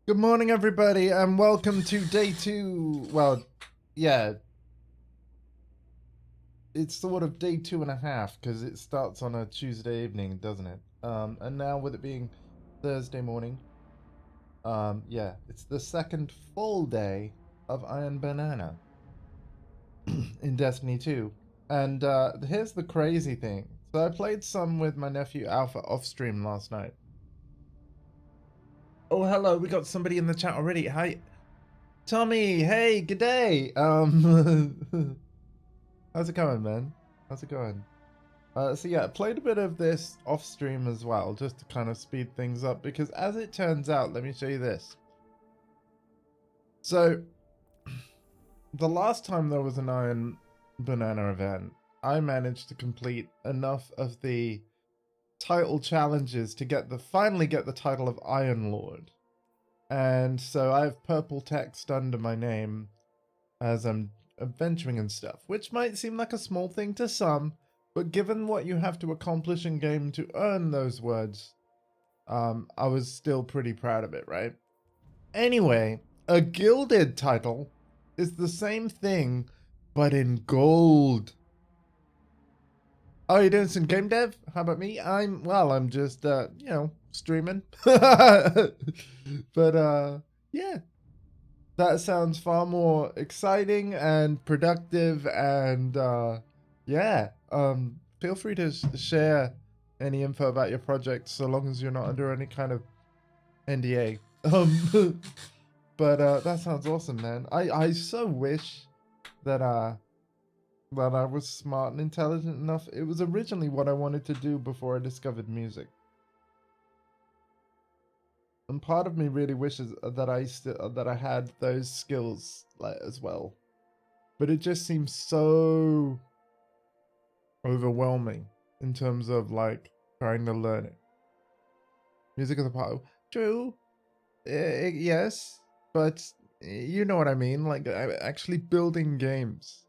Good morning, everybody, and welcome to day 2. Well, yeah, it's sort of day 2.5 because it starts on a Tuesday evening, doesn't it? And now with it being Thursday morning, yeah, it's the second full day of Iron Banana in Destiny 2. And here's the crazy thing. So I played some with my nephew Alpha off stream last night. Oh, hello, we got somebody in the chat already. Hi, Tommy. Hey, good day. How's it going, man? How's it going? So yeah, I played a bit of this off stream as well, just to kind of speed things up, because as it turns out, let me show you this. So, the last time there was an Iron Banana event, I managed to complete enough of the title challenges to finally get the title of Iron Lord. And so I have purple text under my name as I'm adventuring and stuff, which might seem like a small thing to some, but given what you have to accomplish in game to earn those words, I was still pretty proud of it, right? Anyway, a gilded title is the same thing, but in gold. Oh, you doing some game dev? How about me? I'm just, streaming. But, yeah. That sounds far more exciting and productive and yeah. Feel free to share any info about your project so long as you're not under any kind of NDA. But that sounds awesome, man. I so wish that that I was smart and intelligent enough. It was originally what I wanted to do before I discovered music. And part of me really wishes that I had those skills like as well. But it just seems so overwhelming in terms of like trying to learn it. Music is a part of true, yes, but you know what I mean. Like actually building games,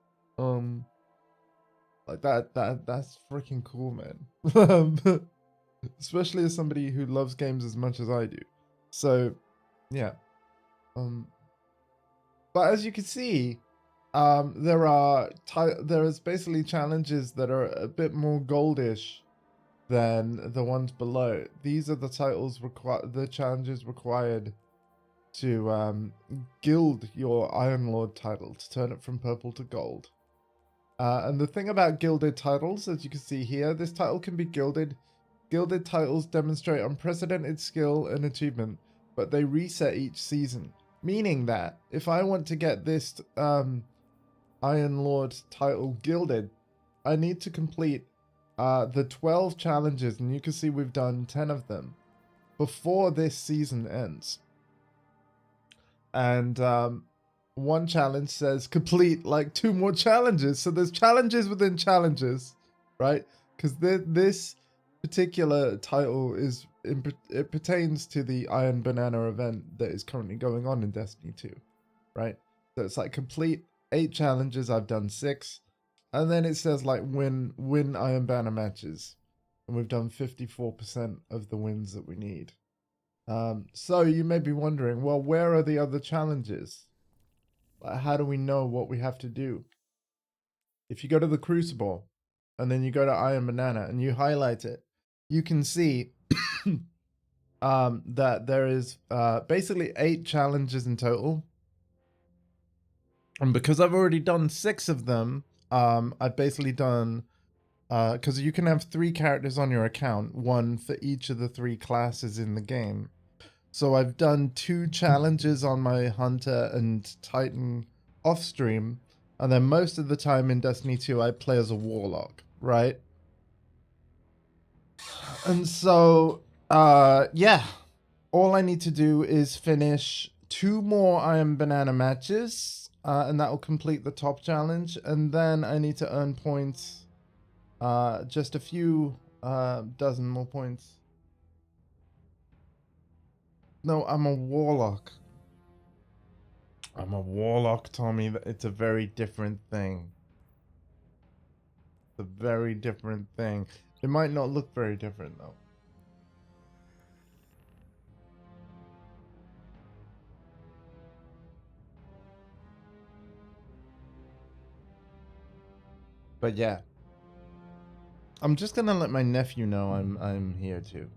like that's freaking cool, man. Especially as somebody who loves games as much as I do. So, yeah. But as you can see, there is basically challenges that are a bit more goldish than the ones below. These are the the challenges required to gild your Iron Lord title, to turn it from purple to gold. And the thing about gilded titles, as you can see here, this title can be gilded. Gilded titles demonstrate unprecedented skill and achievement, but they reset each season. Meaning that if I want to get this Iron Lord title gilded, I need to complete the 12 challenges, and you can see we've done 10 of them before this season ends. And one challenge says complete like 2 more challenges, so there's challenges within challenges, right? Because this particular title it pertains to the Iron Banana event that is currently going on in Destiny 2, right? So it's like complete 8 challenges. I've done 6, and then it says like win Iron Banner matches, and we've done 54% of the wins that we need. So you may be wondering, well, where are the other challenges? Like, how do we know what we have to do? If you go to the Crucible, and then you go to Iron Banana, and you highlight it, you can see that there is basically 8 challenges in total. And because I've already done 6 of them, I've basically done, because you can have 3 characters on your account, 1 for each of the 3 classes in the game. So I've done 2 challenges on my Hunter and Titan off stream, and then most of the time in Destiny 2 I play as a Warlock, right? And so, yeah, all I need to do is finish 2 more Iron Banana matches, and that will complete the top challenge, and then I need to earn points, just a few dozen more points. No, I'm a Warlock. I'm a Warlock, Tommy. It's a very different thing. It's a very different thing. It might not look very different, though. But yeah, I'm just gonna let my nephew know I'm here too.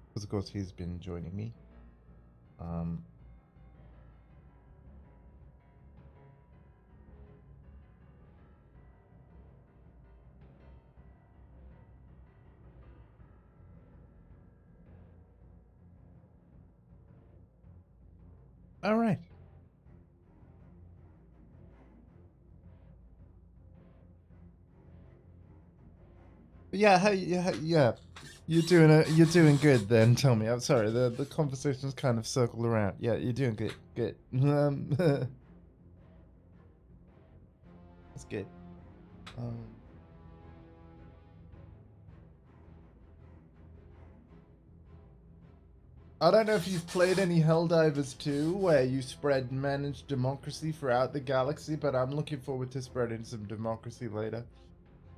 Because of course he's been joining me. All right. Yeah, hey, yeah. You're doing good then. Tell me. I'm sorry. The conversation's kind of circled around. Yeah, you're doing good. Good. That's good. I don't know if you've played any Helldivers 2 where you spread managed democracy throughout the galaxy, but I'm looking forward to spreading some democracy later.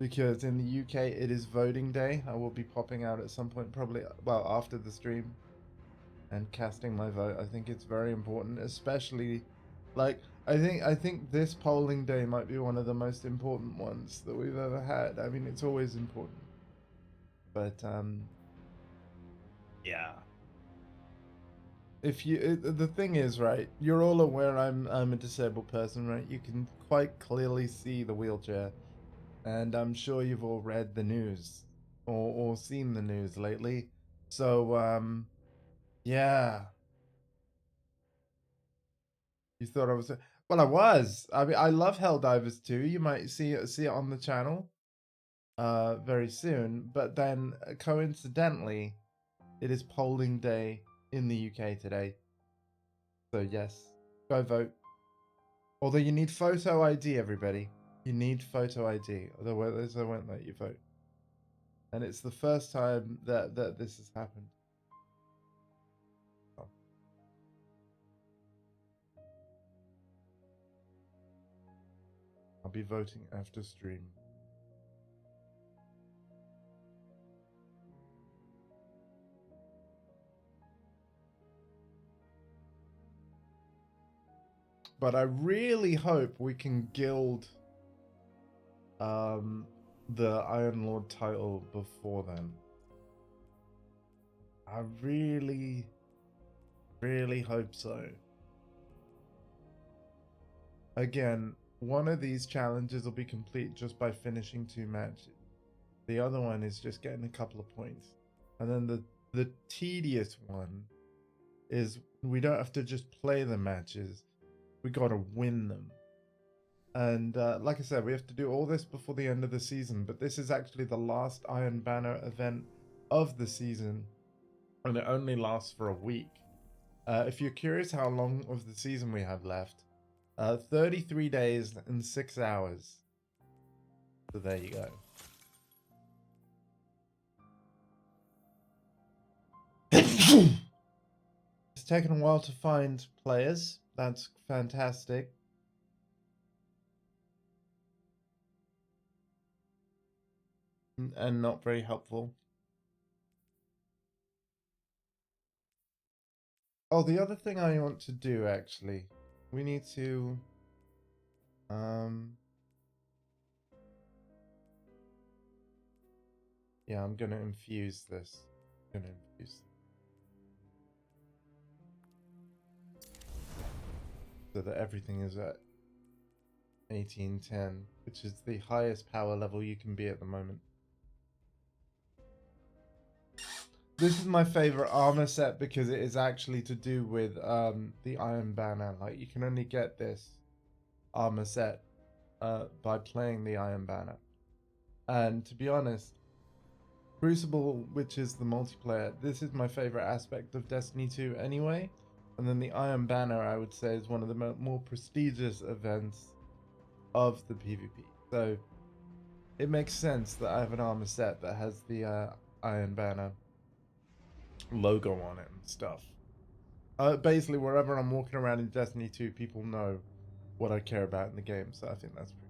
Because in the UK it is voting day. I will be popping out at some point, probably well after the stream, and casting my vote. I think it's very important, especially like I think this polling day might be one of the most important ones that we've ever had. I mean, it's always important. But yeah. If you the thing is, right, you're all aware I'm a disabled person, right? You can quite clearly see the wheelchair, and I'm sure you've all read the news or seen the news lately. So yeah, you thought I was well, I was. I mean, I love Helldivers 2. You might see it on the channel very soon, but then coincidentally, it is polling day in the UK today. So yes, go vote. Although you need photo ID, everybody. You need photo ID, otherwise I won't let you vote. And it's the first time that this has happened. Oh. I'll be voting after stream. But I really hope we can gild the Iron Lord title before then. I really hope so. Again, one of these challenges will be complete just by finishing 2 matches. The other one is just getting a couple of points. And then the tedious one is we don't have to just play the matches. We got to win them. And like I said, we have to do all this before the end of the season. But this is actually the last Iron Banner event of the season. And it only lasts for a week. If you're curious how long of the season we have left, 33 days and 6 hours. So there you go. It's taken a while to find players. That's fantastic. And not very helpful. Oh, the other thing I want to do, actually, we need to yeah, I'm gonna infuse this. So that everything is at 1810, which is the highest power level you can be at the moment. This is my favorite armor set because it is actually to do with the Iron Banner. Like, you can only get this armor set by playing the Iron Banner. And to be honest, Crucible, which is the multiplayer, this is my favorite aspect of Destiny 2 anyway. And then the Iron Banner, I would say, is one of the more prestigious events of the PvP. So it makes sense that I have an armor set that has the Iron Banner logo on it and stuff. Basically, wherever I'm walking around in Destiny 2, people know what I care about in the game, so I think that's pretty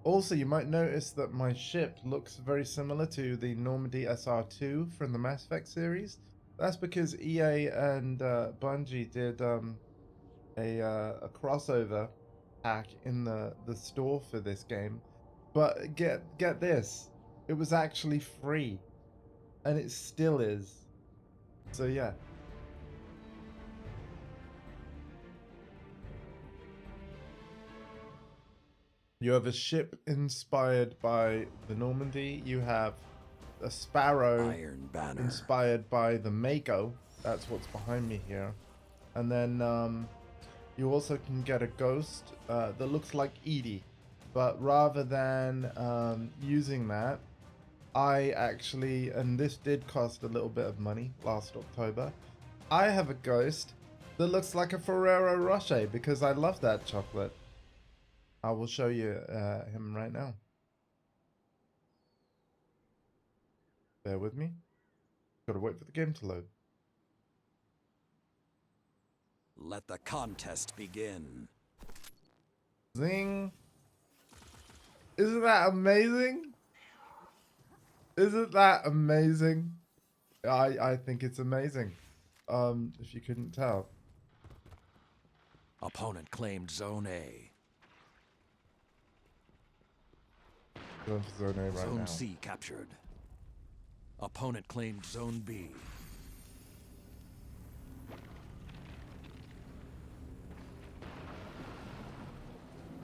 cool. Also, you might notice that my ship looks very similar to the Normandy SR2 from the Mass Effect series. That's because EA and Bungie did a crossover pack in the store for this game. But get this, it was actually free, and it still is. So yeah. You have a ship inspired by the Normandy. You have a sparrow Iron Banner inspired by the Mako. That's what's behind me here. And then you also can get a ghost that looks like Edie. But rather than using that, I actually, and this did cost a little bit of money last October, I have a ghost that looks like a Ferrero Rocher because I love that chocolate. I will show you him right now. Bear with me. Gotta wait for the game to load. Let the contest begin. Zing. Isn't that amazing? Isn't that amazing? I think it's amazing. If you couldn't tell. Opponent claimed Zone A. Going for Zone A right Zone now. C captured. Opponent claimed Zone B.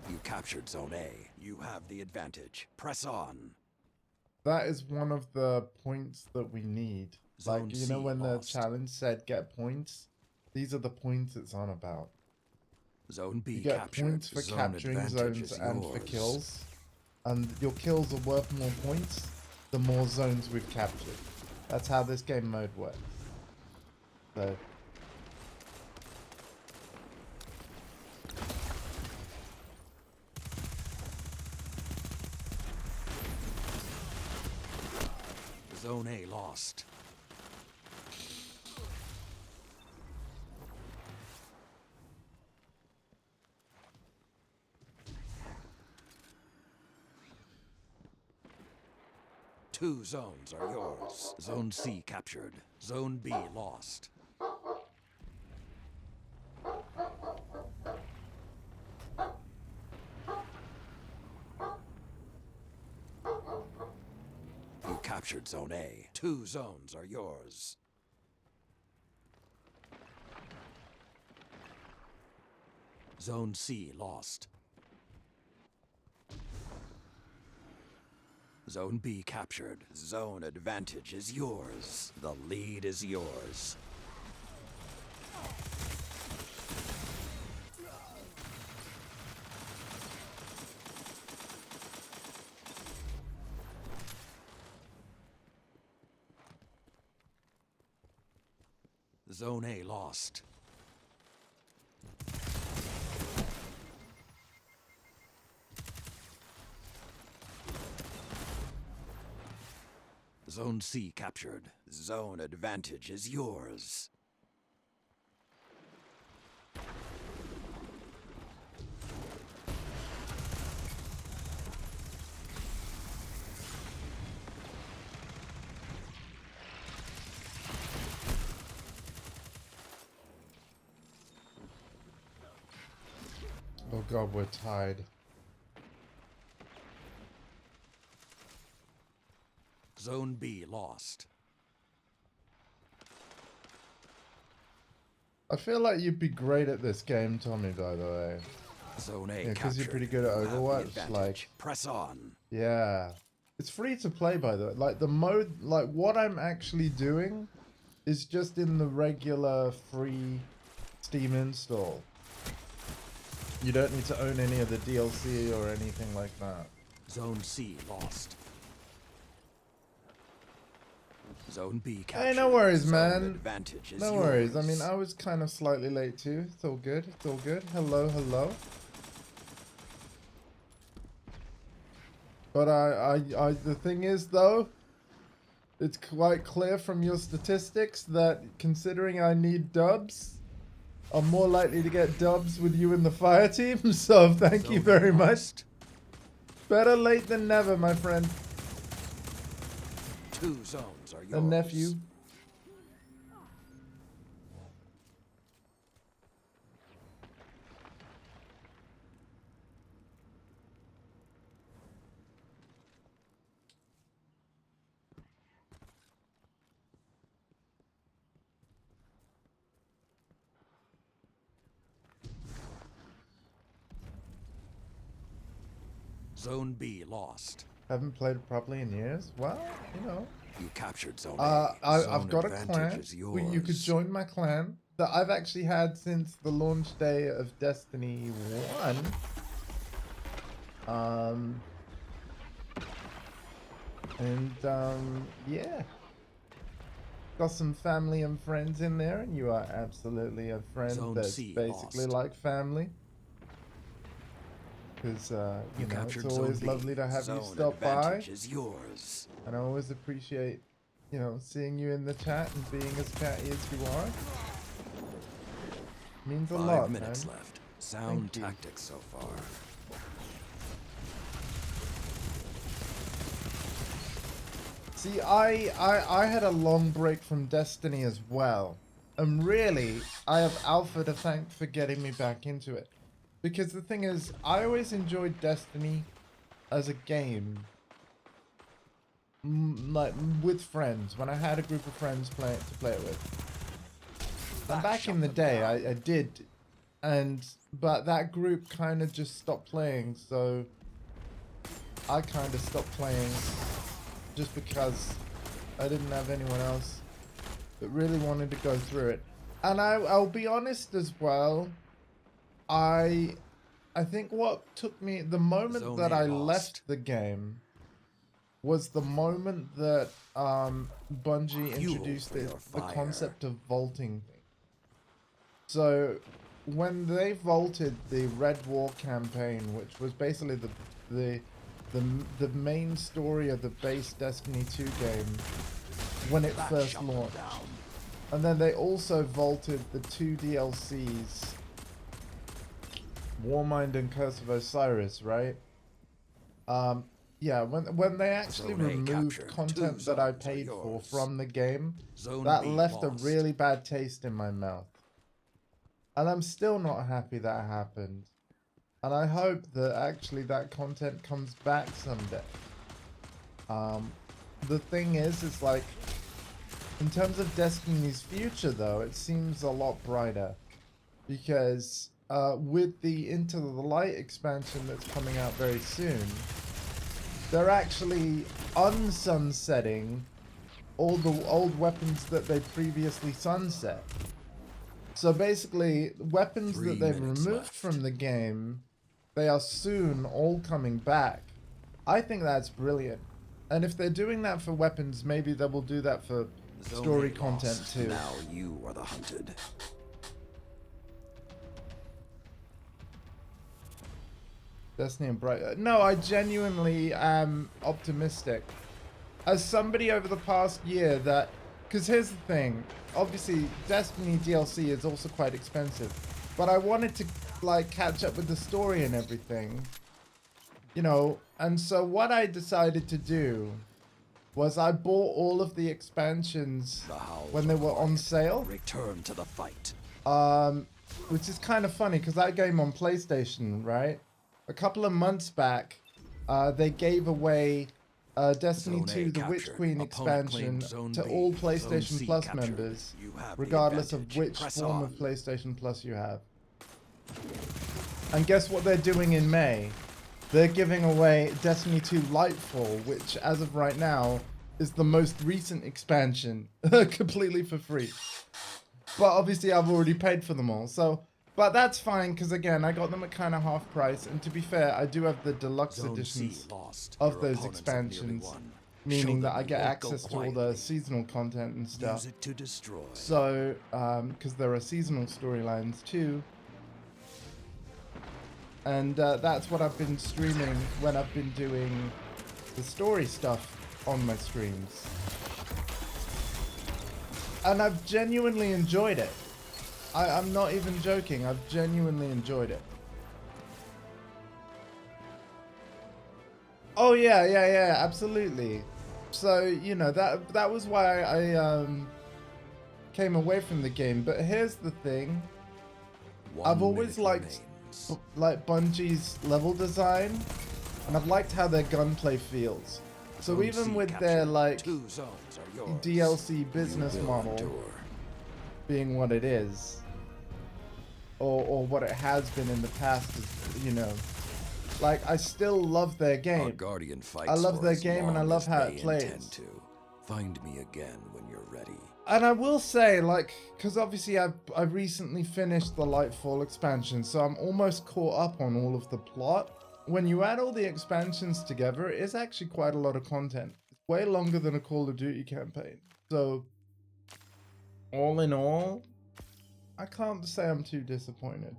You captured Zone A. You have the advantage. Press on. That is one of the points that we need. Zone Like, you know, C when lost. the challenge said get points? These are the points it's on about. Zone B You get captured. points for Zone capturing advantage zones is and for yours. kills. And your kills are worth more points the more zones we've captured. That's how this game mode works. So Zone A lost. Two zones are yours. Zone C captured. Zone B lost. You captured Zone A. Two zones are yours. Zone C lost. Zone B captured. Zone advantage is yours. The lead is yours. Zone A lost. Zone C captured. Zone advantage is yours. oh god, we're tied. Zone B lost. I feel like you'd be great at this game, Tommy, by the way. Zone A Yeah, captured. because you're pretty good at You have the Overwatch. advantage. Like, Press on. yeah. It's free to play, by the way. Like, the mode, like, what I'm actually doing is just in the regular free Steam install. You don't need to own any of the DLC or anything like that. Zone C lost. Zone B captured. Hey, no worries, Zone man. advantage is No worries. I yours. mean, I was kind of slightly late too. It's all good. It's all good. Hello, hello. But the thing is, though, it's quite clear from your statistics that considering I need dubs, I'm more likely to get dubs with you in the fire team. So thank you Zone very much. lost. Better late than never, my friend Two zones are yours. and nephew. Zone B lost. Haven't played it properly in years. Well, you know. You captured Zone A. I've Zone got a advantage clan. is yours. You could join my clan that I've actually had since the launch day of Destiny 1. Yeah. Got some family and friends in there, and you are absolutely a friend Zone that's C basically lost. like family. Because, you know, it's always lovely to have you stop by. Is yours. And I always appreciate, you know, seeing you in the chat and being as chatty as you are. Means a lot, 5 minutes man. left. Sound tactics so far. See, I had a long break from Destiny as well. And really, I have Alpha to thank for getting me back into it. Because the thing is, I always enjoyed Destiny as a game. Like, with friends. When I had a group of friends to play it with. And back in the day, I did. But that group kind of just stopped playing, so I kind of stopped playing. Just because I didn't have anyone else that really wanted to go through it. And I'll be honest as well, I think what took me, the moment that I left the game was the moment that Bungie introduced the concept of vaulting thing. So when they vaulted the Red War campaign, which was basically the main story of the base Destiny 2 game when it first launched. And then they also vaulted the 2 DLCs, Warmind and Curse of Osiris, right? Yeah, when they actually removed content that I paid for from the game, that left a really bad taste in my mouth. And I'm still not happy that happened. And I hope that actually that content comes back someday. The thing is, it's like, in terms of Destiny's future though, it seems a lot brighter. Because with the Into the Light expansion that's coming out very soon, they're actually unsunsetting all the old weapons that they previously sunset. So basically, weapons that they've removed from the game, they are soon all coming back. I think that's brilliant. And if they're doing that for weapons, maybe they will do that for story content too. Now you are the hunted. Destiny and Bright. No, I genuinely am optimistic. As somebody over the past year that... Because here's the thing. Obviously, Destiny DLC is also quite expensive. But I wanted to, like, catch up with the story and everything. You know, and so what I decided to do was I bought all of the expansions when they were on sale. Return to the fight. Which is kind of funny because that game on PlayStation, right? A couple of months back, they gave away Destiny 2, the Witch Queen expansion to all PlayStation Plus members, regardless of which form of PlayStation Plus you have. And guess what they're doing in May? They're giving away Destiny 2 Lightfall, which as of right now is the most recent expansion, completely for free. But obviously I've already paid for them all, so... But that's fine, because again, I got them at kind of half price, and to be fair, I do have the deluxe editions of those expansions, meaning that I get access to all the seasonal content and stuff. So, because there are seasonal storylines too. And that's what I've been streaming when I've been doing the story stuff on my streams. And I've genuinely enjoyed it. I'm not even joking, I've genuinely enjoyed it. Oh yeah, absolutely. So, you know, that was why I came away from the game. But here's the thing. I've always liked Bungie's level design, and I've liked how their gunplay feels. So even with their like DLC business model being what it is, or what it has been in the past, you know, Like, I still love their Our game. guardian fights I love for their as game and I long love as how they it plays. intend to. Find me again when you're ready. And I will say, like, because obviously I've recently finished the Lightfall expansion, so I'm almost caught up on all of the plot. When you add all the expansions together, it is actually quite a lot of content. It's way longer than a Call of Duty campaign. So, all in all, I can't say I'm too disappointed.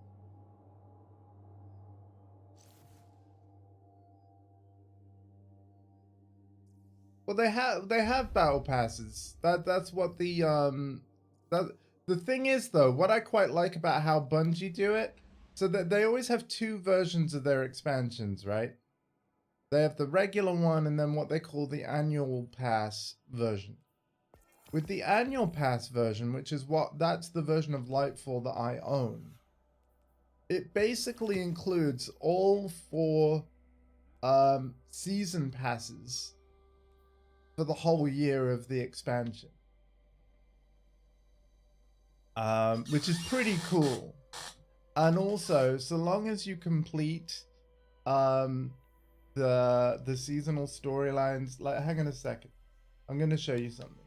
Well, they have battle passes. That's what the thing is though. What I quite like about how Bungie do it, so that they always have two versions of their expansions, right? They have the regular one and then what they call the annual pass version. With the annual pass version, which is that's the version of Lightfall that I own. It basically includes all 4 season passes for the whole year of the expansion, which is pretty cool. And also, so long as you complete the seasonal storylines, like, hang on a second, I'm going to show you something.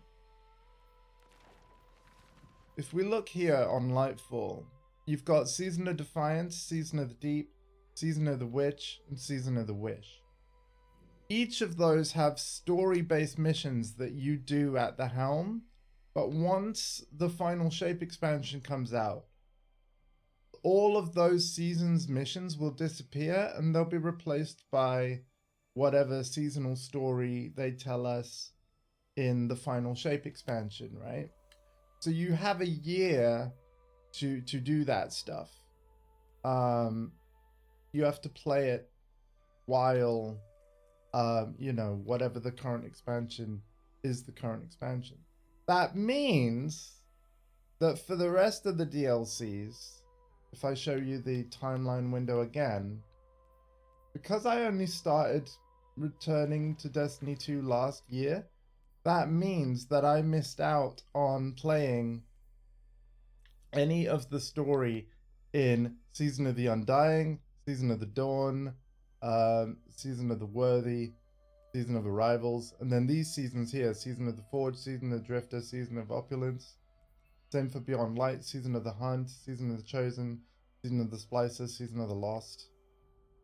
If we look here on Lightfall, you've got Season of Defiance, Season of the Deep, Season of the Witch, and Season of the Wish. Each of those have story-based missions that you do at the helm, but once the Final Shape expansion comes out, all of those seasons' missions will disappear and they'll be replaced by whatever seasonal story they tell us in the Final Shape expansion, right? So you have a year to do that stuff. You have to play it while you know, whatever the current expansion is, the current expansion. That means that for the rest of the DLCs, if I show you the timeline window again, because I only started returning to Destiny 2 last year, that means that I missed out on playing any of the story in Season of the Undying, Season of the Dawn, Season of the Worthy, Season of Arrivals, and then these seasons here, Season of the Forge, Season of the Drifter, Season of Opulence, same for Beyond Light, Season of the Hunt, Season of the Chosen, Season of the Splicer, Season of the Lost,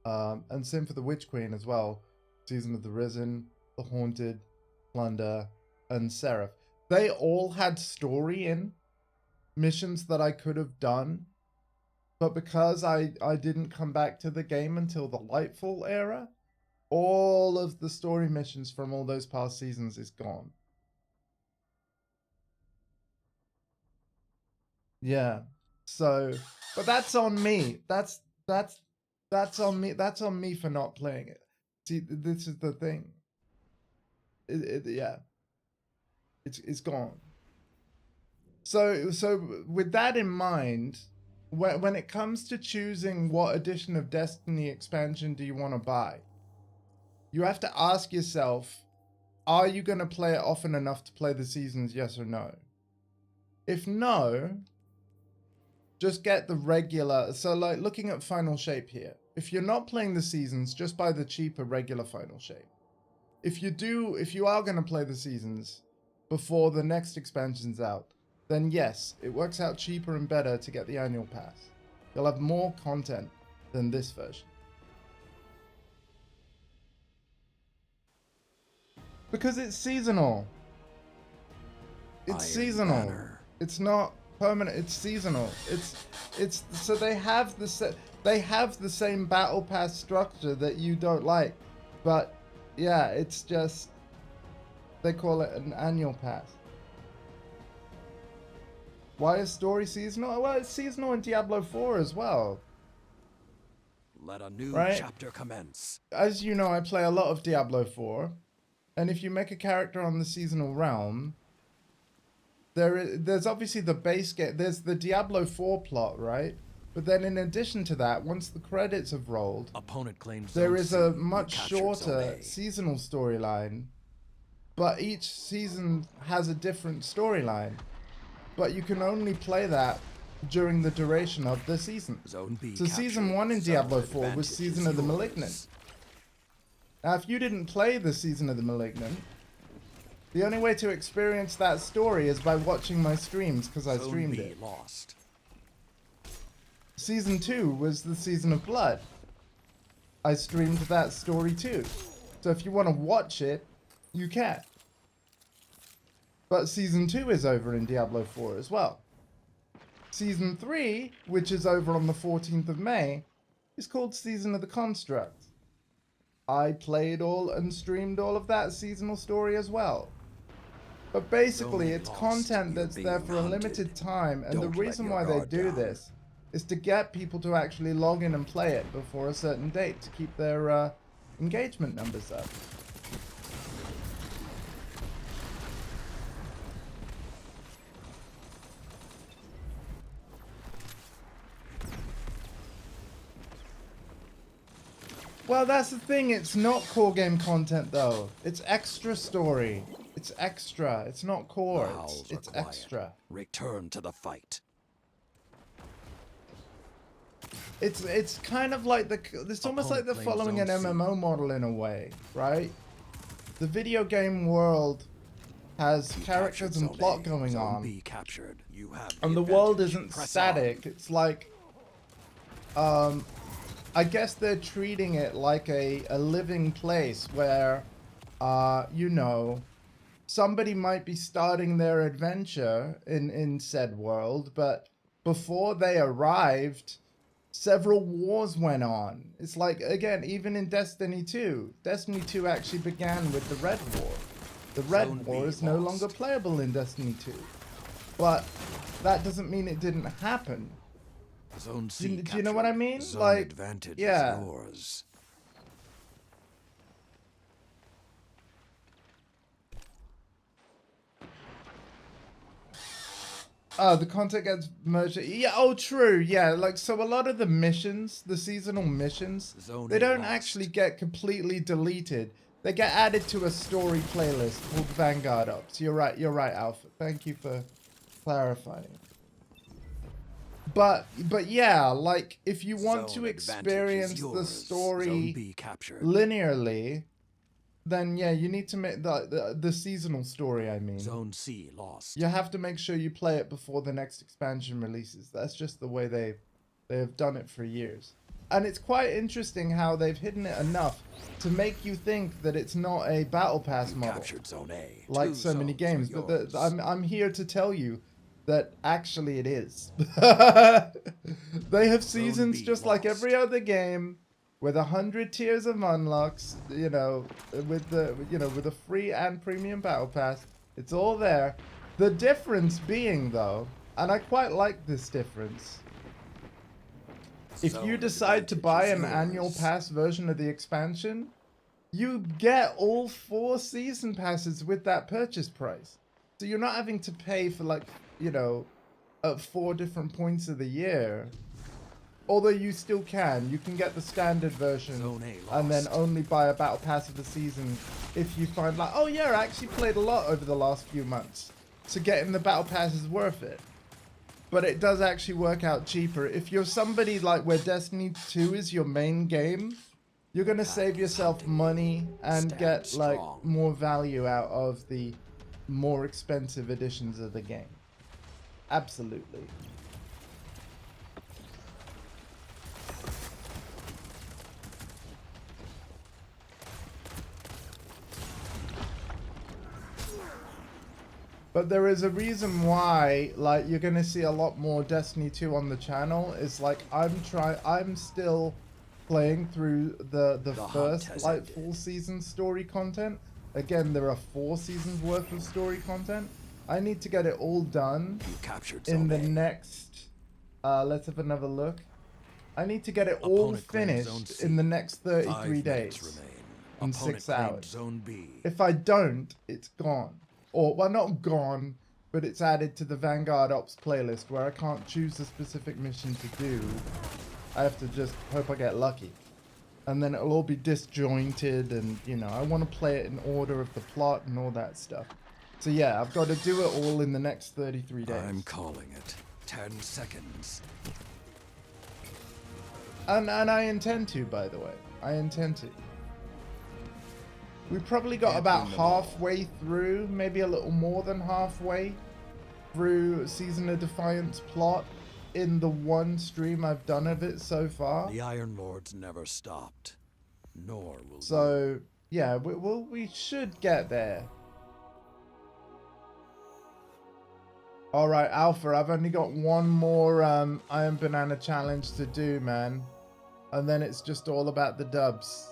and same for the Witch Queen as well, Season of the Risen, the Haunted, Plunder, and Seraph. They all had story in missions that I could have done, but because I didn't come back to the game until the Lightfall era, all of the story missions from all those past seasons is gone. Yeah. So, but that's on me. That's on me. That's on me for not playing it. See, this is the thing. Yeah. It's gone. So with that in mind, when it comes to choosing what edition of Destiny expansion do you want to buy, you have to ask yourself, are you going to play it often enough to play the seasons, yes or no? If no, just get the regular. So like looking at Final Shape here, if you're not playing the seasons, just buy the cheaper regular Final Shape. If you are going to play the seasons before the next expansion's out, then yes, it works out cheaper and better to get the annual pass. You'll have more content than this version. Because it's seasonal. It's seasonal. Banner. It's not permanent. It's seasonal. It's so they have the same battle pass structure that you don't like, but yeah, it's just they call it an annual pass. Why is story seasonal? Well, it's seasonal in Diablo 4 as well. Let a new Right? chapter commence. As you know, I play a lot of Diablo 4, and if you make a character on the seasonal realm, there's obviously the base game. There's the Diablo 4 plot, right? But then in addition to that, once the credits have rolled, Opponent claims there Zone is C. a You much captured Zone shorter A. seasonal storyline, but each season has a different storyline. But you can only play that during the duration of the season. Zone B So season captured. 1 in Zone Diablo 4 was advantage Season is of the yours. Malignant. Now, if you didn't play the Season of the Malignant, the only way to experience that story is by watching my streams, because I Zone streamed B it. lost. Season 2 was the Season of Blood. I streamed that story too. So if you want to watch it, you can. But Season 2 is over in Diablo 4 as well. Season 3, which is over on the 14th of May, is called Season of the Construct. I played all and streamed all of that seasonal story as well. But basically, it's content that's there for a limited time, and the reason why they do this is to get people to actually log in and play it before a certain date to keep their engagement numbers up. Well, that's the thing. It's not core game content, though. It's extra story. It's extra. It's not core. It's extra. Return to the fight. It's kind of like it's almost like they're following an MMO model in a way, right? The video game world has characters and plot going on, and the world isn't static. It's like, I guess they're treating it like a living place where, you know, somebody might be starting their adventure in said world, but before they arrived, several wars went on. It's like, again, even in Destiny 2. Destiny 2 actually began with the Red War. The Red War is no longer playable in Destiny 2. But that doesn't mean it didn't happen. Zone C Do you know what I mean? Zone like, advantage yeah. is yours. Oh, the content gets merged. Yeah, oh, true. Yeah, like, so a lot of the missions, the seasonal missions, they don't actually get completely deleted. They get added to a story playlist called Vanguard Ops. You're right, Alpha. Thank you for clarifying. But yeah, like, if you want to experience the story linearly, then yeah, you need to make the seasonal story, I mean. Zone C lost. You have to make sure you play it before the next expansion releases. That's just the way they have done it for years. And it's quite interesting how they've hidden it enough to make you think that it's not a battle pass model. Captured Zone A. Like so many games, but I'm here to tell you that actually it is. They have seasons just like every other game, with 100 tiers of unlocks, you know, with a free and premium battle pass. It's all there. The difference being, though, and I quite like this difference, if you decide to buy an annual pass version of the expansion, you get all 4 season passes with that purchase price. So you're not having to pay for, like, you know, at 4 different points of the year. Although you still can. You can get the standard version and then only buy a battle pass of the season if you find, like, oh yeah, I actually played a lot over the last few months, so getting the battle pass is worth it. But it does actually work out cheaper. If you're somebody like where Destiny 2 is your main game, you're going to save yourself money and get like more value out of the more expensive editions of the game. Absolutely. But there is a reason why, like, you're gonna see a lot more Destiny 2 on the channel. Is like I'm still playing through the first like full season story content. Again, there are 4 seasons worth of story content. I need to get it all done in the next. Let's have another look. I need to get it all finished in the next 33 days in 6 hours. If I don't, it's gone. Or, well, not gone, but it's added to the Vanguard Ops playlist where I can't choose a specific mission to do. I have to just hope I get lucky. And then it'll all be disjointed and, you know, I want to play it in order of the plot and all that stuff. So yeah, I've got to do it all in the next 33 days. I'm calling it. 10 seconds. And I intend to, by the way. I intend to. We probably got Can't about win them all. halfway through, maybe a little more than halfway through Season of Defiance plot in the one stream I've done of it so far. The Iron Lords never stopped, nor will you. So yeah, we should get there. All right, Alpha, I've only got one more Iron Banana challenge to do, man, and then it's just all about the dubs.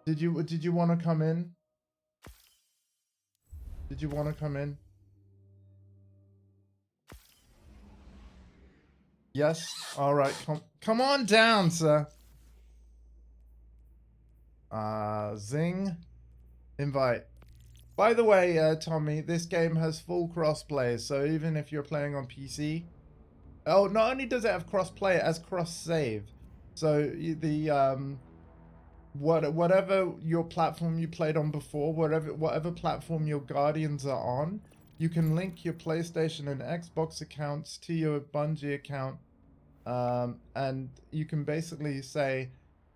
Did you want to come in? Did you want to come in? Yes. All right. Come on down, sir. Zing. Invite. By the way, Tommy, this game has full crossplay, so even if you're playing on PC, oh, not only does it have crossplay, it has cross save. So whatever your platform you played on before, whatever platform your Guardians are on, you can link your PlayStation and Xbox accounts to your Bungie account, and you can basically say,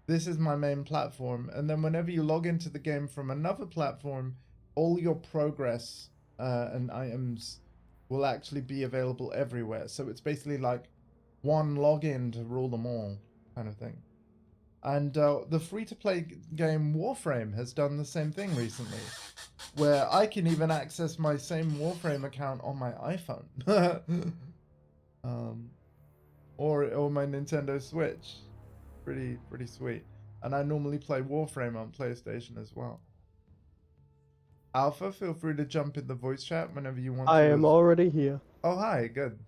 this is my main platform, and then whenever you log into the game from another platform, all your progress and items will actually be available everywhere. So it's basically like one login to rule them all, kind of thing. And the free-to-play game Warframe has done the same thing recently, where I can even access my same Warframe account on my iPhone, or my Nintendo Switch. Pretty sweet. And I normally play Warframe on PlayStation as well. Alpha, feel free to jump in the voice chat whenever you want to. I am already here. Oh, hi, good.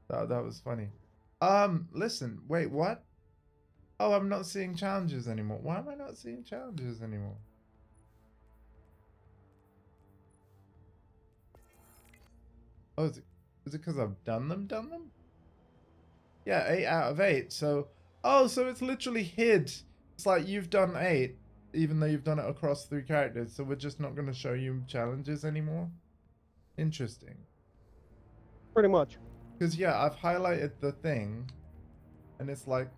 That was funny. Listen, wait, what? Oh, I'm not seeing challenges anymore. Why am I not seeing challenges anymore? Oh, is it because I've done them? Yeah, 8 out of 8. So, oh, so it's literally hid. It's like you've done 8, even though you've done it across 3 characters. So we're just not going to show you challenges anymore. Interesting. Pretty much. Because, yeah, I've highlighted the thing, and it's like,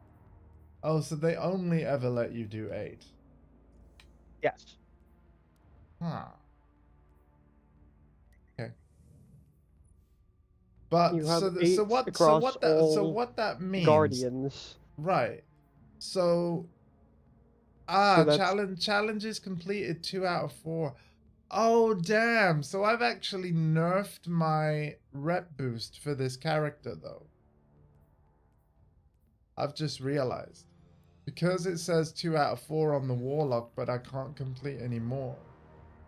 oh, so they only ever let you do 8. Yes. Huh. Okay. But You have so 8 across what that means? Guardians. Right. So challenges completed 2 out of 4. Oh damn. So I've actually nerfed my rep boost for this character though. I've just realized. Because it says 2 out of 4 on the Warlock, but I can't complete any more.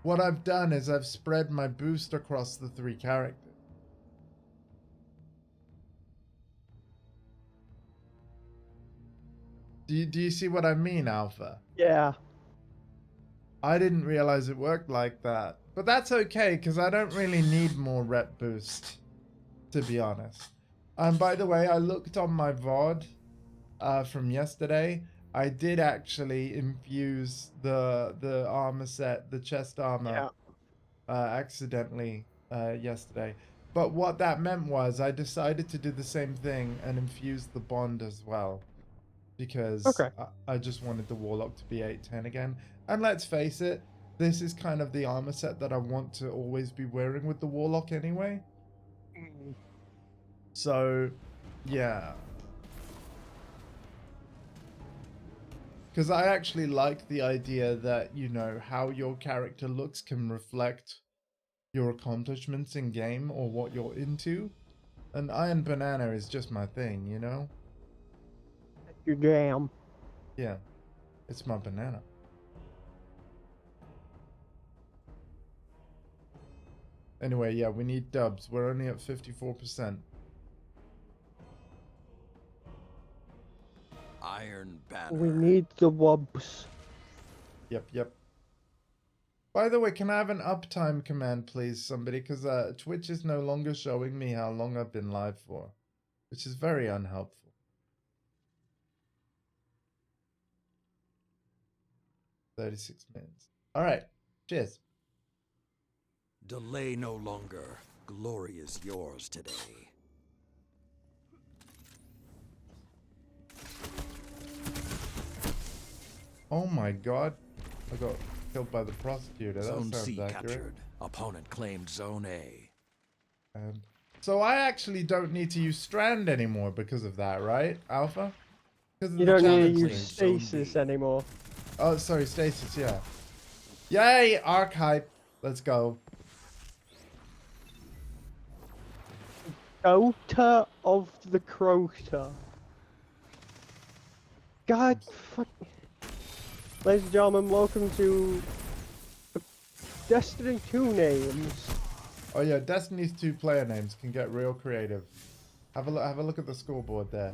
What I've done is I've spread my boost across the 3 characters. Do you see what I mean, Alpha? Yeah. I didn't realize it worked like that. But that's okay, because I don't really need more rep boost, to be honest. And by the way, I looked on my VOD from yesterday. I did actually infuse the armor set, the chest armor, accidentally yesterday. But what that meant was I decided to do the same thing and infuse the bond as well. Because I just wanted the Warlock to be 810 again. And let's face it, this is kind of the armor set that I want to always be wearing with the Warlock anyway. So, yeah. Because I actually like the idea that, you know, how your character looks can reflect your accomplishments in game or what you're into. And Iron Banana is just my thing, you know? Your jam. Yeah, it's my banana. Anyway, yeah, we need dubs. We're only at 54%. Iron Banner. We need the wubs. Yep. By the way, can I have an uptime command, please, somebody? Because Twitch is no longer showing me how long I've been live for, which is very unhelpful. 36 minutes. All right. Cheers. Delay no longer. Glory is yours today. Oh my god. I got killed by the prosecutor. That Zone sounds C accurate. captured. Opponent claimed Zone A. And so I actually don't need to use Strand anymore because of that, right, Alpha? Because of You the don't need to challenge use thing. stasis B. anymore. Oh, sorry, Stasis, yeah. Yay, Archive. Let's go. Daughter of the Crota. God, fuck. Ladies and gentlemen, welcome to Destiny 2 names. Oh yeah, Destiny's 2 player names can get real creative. Have a look at the scoreboard there.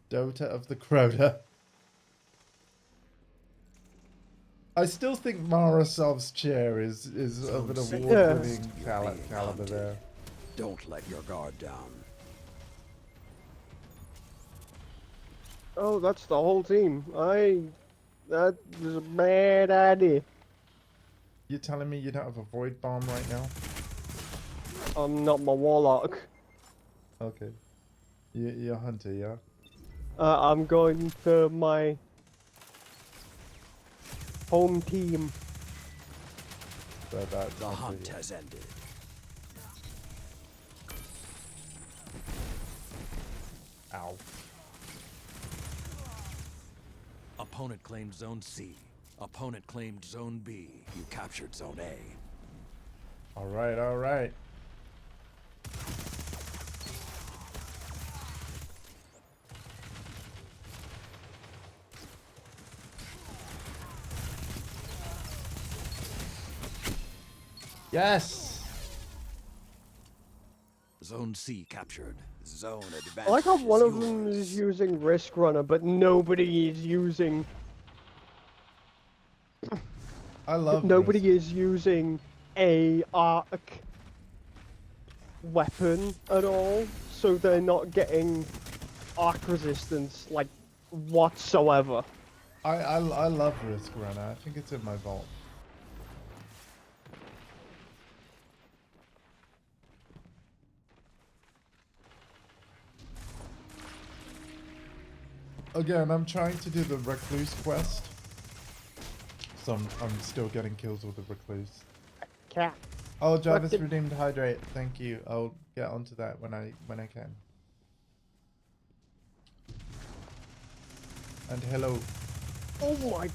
Dota of the Crota. I still think Marasov's chair is of an Zone C award-winning lost. You're caliber being there. hunted. Don't let your guard down. Oh, that's the whole team. That was a bad idea. You telling me you don't have a void bomb right now? I'm not my warlock. Okay. You're a hunter, yeah? I'm going for my home team. So that's The hunter, hunt yeah. has ended. Ow. Opponent claimed Zone C. Opponent claimed Zone B. You captured Zone A. Alright, alright. Yes! Zone C captured. Zone advantage. I like how one is of them is yours. using Risk Runner, but nobody is using. I love Nobody Risk. is using a arc weapon at all, so they're not getting arc resistance like whatsoever. I love Risk Runner. I think it's in my vault. Again, I'm trying to do the Recluse quest. So I'm still getting kills with the Recluse. Cat. Oh, Jarvis Fucking- redeemed Hydrate. Thank you. I'll get onto that when I can. And hello. Oh my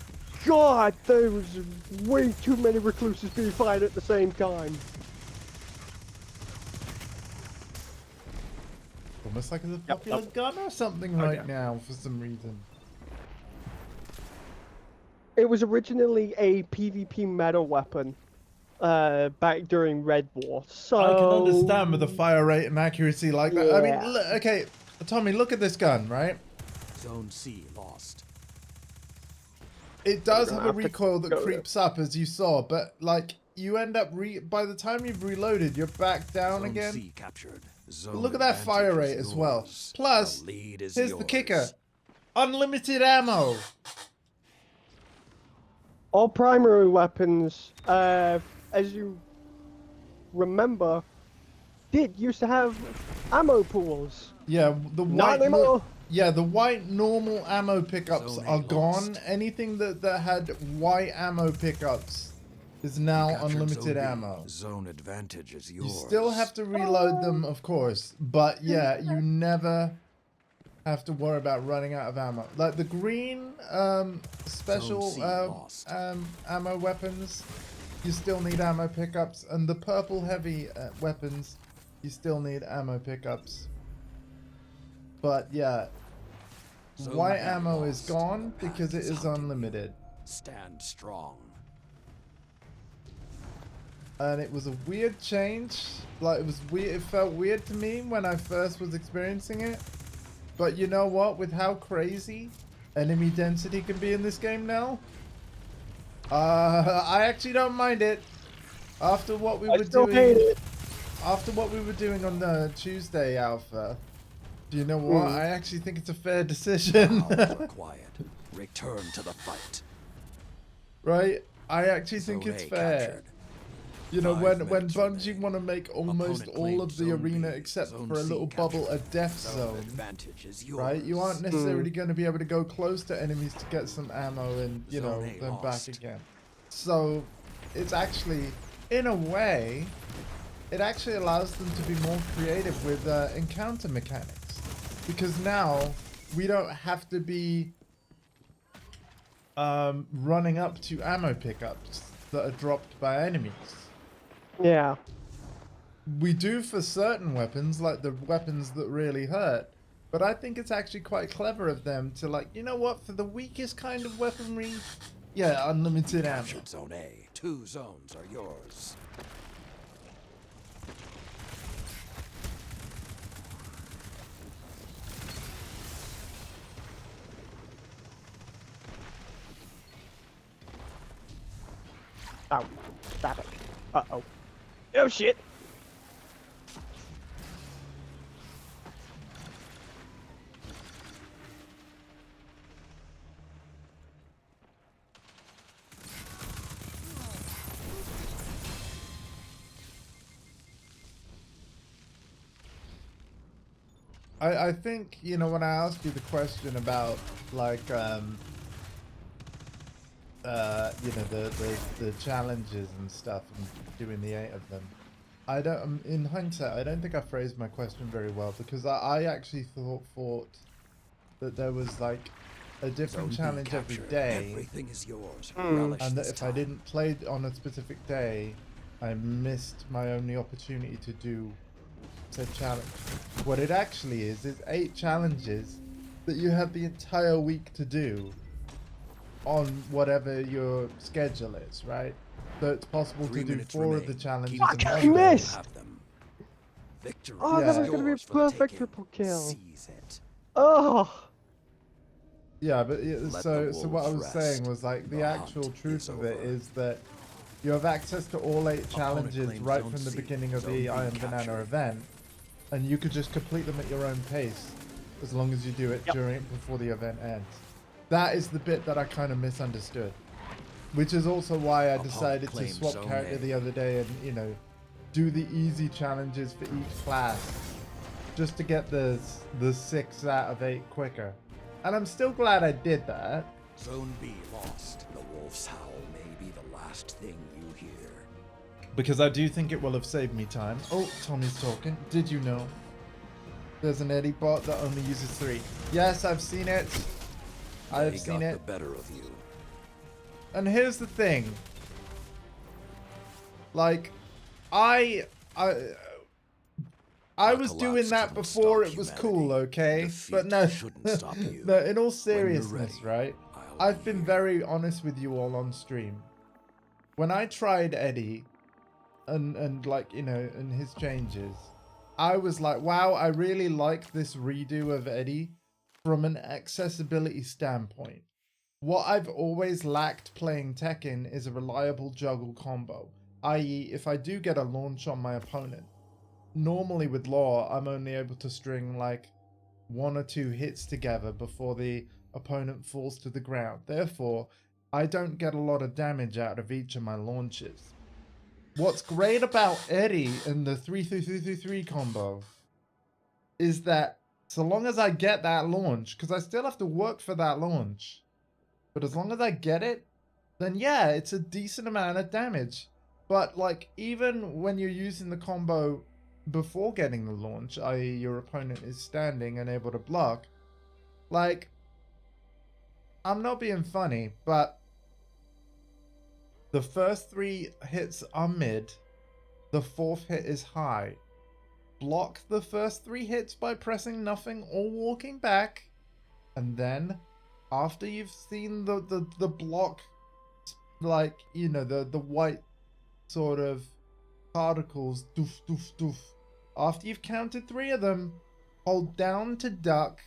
god, there was way too many recluses being fired at the same time. Almost like it's a popular gun or something right now for some reason. It was originally a PvP meta weapon back during Red War, so... I can understand with the fire rate and accuracy like that. I mean, Yeah. look, okay, Tommy, look at this gun, right? Zone C lost. It does We're have gonna a have to recoil that go there. creeps up, as you saw, but like you end up by the time you've reloaded, you're back down Zone again. C captured. Zone Look at that fire advantage rate is as well. yours. Plus, The lead is here's yours. the kicker: unlimited ammo. All primary weapons, as you remember, used to have ammo pools. Yeah, the Not white. anymore. Yeah, the white normal ammo pickups Zone A are gone. lost. Anything that had white ammo pickups is now Captured unlimited Zone B. ammo. Zone advantage is yours. You still have to reload them, of course, but yeah, you never have to worry about running out of ammo. Like the green special Zone C lost. ammo weapons, you still need ammo pickups, and the purple heavy weapons, you still need ammo pickups. But yeah, Zone white B ammo is lost. gone The because pack it is hunting you. unlimited. Stand strong. And it was a weird change. Like it was weird. It felt weird to me when I first was experiencing it. But you know what? With how crazy enemy density can be in this game now, I actually don't mind it. After what we I were still doing, hate it. after what we were doing on the Tuesday alpha, do you know what? I actually think it's a fair decision. Power required. Return to the fight. Right? I actually think Zone it's A fair. captured. You know, 5 when minutes Bungie remaining. want to make almost Opponent all of claims the Zone arena B, except Zone for a C little bubble a captured. death Zone zone, advantage is yours. right? You aren't necessarily going to be able to go close to enemies to get some ammo and, you Zone know, A then back lost. again. So it's actually, in a way, it actually allows them to be more creative with encounter mechanics. Because now we don't have to be running up to ammo pickups that are dropped by enemies. Yeah. We do for certain weapons, like the weapons that really hurt. But I think it's actually quite clever of them to, like, you know what, for the weakest kind of weaponry, yeah, unlimited ammo. Captured Zone A. 2 zones are yours. Oh, stop it. Uh-oh. Oh, shit. I think, you know, when I asked you the question about, like, you know, the challenges and stuff and doing the 8 of them, I don't, in hindsight, I don't think I phrased my question very well, because I actually thought that there was, like, a different Zone B challenge every captured. day, Everything is yours. Mm. Relish and that this if I time. didn't play on a specific day, I missed my only opportunity to do said challenge. What it actually is 8 challenges that you have the entire week to do on whatever your schedule is, right? So it's possible 3 to do minutes 4 of the remain. challenges Keep in the I one pressure. day. missed! Have them. Victory Oh, Yeah. that is was gonna be a yours for the perfect taking. triple kill. Seize it. Oh. Yeah, but yeah, Let so the what I wolves was saying rest. was, like, the The actual hunt truth is of it over. is that you have access to all 8 Opponent challenges claims right Zone from the C, beginning of Zone the B I Am Banana captured. event, and you could just complete them at your own pace as long as you do it Yep. before the event ends. That is the bit that I kind of misunderstood, which is also why I Opponent decided to claims swap Zone character A. the other day and, you know, do the easy challenges for each class just to get the 6 out of 8 quicker. And I'm still glad I did that. Zone B lost. The wolf's howl may be the last thing you hear. Because I do think it will have saved me time. Oh, Tommy's talking. Did you know there's an Eddie bot that only uses 3? Yes, I've seen it. I've They seen got it. the better of you. And here's the thing. Like, I The was collapse doing that couldn't before stop it was humanity. cool, okay? Defeat But no, shouldn't stop you. no, in all When you're seriousness, ready, right? I'll I've be been here. very honest with you all on stream. When I tried Eddie and like, you know, and his changes, I was like, wow, I really like this redo of Eddie from an accessibility standpoint. What I've always lacked playing Tekken is a reliable juggle combo, i.e. if I do get a launch on my opponent, normally with Law, I'm only able to string like 1 or 2 hits together before the opponent falls to the ground. Therefore, I don't get a lot of damage out of each of my launches. What's great about Eddie and the 3-3-3-3-3 combo is that so long as I get that launch, because I still have to work for that launch, but as long as I get it, then yeah, it's a decent amount of damage. But like, even when you're using the combo before getting the launch, i.e. your opponent is standing and able to block, like, I'm not being funny, but the first 3 hits are mid, the 4th hit is high. Block the first 3 hits by pressing nothing or walking back, and then after you've seen the block, like, you know, the white sort of particles, doof doof doof, after you've counted 3 of them, hold down to duck,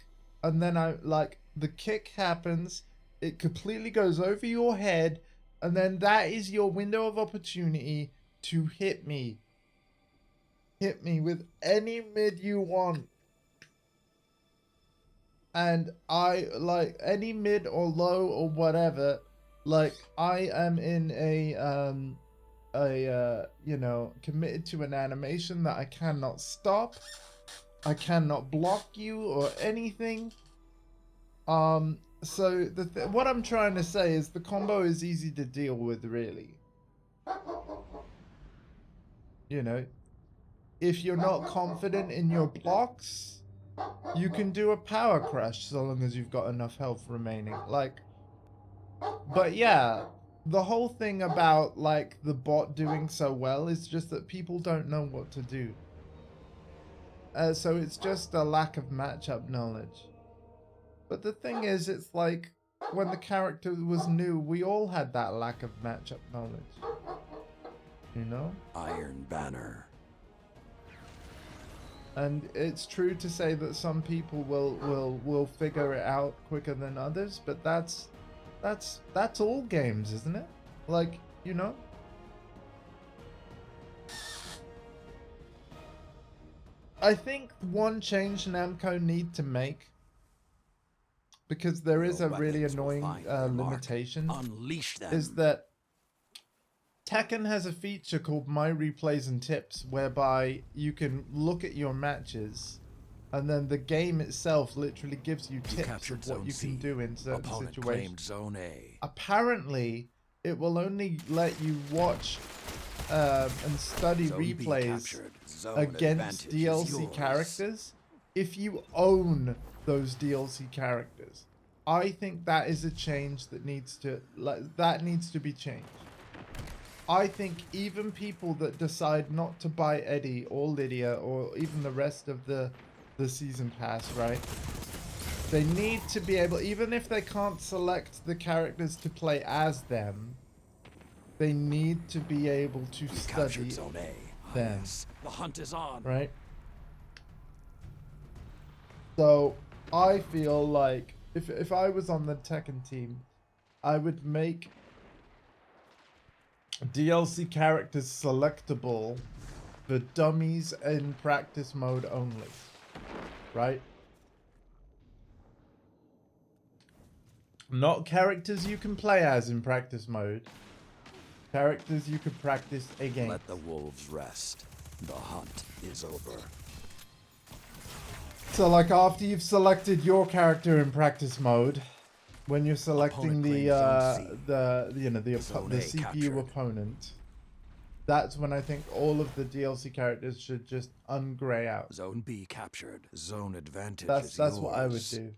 and then the kick happens, it completely goes over your head, and then that is your window of opportunity to hit me with any mid you want. And I, like, any mid or low or whatever, like, I am in a you know, committed to an animation that I cannot stop. I cannot block you or anything. So what I'm trying to say is the combo is easy to deal with, really. You know, if you're not confident in your blocks, you can do a power crush so long as you've got enough health remaining. Like, but yeah, the whole thing about like the bot doing so well is just that people don't know what to do. So it's just a lack of matchup knowledge. But the thing is, it's like when the character was new, we all had that lack of matchup knowledge. You know? Iron Banner. And it's true to say that some people will figure it out quicker than others, but that's all games, isn't it? Like, you know? I think one change Namco need to make, because there is a really annoying limitation, Unleash them. is that Tekken has a feature called My Replays and Tips, whereby you can look at your matches, and then the game itself literally gives you tips of what you can do in certain situations. Zone A. Apparently, it will only let you watch and study Zone B replays captured. Zone against advantage is DLC yours. characters if you own those DLC characters. I think that is a change that needs to be changed. I think even people that decide not to buy Eddie or Lydia or even the rest of the season pass, right? They need to be able, even if they can't select the characters to play as them, they need to be able to study Zone A. them. Yes, the hunt is on. Right? So I feel like if I was on the Tekken team, I would make DLC characters selectable for dummies in practice mode only. Right? Not characters you can play as in practice mode. Characters you can practice against. Let the wolves rest. The hunt is over. So like after you've selected your character in practice mode, when you're selecting the CPU captured. opponent, that's when I think all of the DLC characters should just ungray out. Zone B captured. Zone advantage is That's yours. what I would do.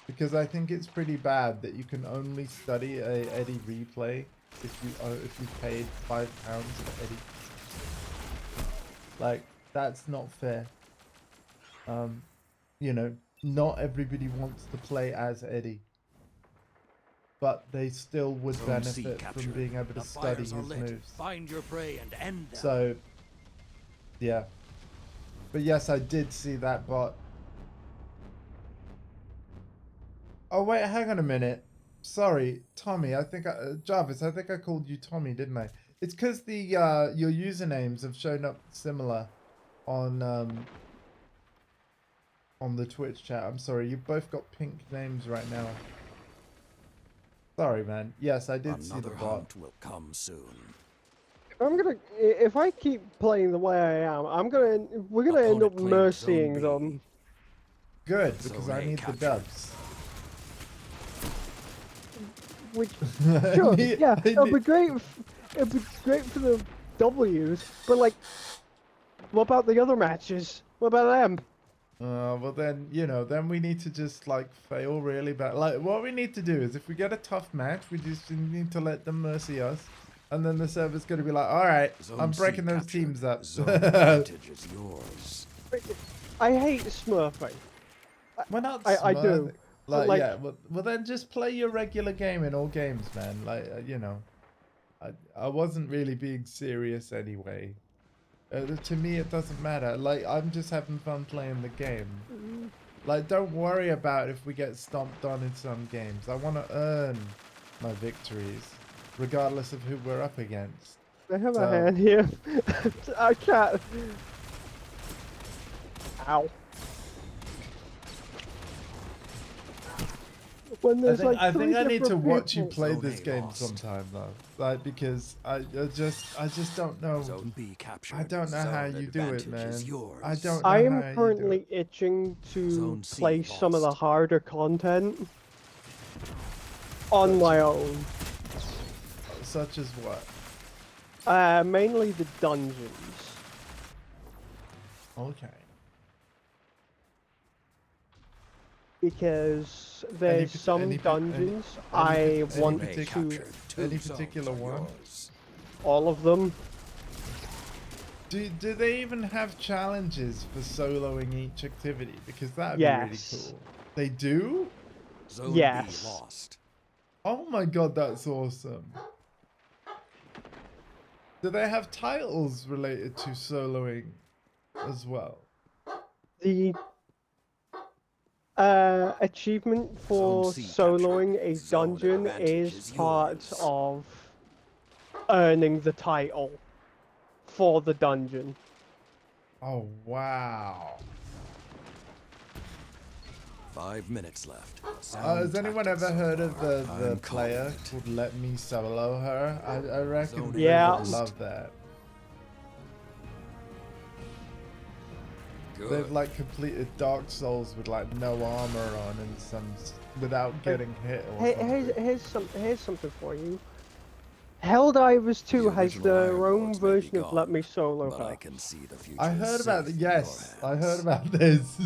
Because I think it's pretty bad that you can only study a Eddie replay if you paid £5 for Eddie. Like, that's not fair. You know, not everybody wants to play as Eddie, but they still would Zone C benefit from captured. being able to The study fires his are lit. moves. Find your prey and end them. So, yeah. But yes, I did see that bot. Oh wait, hang on a minute. Sorry, Tommy. Jarvis. I think I called you Tommy, didn't I? It's because the your usernames have shown up similar on the Twitch chat. I'm sorry. You've both got pink names right now. Sorry, man. Yes, I did see the Another bot. hunt will come soon. If I keep playing the way I am, we're gonna end up Opponent claimed mercying Zone B. them. Good, because Zone I A need the captured. dubs. Which, sure, yeah, I it'll be need- great. It'll be great for the W's, but like, what about the other matches? What about them? Well then, you know, then we need to just like fail really bad. Like what we need to do is if we get a tough match, we just need to let them mercy us. And then the server's going to be like, all right, Zone I'm C breaking those captured. teams up. Zone advantage is yours. I hate smurfing. We're not I do, smurfing. but, Like, like- yeah, well then just play your regular game in all games, man. Like, you know, I wasn't really being serious anyway. To me, it doesn't matter. Like, I'm just having fun playing the game. Like, don't worry about if we get stomped on in some games. I want to earn my victories, regardless of who we're up against. I have So- a hand here. I can't. Ow. when there's like I three think I need to different watch you people. play Zone this A game lost. sometime though, like because I just don't know. Zone B captured. I don't know how Zone you do it, advantage man. is yours. I don't I know am how you do it. currently itching to Zone C play some of the lost. harder content on my own. Such as what? Mainly the dungeons. Okay. Because there's some dungeons I want Zone A to, captured. Two any zones particular are one? yours. all of them. Do they even have challenges for soloing each activity? Because that'd be really Yes. cool. They do? Zone Yes. B lost. Oh my god, that's awesome. Do they have titles related to soloing as well? The achievement for Zone C soloing a captured. Zone dungeon advantage is is part yours. of earning the title for the dungeon. Oh wow. 5 minutes left. Has anyone ever heard of the I'm player calling it. called Let Me Solo Her? I reckon Zone they Yeah. would love that. Good. They've like completed Dark Souls with like no armor on and without getting hit or something. Here's something for you. Helldivers 2 The has original their Iron own Lords may be version of Let gone, Me Solo but Her. I can see the future I is heard about safe it. in your Yes, I heard hands. about this.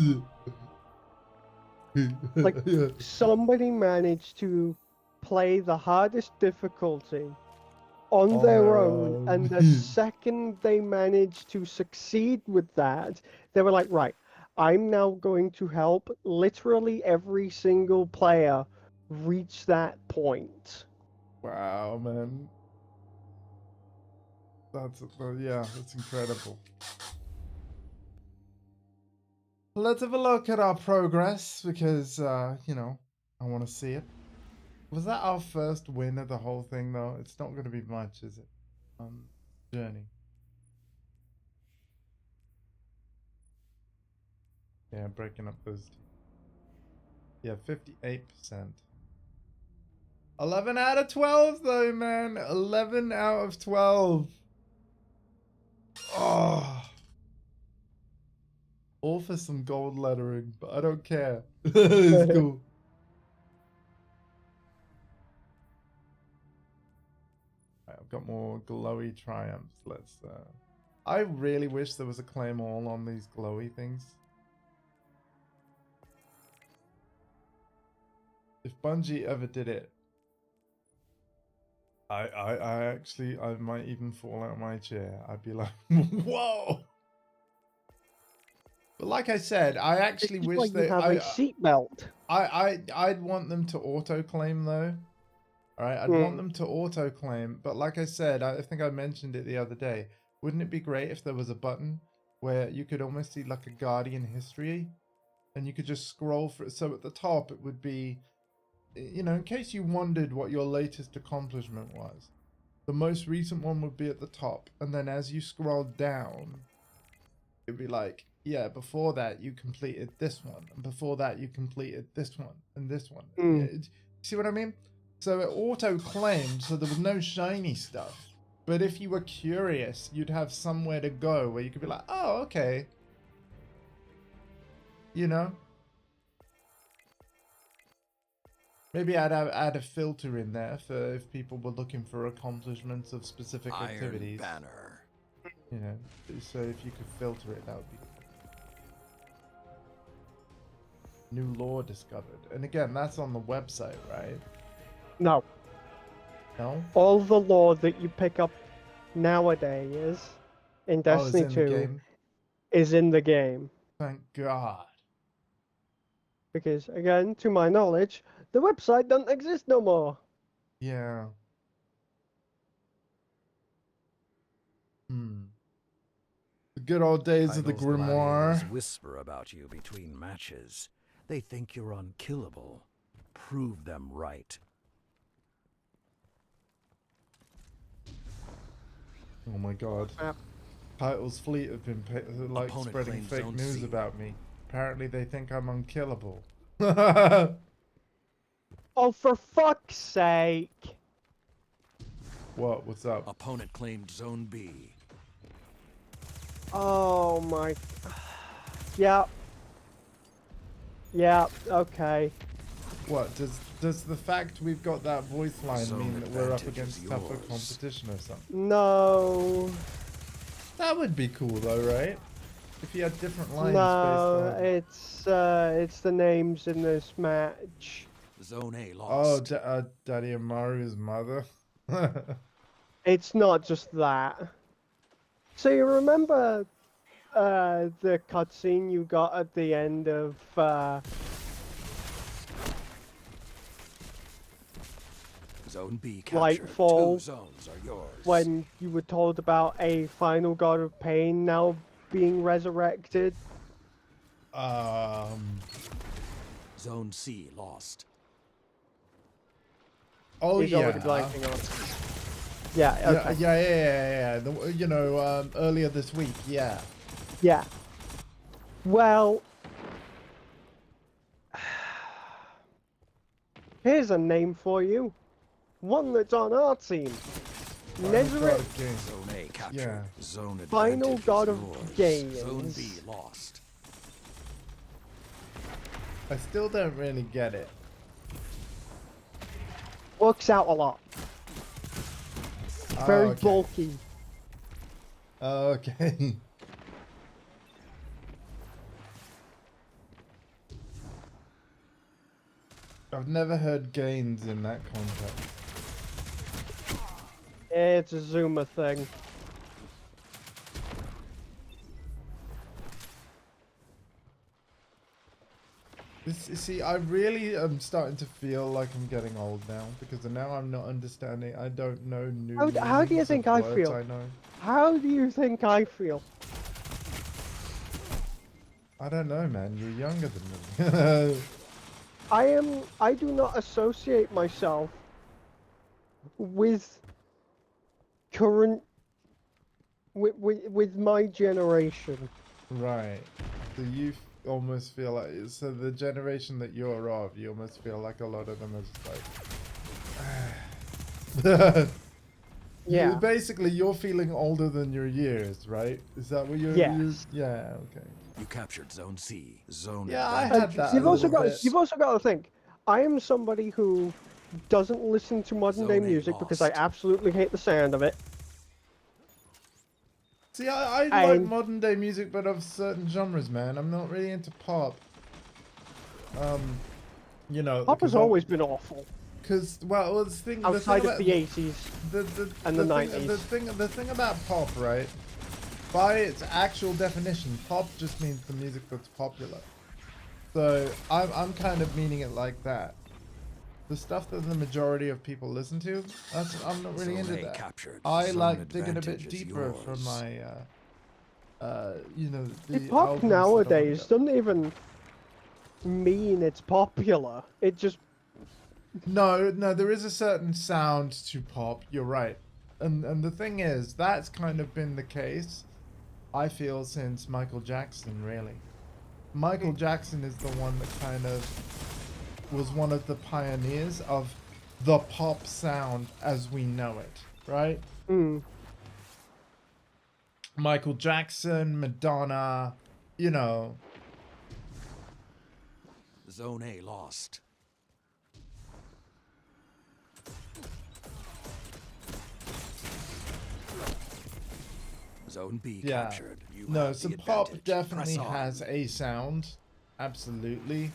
Like, Yeah. somebody managed to play the hardest difficulty on On their their own, own. and the second they managed to succeed with that, they were like, right, I'm now going to help literally every single player reach that point. Wow, man. That's yeah, that's incredible. Let's have a look at our progress because you know, I want to see it. Was that our first win of the whole thing though? It's not going to be much, is it? Journey. Yeah, breaking up those two. Yeah, 58%. 11 out of 12 though, man. 11 out of 12. Oh. All for some gold lettering, but I don't care. It's cool. Right, I've got more glowy triumphs. Let's I really wish there was a claim all on these glowy things. If Bungie ever did it, I actually I might even fall out of my chair. I'd be like, whoa. But like I said, I actually This is wish why you they have a seatbelt. I'd want them to auto claim though. All right, I'd want them to auto claim, but like I said, I think I mentioned it the other day. Wouldn't it be great if there was a button where you could almost see like a Guardian history and you could just scroll for it? So at the top it would be, you know, in case you wondered what your latest accomplishment was, the most recent one would be at the top, and then as you scroll down, it'd be like, yeah, before that you completed this one, and before that you completed this one and this one. Yeah, see what I mean? So it auto claimed, so there was no shiny stuff. But if you were curious, you'd have somewhere to go where you could be like, oh, okay. You know? Maybe I'd add a filter in there for if people were looking for accomplishments of specific Iron activities. Banner. You know, so if you could filter it, that would be cool. New lore discovered. And again, that's on the website, right? No. No? All the lore that you pick up nowadays in Destiny in the 2 game? is in the game. Thank God. Because, again, to my knowledge, the website doesn't exist no more. Yeah. The good old days of the Title's gladiators grimoire. whisper about you between matches. They think you're unkillable. Prove them right. Oh my God. Yep. Title's fleet have been like Opponent spreading claims fake Zone news C. about me. Apparently they think I'm unkillable. Oh, for fuck's sake! What? What's up? Opponent claimed Zone B. Oh my. Yeah. Yeah. Okay. What? Does the fact we've got that voice line Zone mean that we're up advantage is against tougher yours. competition or something? No. That would be cool though, right? If you had different lines No. based on... It's the names in this match. Zone A Oh, lost. Daddy Amaru's mother. It's not just that. So you remember the cutscene you got at the end of Zone B captured. Lightfall, 2 zones are yours. when you were told about a final god of pain now being resurrected? Zone C lost. Oh He's yeah. already blanking on. Yeah. Okay. Yeah. You know, earlier this week. Yeah. Yeah. Well, here's a name for you. One that's on our team. Nezareth. Okay. Zone A captured. Yeah. Zone Final advantage god is of yours. games. Zone B lost. I still don't really get it. Works out a lot. Oh, Very okay. bulky. Okay. I've never heard gains in that context. It's a Zoomer thing. See, I really am starting to feel like I'm getting old now because now I'm not understanding. I don't know new. How do you meanings think of I words feel? I know. How do you think I feel? I don't know, man. You're younger than me. I do not associate myself with current with my generation. Right. So you almost feel like so the generation that you're of, you almost feel like a lot of them are just like. Yeah. Basically, you're feeling older than your years, right? Is that what you're? Yes. Yeah. Okay. You captured Zone C. Zone Yeah, I advantage had that is a You've also little got bit. you've also got to think. I am somebody who doesn't listen to modern day Zone A music because I lost. absolutely hate the sound of it. See, I like And- modern day music, but of certain genres, man. I'm not really into pop. You know, Pop has always been awful. because well, the thing Outside about of the 80s. And the 90s. The thing about pop, right? By its actual definition, pop just means the music that's popular. So I'm kind of meaning it like that. The stuff that the majority of people listen to, I'm not really Zone into A that. captured. I Zone like digging a bit advantage is deeper from yours. my, you know, The the pop albums that I nowadays want doesn't even mean it's popular. It just No, there is a certain sound to pop. You're right, and the thing is, that's kind of been the case, I feel, since Michael Jackson. Really, Michael Jackson is the one that kind of was one of the pioneers of the pop sound as we know it. Right? Michael Jackson, Madonna, you know. Zone A lost. Zone B Yeah. captured. You No, have some the pop advantage. definitely Press on. has a sound. Absolutely.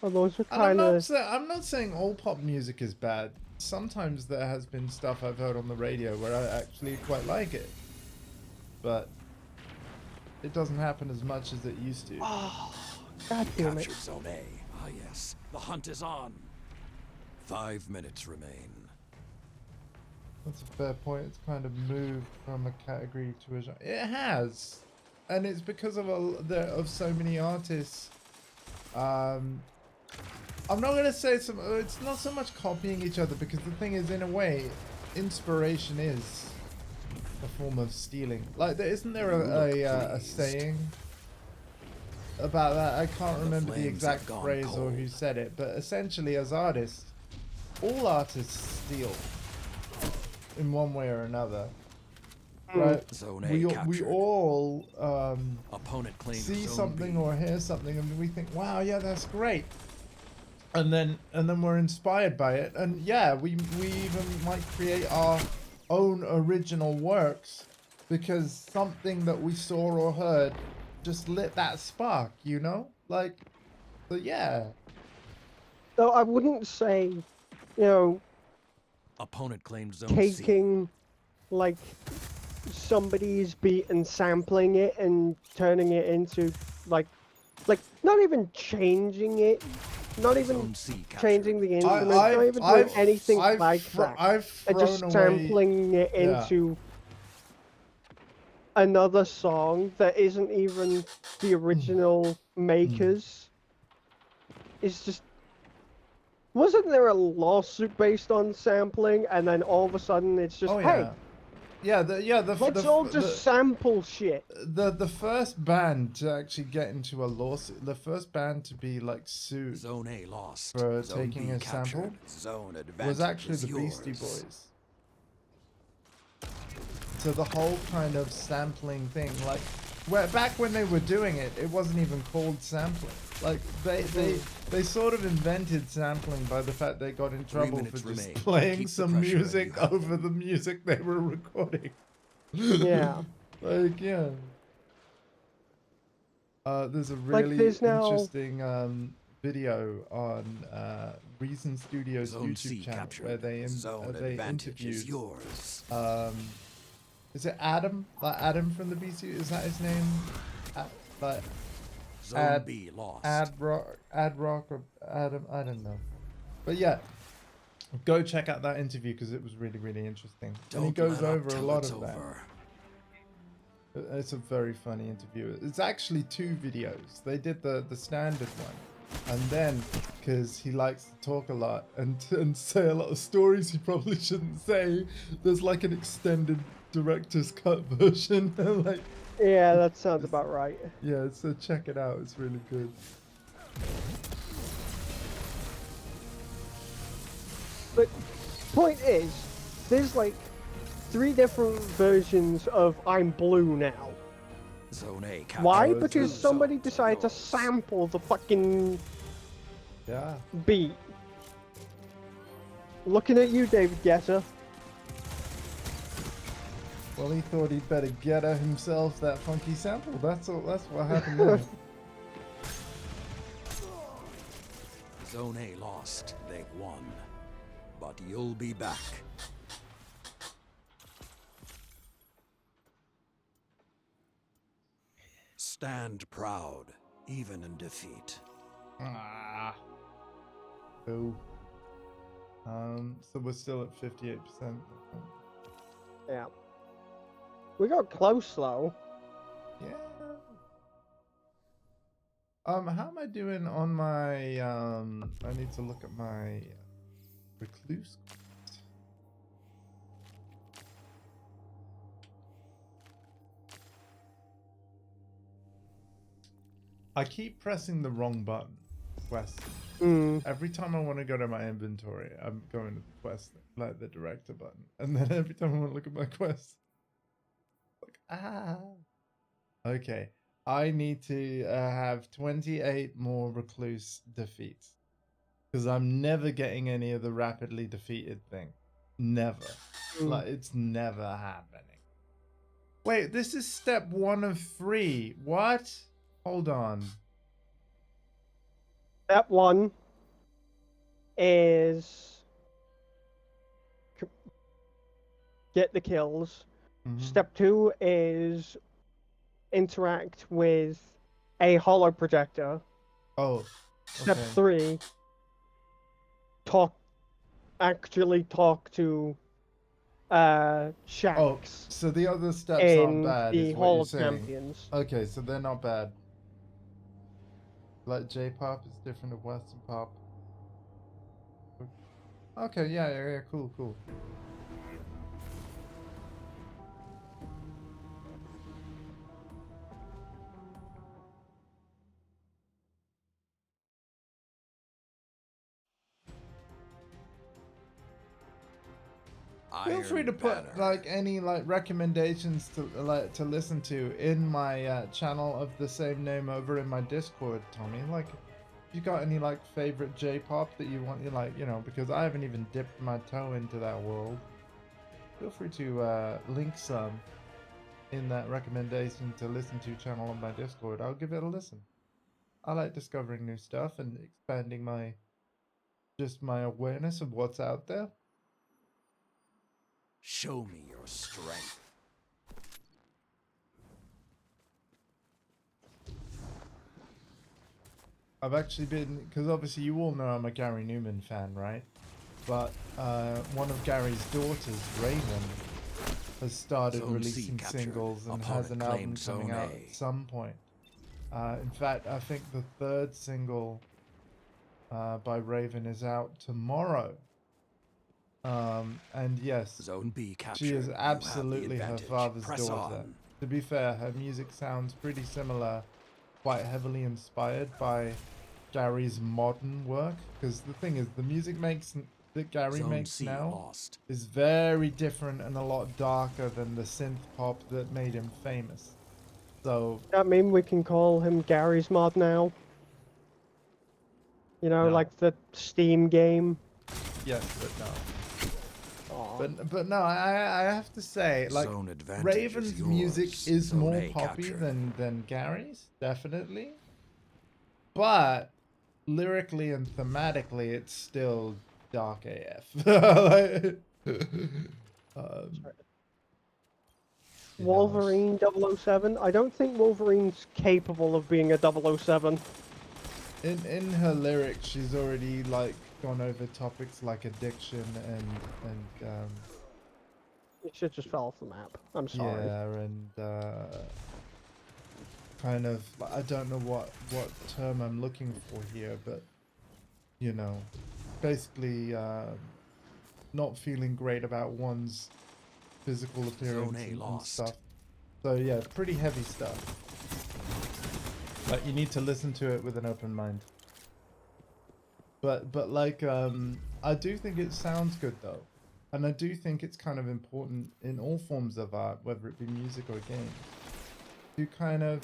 oh, those are And I'm kind not, of I'm not saying all pop music is bad. Sometimes there has been stuff I've heard on the radio where I actually quite like it. But it doesn't happen as much as it used to. God damn it. Captured Zone A. Ah yes, the hunt is on. 5 minutes remain. That's a fair point. It's kind of moved from a category to a genre. It has. And it's because of of so many artists. I'm not going to say it's not so much copying each other, because the thing is, in a way, inspiration is a form of stealing. Like, isn't there a saying about that? I can't remember the flames have exact gone phrase or who cold. said it, but essentially, as artists, all artists steal in one way or another, right? Zone A We captured. all Opponent claimed see Zone something B. or hear something, and we think, "Wow, yeah, that's great." And then we're inspired by it, and yeah, we even might create our own original works because something that we saw or heard just lit that spark, you know? Like, so yeah. So I wouldn't say, you know, Opponent claimed Zone C. taking like somebody's beat and sampling it and turning it into like not even changing it, not even Zone C changing the captured. instruments, not even doing anything like that, I've and just thrown away. sampling it Yeah. into another song that isn't even the original makers. It's just, wasn't there a lawsuit based on sampling, and then all of a sudden it's just, Oh hey, yeah. let's all just sample shit. The first band to actually get into a lawsuit, the first band to be like sued Zone A lost. for Zone taking B a captured. sample Zone was advantage actually is the Beastie yours. Boys. So the whole kind of sampling thing, like, back when they were doing it, it wasn't even called sampling. Like they sort of invented sampling by the fact they got in trouble for minutes just remain. playing Keep the some pressure and music you have over the music they were recording. Yeah. Like, yeah. There's a Like, really there's now- interesting video on Reason Studios Zone YouTube C channel captured. where they Zone advantage is interviewed yours. is it Adam? Like Adam from the BC? Is that his name? Like Zone B lost. Ad Rock or Adam? I don't know. But yeah, go check out that interview because it was really, really interesting. And he Don't goes let up over a till lot it's of that. over. It's a very funny interview. It's actually 2 videos. They did the standard one, and then because he likes to talk a lot and say a lot of stories he probably shouldn't say, there's like an extended director's cut version. Like, Yeah, that sounds about right. yeah, so check it out. It's really good. But point is, there's like 3 different versions of I'm Blue now. Zone A captured. Why? it's Because good. somebody Zones are decided to yours. sample the fucking Yeah. beat. Looking at you, David Guetta. Well, he thought he'd better get himself that funky sample. That's all. That's what happened there. Zone A lost. They've won. But you'll be back. Stand proud, even in defeat. Ah. So, so we're still at 58%. Yeah. We got close though. Yeah. How am I doing on my, I need to look at my recluse. I keep pressing the wrong button. Quest. Every time I want to go to my inventory, I'm going to the quest, like the director button. And then every time I want to look at my quest, like, ah. Okay. I need to have 28 more recluse defeats. Because I'm never getting any of the rapidly defeated thing. Never. Like, it's never happening. Wait, this is step 1 of 3. What? Hold on. Step 1 is get the kills. Step 2 is interact with a holo projector. Oh. Step Okay. 3, actually talk to Shax Oh, so the other steps aren't in bad, the is what Hall you're of saying. Champions. Okay, so they're not bad. Like J-pop is different to Western pop. Okay, yeah, cool. Feel free to Iron put Banner. like any like recommendations to listen to in my channel of the same name over in my Discord, Tommy. Like, if you got any like favorite J-pop that you want, you like, you know, because I haven't even dipped my toe into that world. Feel free to link some in that recommendation to listen to channel on my Discord. I'll give it a listen. I like discovering new stuff and expanding my awareness of what's out there. Show me your strength. I've actually been, because obviously you all know I'm a Gary Newman fan, right? But one of Gary's daughters, Raven, has started Zone C releasing captured. singles and has an Opponent album claimed coming Zone out A. at some point. In fact, I think the third single by Raven is out tomorrow. And yes, Zone B captured. she is You have the absolutely her advantage. father's Press daughter. on. To be fair, her music sounds pretty similar, quite heavily inspired by Gary's modern work. Because the thing is, the music that Gary Zone makes C now lost. is very different and a lot darker than the synth pop that made him famous. So Does that mean we can call him Gary's Mod now? You know, No. like the Steam game. yes, but no. Aw. But no, I have to say, like, Zone advantage Raven's is music yours. is Zone more A poppy captured. than Gary's, definitely. But lyrically and thematically, it's still dark AF. Like, um, you know, Wolverine 007? I don't think Wolverine's capable of being a 007. in her lyrics, she's already like gone over topics like addiction and It should just fell off the map. I'm sorry. yeah, and kind of, I don't know what term I'm looking for here, but you know, basically not feeling great about one's physical appearance Zone A and lost. stuff. So yeah, pretty heavy stuff. But you need to listen to it with an open mind. But like I do think it sounds good though. And I do think it's kind of important in all forms of art, whether it be music or games, to kind of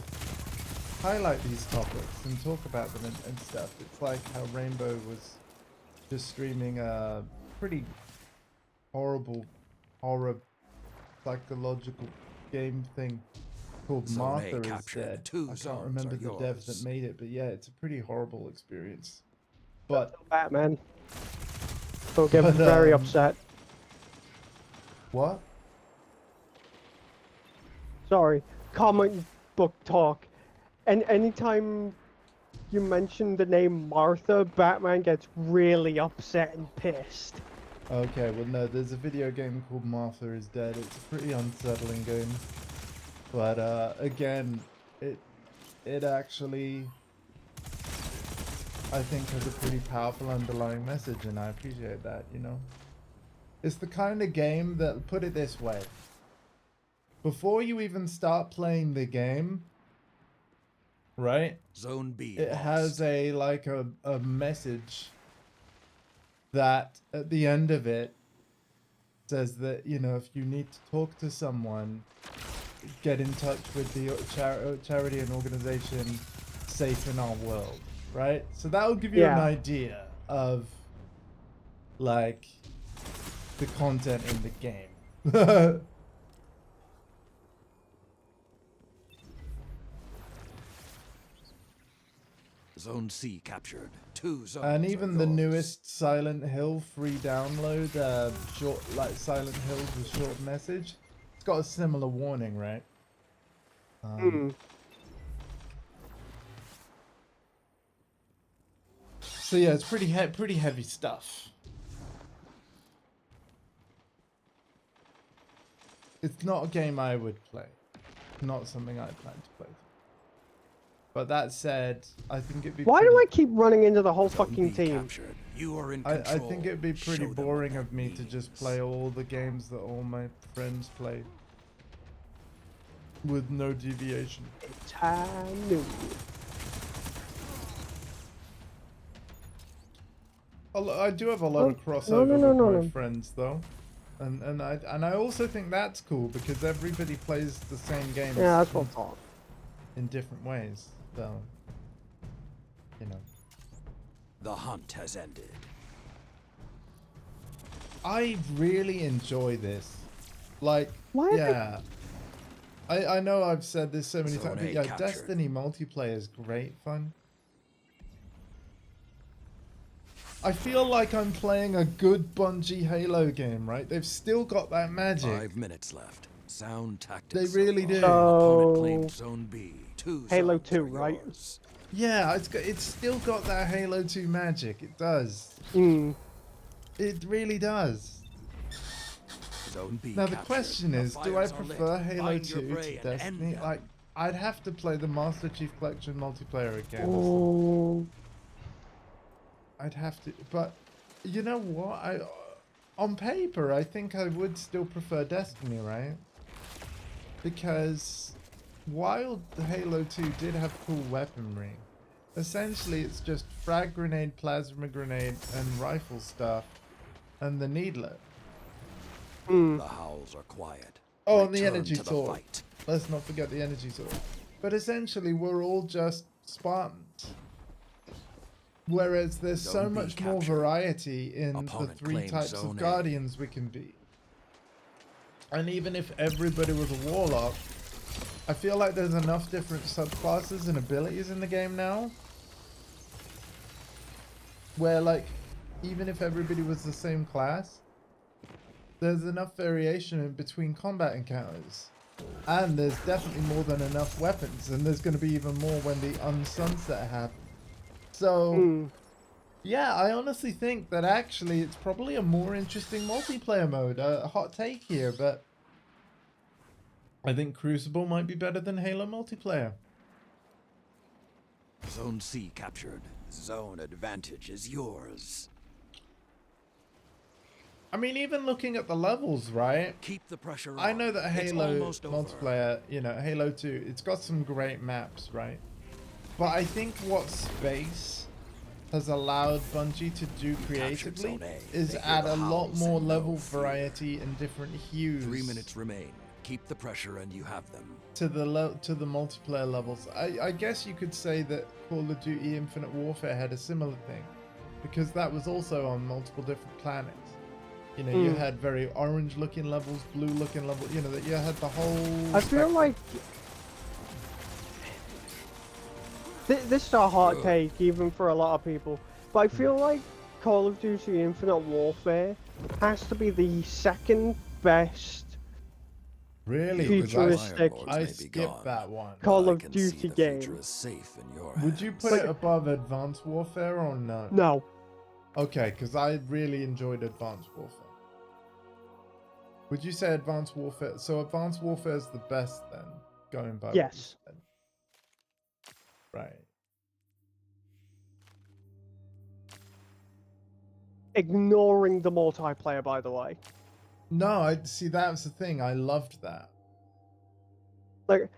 highlight these topics and talk about them and stuff. It's like how Rainbow was just streaming a pretty horrible horror psychological game thing called Zone A Martha is captured. Dead. Two I can't zones remember are the devs that yours. made it, but yeah, it's a pretty horrible experience. But Batman. He'll get But, very upset. what? Sorry. Comic book talk. And anytime you mention the name Martha, Batman gets really upset and pissed. Okay, well no, there's a video game called Martha is Dead. It's a pretty unsettling game. But again, it actually, I think, has a pretty powerful underlying message, and I appreciate that, you know. It's the kind of game that, put it this way, before you even start playing the game, right? Zone B It lost. has a message that at the end of it says that, you know, if you need to talk to someone, get in touch with the charity and organization Safe in Our World, right? So that will give you an Yeah. idea of like the content in the game. Zone C captured. Two zones And are even the yours. newest Silent Hill free download, short, like Silent Hill, the short message, it's got a similar warning, right? So yeah, it's pretty heavy stuff. It's not a game I would play. Not something I plan to play. But that said, I think it'd be Why pretty, do I keep running into the whole Zone fucking B team? captured. You are in I control. think it'd be pretty Show them what boring that of me to just means. play all the games that all my friends play. With no deviation. Tanu. I do have a lot of Oh, crossover no, with my no. friends, though. And I also think that's cool because everybody plays the same games Yeah, that's what I thought. in different ways. So, you know, The hunt has ended. I really enjoy this. Like, Why are they- yeah. I know I've said this so many Zone times, but A yeah, captured. Destiny multiplayer is great fun. I feel like I'm playing a good Bungie Halo game, right? They've still got that magic. 5 minutes left. Sound tactics. They so really far. do. Opponent So, claimed Zone B. 2 Halo zones 2, are right? yours. Yeah, it's still got that Halo 2 magic. It does. hmm. It really does. Zone B Now the captured. question The is, do I fires are lit. prefer Halo Find your 2 to prey and end Destiny? them. Like, I'd have to play the Master Chief Collection multiplayer again. Oh, I'd have to, but you know what? On paper, I think I would still prefer Destiny, right? Because while the Halo 2 did have cool weaponry, essentially it's just frag grenade, plasma grenade, and rifle stuff, and the needler. The howls are quiet. Oh, and the Return energy to the sword. fight. Let's not forget the energy sword. But essentially, we're all just Spartans. Whereas there's so Zone B much more captured. variety in the Opponent 3 claims types Zone of A. Guardians we can be. And even if everybody was a Warlock, I feel like there's enough different subclasses and abilities in the game now. Where, like, even if everybody was the same class, there's enough variation in between combat encounters. And there's definitely more than enough weapons. And there's going to be even more when the Unsunset happens. So, yeah, I honestly think that actually it's probably a more interesting multiplayer mode. A hot take here, but I think Crucible might be better than Halo multiplayer. Zone C captured. Zone advantage is yours. I mean, even looking at the levels, right? Keep the pressure on. I know that It's Halo almost over. multiplayer, you know, Halo 2, it's got some great maps, right? But I think what Space has allowed Bungie to do creatively Zone A. is They hear add the a lot howls more and no level fear. variety and different hues. 3 minutes remain. Keep the pressure and you have them. To the multiplayer levels. I guess you could say that Call of Duty Infinite Warfare had a similar thing, because that was also on multiple different planets. You know, you had very orange looking levels, blue looking levels, you know, that you had the whole I feel spectrum. like this is a hot take even for a lot of people, but I feel like Call of Duty Infinite Warfare has to be the second best Really? futuristic I skipped that one. Call I of can Duty see the game. future is safe in your Would you hands. put it above Advanced Warfare or no? No. Okay, because I really enjoyed Advanced Warfare. Would you say Advanced Warfare? So Advanced Warfare is the best then, going by what you Yes. said. Right. Ignoring the multiplayer, by the way. No, I see. That was the thing. I loved that. Like,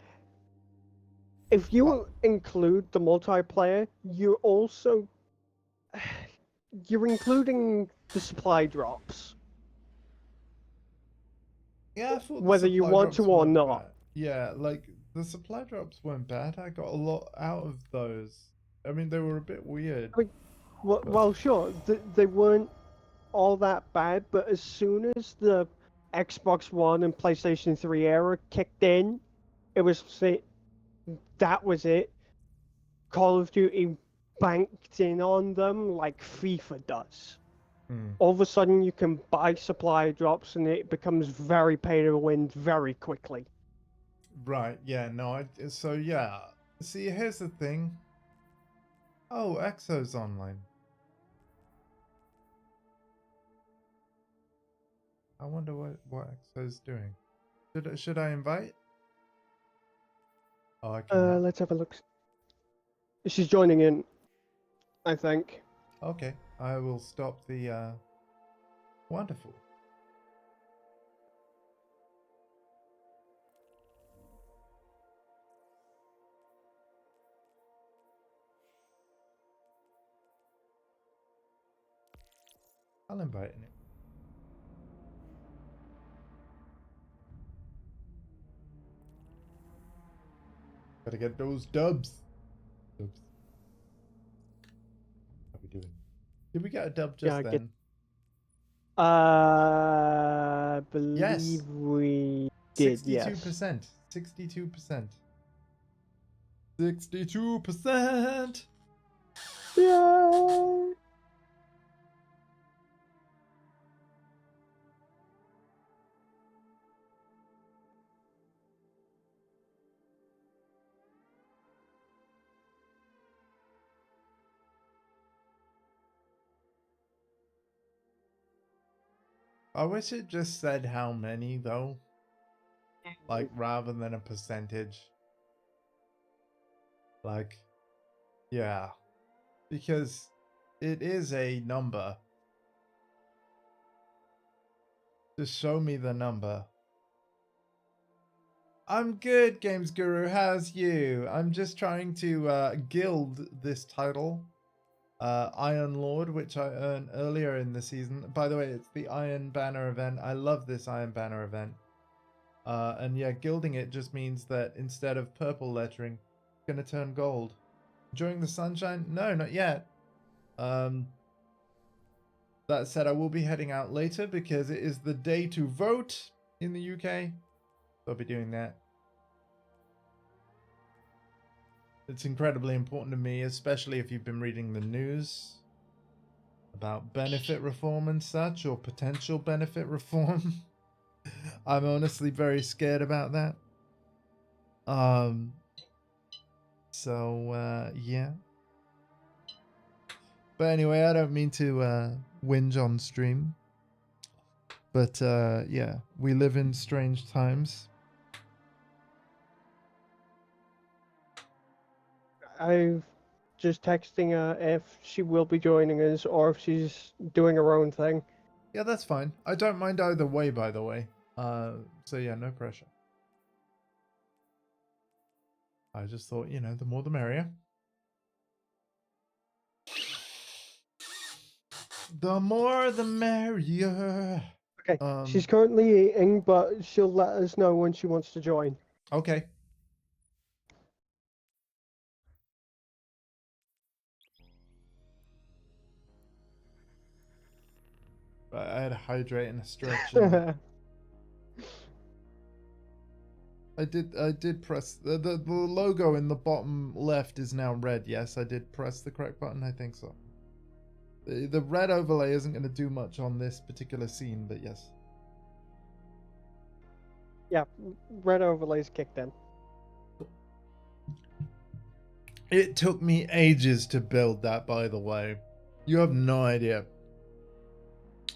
if you include the multiplayer, you're also you're including the supply drops. Yeah, I thought the Whether you supply want drops to or weren't not. bad. Yeah, like the supply drops weren't bad. I got a lot out of those. I mean, they were a bit weird. I mean, well, sure, they weren't all that bad, but as soon as the Xbox One and PlayStation 3 era kicked in, it was that was it. Call of Duty banked in on them like FIFA does. All of a sudden, you can buy supply drops, and it becomes very pay to win very quickly. Right. Yeah. No. So yeah. See, here's the thing. Oh, Exo's online. I wonder what Exo's doing. Should I invite? Oh, I can. Let's have a look. She's joining in, I think. Okay. I will stop the. Wonderful. I'll invite him. Gotta get those dubs. Dubs. How we doing? Did we get a dub just Yeah, then? Believe Yes. we did, yes. 62%. 62%. 62%. Yeah. I wish it just said how many though. Like rather than a percentage. Like, yeah. Because it is a number. Just show me the number. I'm good, Games Guru. How's you? I'm just trying to gild this title. Iron Lord, which I earned earlier in the season. By the way, it's the Iron Banner event. I love this Iron Banner event. And yeah, gilding it just means that instead of purple lettering, it's going to turn gold. Enjoying the sunshine? No, not yet. That said, I will be heading out later because it is the day to vote in the UK. I'll be doing that. It's incredibly important to me, especially if you've been reading the news about benefit reform and such, or potential benefit reform. I'm honestly very scared about that. Yeah. But anyway, I don't mean to whinge on stream. But yeah, we live in strange times. I've just texting her if she will be joining us or if she's doing her own thing. Yeah, that's fine. I don't mind either way, by the way. So yeah, no pressure. I just thought, you know, the more the merrier. The more the merrier. Okay, she's currently eating, but she'll let us know when she wants to join. Okay. I had to hydrate and a stretch. And I did press the logo in the bottom left is now red. Yes, I did press the correct button. I think so. The red overlay isn't going to do much on this particular scene, but yes. Yeah, red overlay's kicked in. It took me ages to build that, by the way. You have no idea.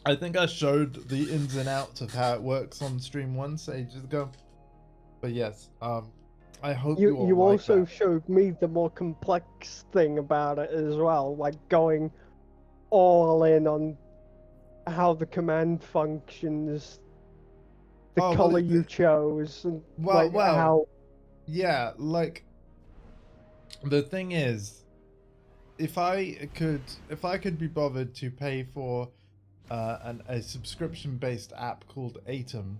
I think I showed the ins and outs of how it works on stream once ages ago. But yes, I hope you all You like also that. showed me the more complex thing about it as well, like going all in on how the command functions, the color you chose, and how. Yeah, like the thing is, if I could be bothered to pay for a subscription-based app called Atom,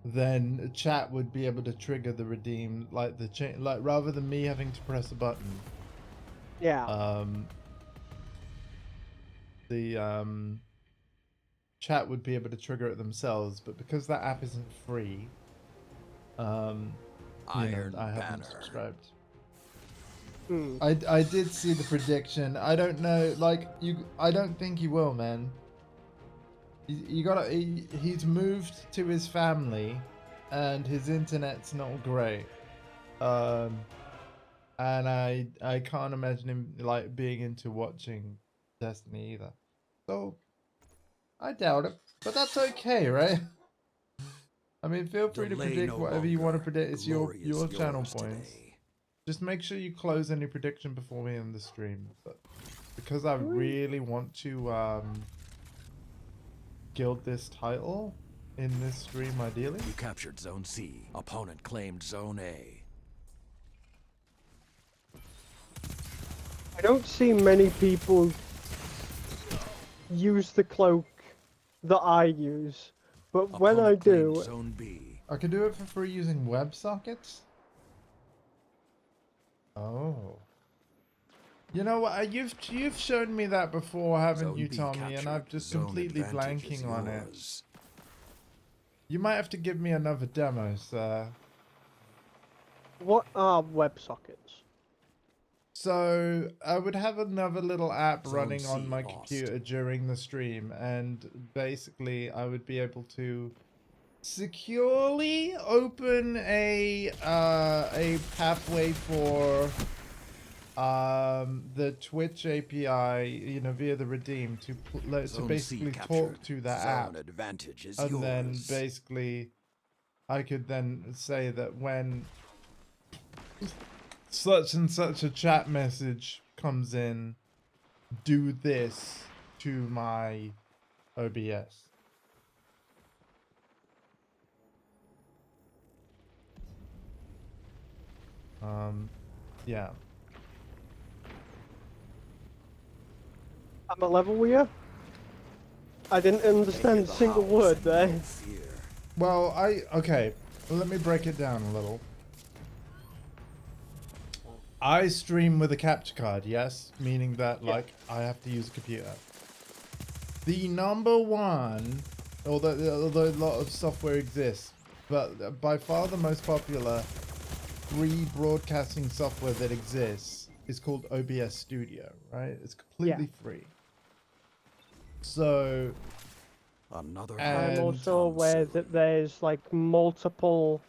then chat would be able to trigger the redeem, like rather than me having to press a button. Yeah. The chat would be able to trigger it themselves, but because that app isn't free, I haven't subscribed. I did see the prediction. I don't know, like I don't think he will, man. He's moved to his family, and his internet's not great. And I can't imagine him like being into watching Destiny either. So I doubt it, but that's okay, right? I mean, feel free to predict whatever you want to predict. It's your channel points. Just make sure you close any prediction before we end the stream. But because I really want to gild this title in this stream, ideally. You captured Zone C. Opponent claimed Zone A. I don't see many people use the cloak that I use, but when I do, Zone B. I can do it for free using WebSockets. Oh. You know what? You've shown me that before, haven't Zone you, B Tommy? And captured. I've just Zone completely advantage is blanking on it. yours. You might have to give me another demo, sir. What are WebSockets? So I would have another little app Zone running C on my lost. computer during the stream, and basically I would be able to securely open a pathway for the Twitch API, you know, via the redeem to Zone basically C talk captured. to that Zone app, advantage is and yours. then basically I could then say that when such and such a chat message comes in, do this to my OBS. Yeah. I'm a level with you? I didn't understand a single word there. No fear. Well, okay, let me break it down a little. I stream with a capture card, yes, meaning that like I have to use a computer. The number one, although a lot of software exists, but by far the most popular free broadcasting software that exists is called OBS Studio, right? It's completely free. So Another I'm And- also aware that there's like multiple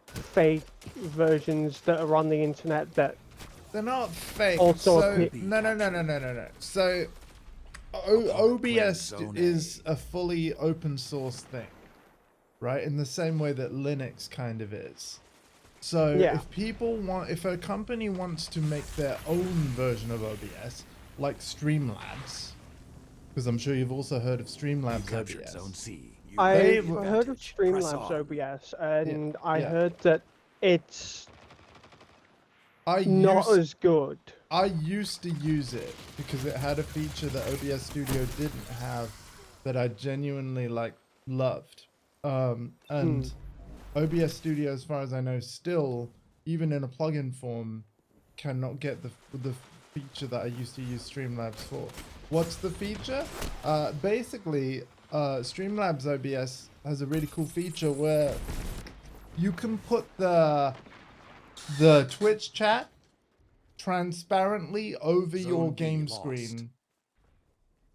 fake versions that are on the internet that they're not fake. Also so appear- no. So OBS is a fully open source thing, right? In the same way that Linux kind of is. So if a company wants to make their own version of OBS, like Streamlabs, because I'm sure you've also heard of Streamlabs captured OBS. Zone C. You I've have heard of advantage. Press Streamlabs on. OBS, and I yeah. heard that it's not as good. I used to use it because it had a feature that OBS Studio didn't have that I genuinely loved. And OBS Studio, as far as I know, still, even in a plugin form, cannot get the feature that I used to use Streamlabs for. What's the feature? Basically, Streamlabs OBS has a really cool feature where you can put the Twitch chat transparently over Zone your B game lost. screen.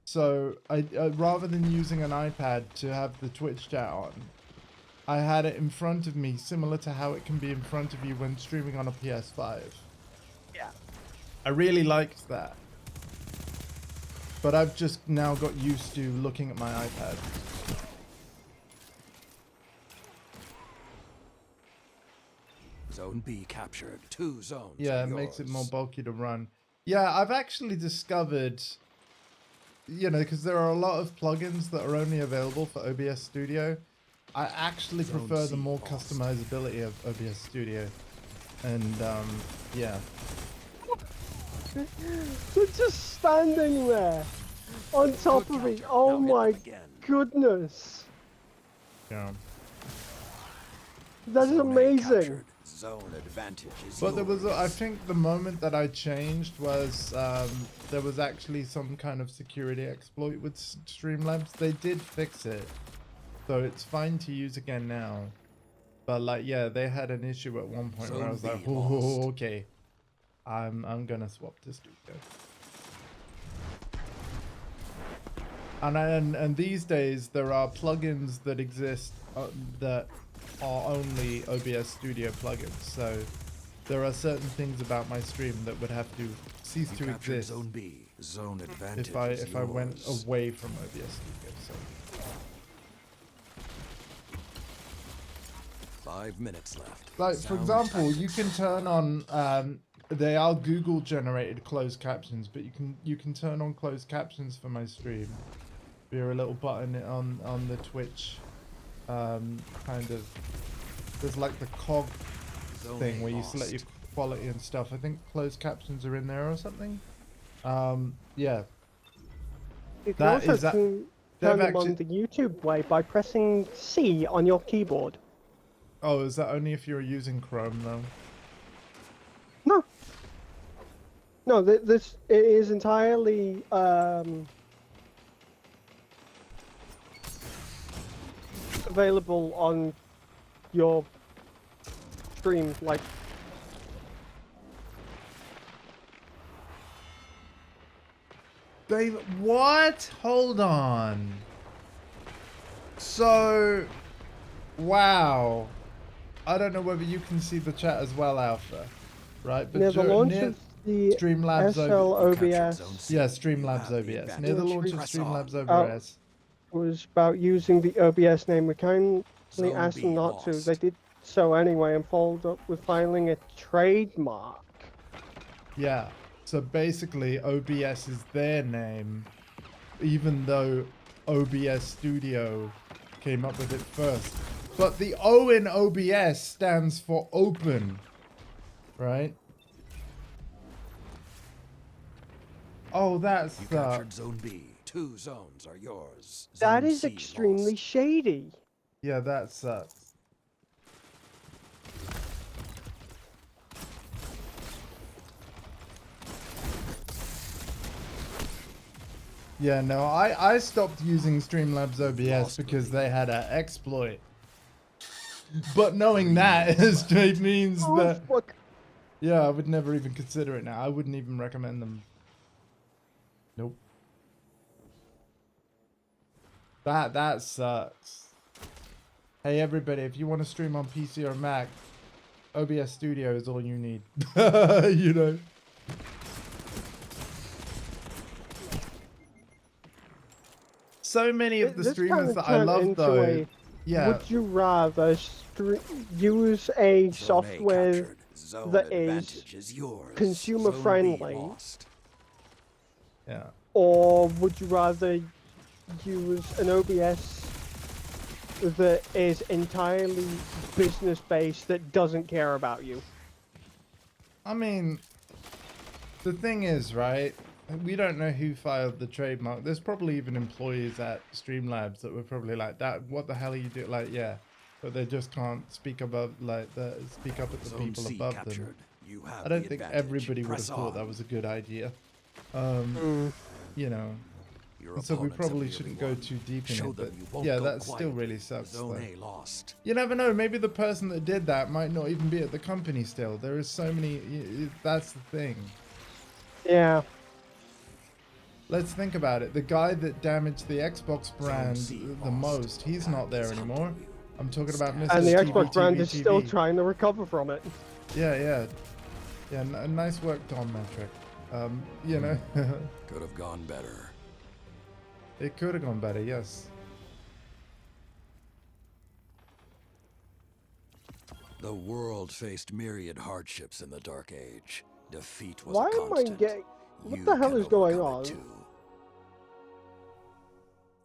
So I rather than using an iPad to have the Twitch chat on, I had it in front of me, similar to how it can be in front of you when streaming on a PS5. Yeah. I really liked that. But I've just now got used to looking at my iPad. Zone B captured. 2 zones. Yeah, are it makes it more yours. bulky to run. Yeah, I've actually discovered, you know, because there are a lot of plugins that are only available for OBS Studio. I actually Zone prefer C the more lost. customizability of OBS Studio. And, yeah. They're just standing there on top Good of me. capture. Oh Now hit my them again. goodness. Yeah. That is Zone A amazing. captured. Zone advantage is But there was, I yours. think the moment that I changed was, there was actually some kind of security exploit with Streamlabs. They did fix it. So it's fine to use again now. But like, yeah, they had an issue at one point where I Zone was like, B oh, lost. okay. I'm gonna swap to Studio. And these days there are plugins that exist that are only OBS Studio plugins. So there are certain things about my stream that would have to cease You to captured exist Zone B. Zone advantage if I went yours. away from OBS Studio. So 5 minutes left. like for Sound example, tight. you can turn on they are Google generated closed captions, but you can turn on closed captions for my stream via a little button on the Twitch kind of, there's like the cog Zone thing A where you lost. select your quality and stuff. I think closed captions are in there or something. Yeah. You can That also is that- turn they've them on actually- the YouTube way by pressing C on your keyboard. Oh, is that only if you're using Chrome though? No. No, this it is entirely available on your stream. Like, They what? Hold on. So, wow. I don't know whether you can see the chat as well, Alpha. Right, but near the launch near of the Streamlabs SL You captured Zone OBS C. yeah, You Streamlabs have the OBS. Near the advantage. launch of Press on. Streamlabs Oh. OBS. was about using the OBS name. We kindly Zone asked them B not to. lost. They did so anyway and followed up with filing a trademark. Yeah. So basically, OBS is their name, even though OBS Studio came up with it first. But the O in OBS stands for open, right? Oh, that's You captured Zone B. 2 zones are yours. That Zone is C extremely lost. shady. yeah, that sucks. Yeah, no, I stopped using Streamlabs OBS Lost because the they had an exploit. But knowing that it means Oh, that fuck. yeah, I would never even consider it now. I wouldn't even recommend them. Nope. That sucks. Hey everybody, if you want to stream on PC or Mac, OBS Studio is all you need. You know. So many of the This kind streamers of that I turned love into though. a. Yeah. Would you rather use a Zone A software captured. Zone that is advantage is yours. consumer Zone B friendly, lost. Yeah. or would you rather use an OBS that is entirely business based that doesn't care about you? I mean, the thing is, right? We don't know who filed the trademark. There's probably even employees at Streamlabs that were probably like, "That, what the hell are you doing?" Like, yeah, but they just can't speak above, speak up at the Zone people C above captured. them. You have I don't the think advantage. everybody would have Press thought that on. was a good idea. You know, Your so we opponents have probably nearly shouldn't go won. too deep in Show it. them But you won't yeah, go that still quietly. really sucks. Zone Though. A lost. You never know. Maybe the person that did that might not even be at the company still. There is so many. That's the thing. Yeah. Let's think about it. The guy that damaged the Xbox brand C the lost. most, he's Path not there is hunting anymore. you. I'm talking about Scan. Mr. And the TV, Xbox brand TV, is still TV. trying to recover from it. Yeah, yeah. Yeah, nice work, Tom Metric. You know, Could have gone better. it could have gone better, yes. The world faced myriad hardships in the Dark Age. Defeat was Why a am I constant. getting... What You the hell can is going overcome it on? too.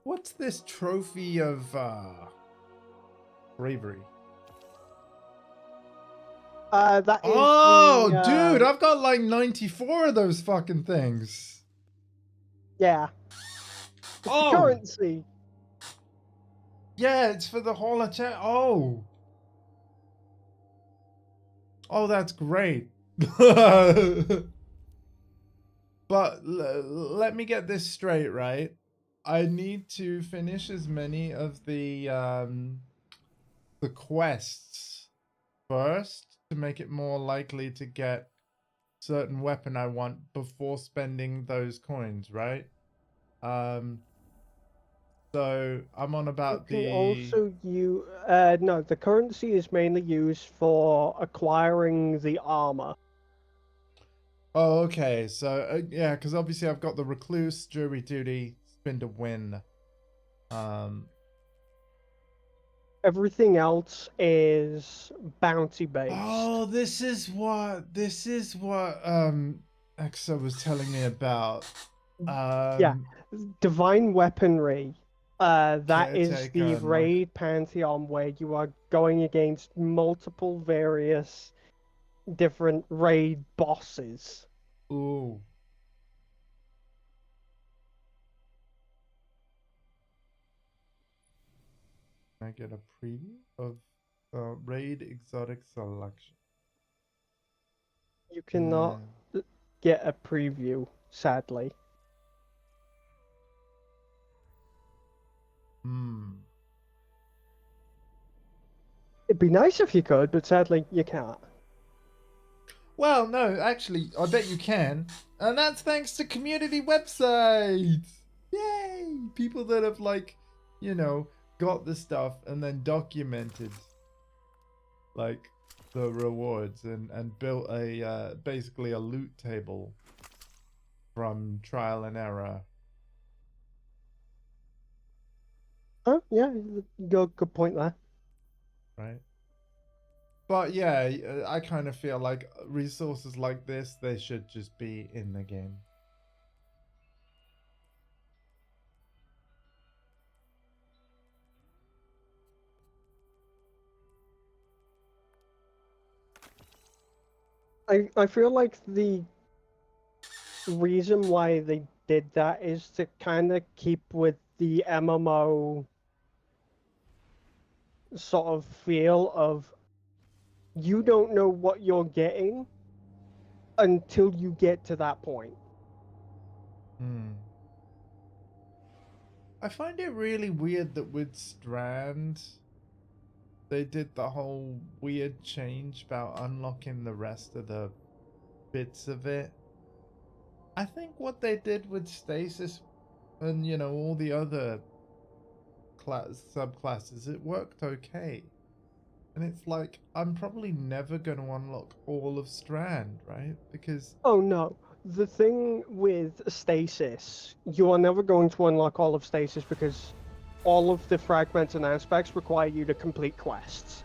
What's this trophy of, bravery? That is Oh, the, dude, I've got like 94 of those fucking things. Yeah. It's the Oh, currency. yeah, it's for the Hall of Chat. Oh. Oh, that's great. But let me get this straight, right? I need to finish as many of the quests first to make it more likely to get certain weapon I want before spending those coins, right? So I'm on about You can the also use... no, the currency is mainly used for acquiring the armor. Oh, okay. So yeah, because obviously I've got the recluse, jury duty, spin to win. Everything else is bounty based. Oh, this is what Exa was telling me about. Yeah. Divine weaponry. That is the Caretaker and raid pantheon where you are going against multiple various different raid bosses. Ooh. Can I get a preview of raid exotic selection? You cannot get a preview, sadly. Hmm. It'd be nice if you could, but sadly you can't. Well, no, actually, I bet you can. And that's thanks to community websites. Yay! People that have, like, you know, got the stuff and then documented, like, the rewards and built a, basically a loot table from trial and error. Oh, yeah, good point there. Right? But yeah, I kind of feel like resources like this, they should just be in the game. I feel like the reason why they did that is to kind of keep with the MMO sort of feel of you don't know what you're getting until you get to that point. Hmm. I find it really weird that with Strand, they did the whole weird change about unlocking the rest of the bits of it. I think what they did with Stasis and, you know, all the other subclasses, it worked okay. And it's like, I'm probably never going to unlock all of Strand, right? Because... Oh no. The thing with stasis, you are never going to unlock all of stasis because all of the fragments and aspects require you to complete quests.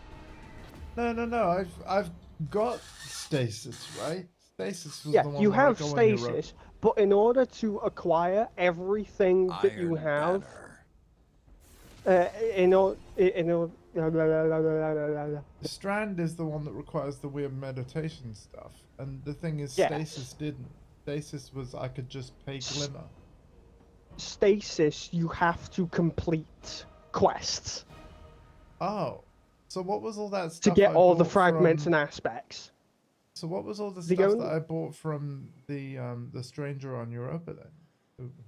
No. I've got Stasis, right? Stasis was Yeah, the one you where I have go on Europa. stasis, but in order to acquire everything that you Iron have, Banner. Strand is the one that requires the weird meditation stuff. And the thing is, yes, Stasis didn't. Stasis was I could just pay Glimmer. stasis, you have to complete quests Oh. So what was all that to stuff get I all the bought fragments from... and aspects. So what was all the The stuff that only I bought from the stranger on Europa then?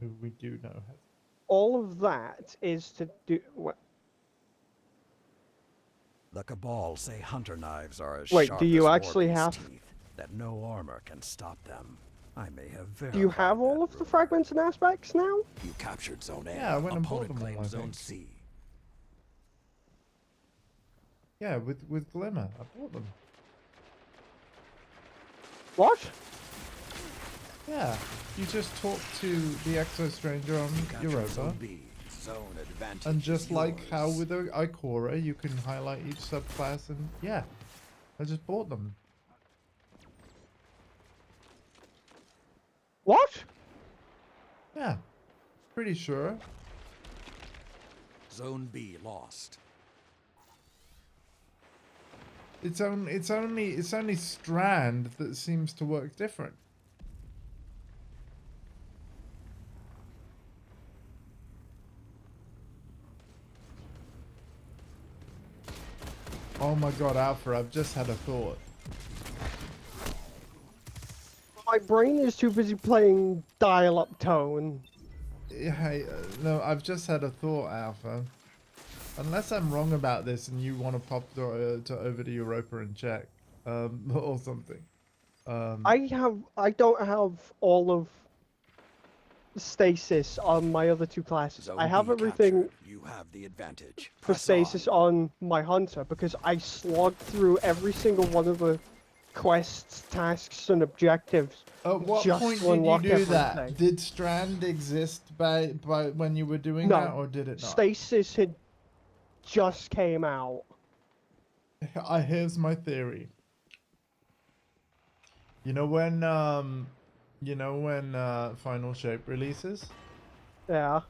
Who we do know has... all of that is to do. The Cabal say hunter knives are as Wait, do sharp you as actually Warbeast have? teeth, that no armor can stop them. I may have verified Do you have all that of the rumor. fragments and aspects now? You captured Zone A. Yeah, I went and bought Opponent them all, claimed I Zone think. C. Yeah, with Glimmer. I bought them. What? Yeah. You just talk to the Exo Stranger on You captured Europa. Zone B. Zone advantage And is just like how yours. with Ikora, you can highlight each subclass and yeah. I just bought them. What? Yeah. Pretty sure. Zone B lost. It's only Strand that seems to work different. Oh my god, Alpha, I've just had a thought. My brain is too busy playing dial-up tone. Hey, no, I've just had a thought, Alpha. Unless I'm wrong about this and you want to pop over to Europa and check, or something. I don't have all of stasis on my other two classes. I Zone have B everything captured. You have the advantage. for Press stasis on my hunter because I slogged through every single one of the quests, tasks, and objectives. At what Just point to did you unlock do that? everything. Did Strand exist by when you were doing No, that, or did it not? stasis had just came out. Here's my theory. You know when Final Shape releases? Yeah.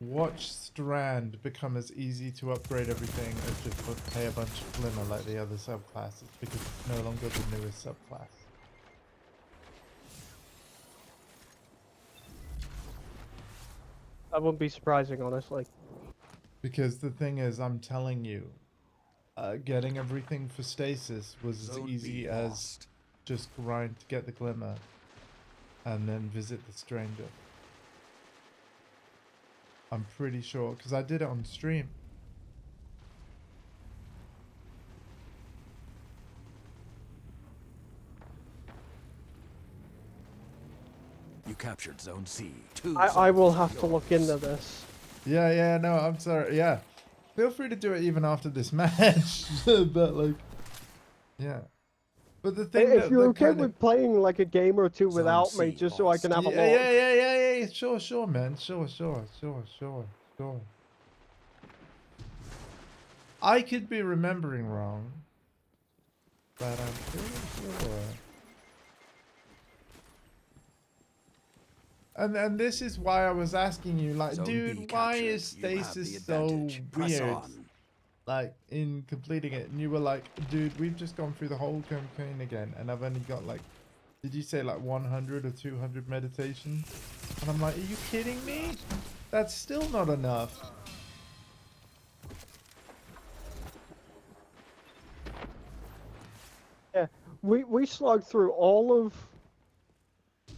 Watch Strand become as easy to upgrade everything as just pay a bunch of Glimmer like the other subclasses, because it's no longer the newest subclass. That wouldn't be surprising, honestly. Because the thing is, I'm telling you, getting everything for Stasis was as Zone easy B as lost. just grind to get the Glimmer. and then visit the stranger. I'm pretty sure, because I did it on stream. You captured Zone C. I will have to look into this. Yeah, no, I'm sorry. Yeah. Feel free to do it even after this match. But, like, yeah. But the thing If that, you're that okay kind with of... playing like a game or two Zone without me, C just so I can have a Yeah, look. yeah. Sure, man. Sure. I could be remembering wrong, but I'm pretty sure. And this is why I was asking you, like, Zone B dude, why captured. is You have the stasis so advantage. Press weird? on. Like, in completing it, and you were like, dude, we've just gone through the whole campaign again, and I've only got, like, did you say, like, 100 or 200 meditations? And I'm like, are you kidding me? That's still not enough. Yeah, we slogged through all of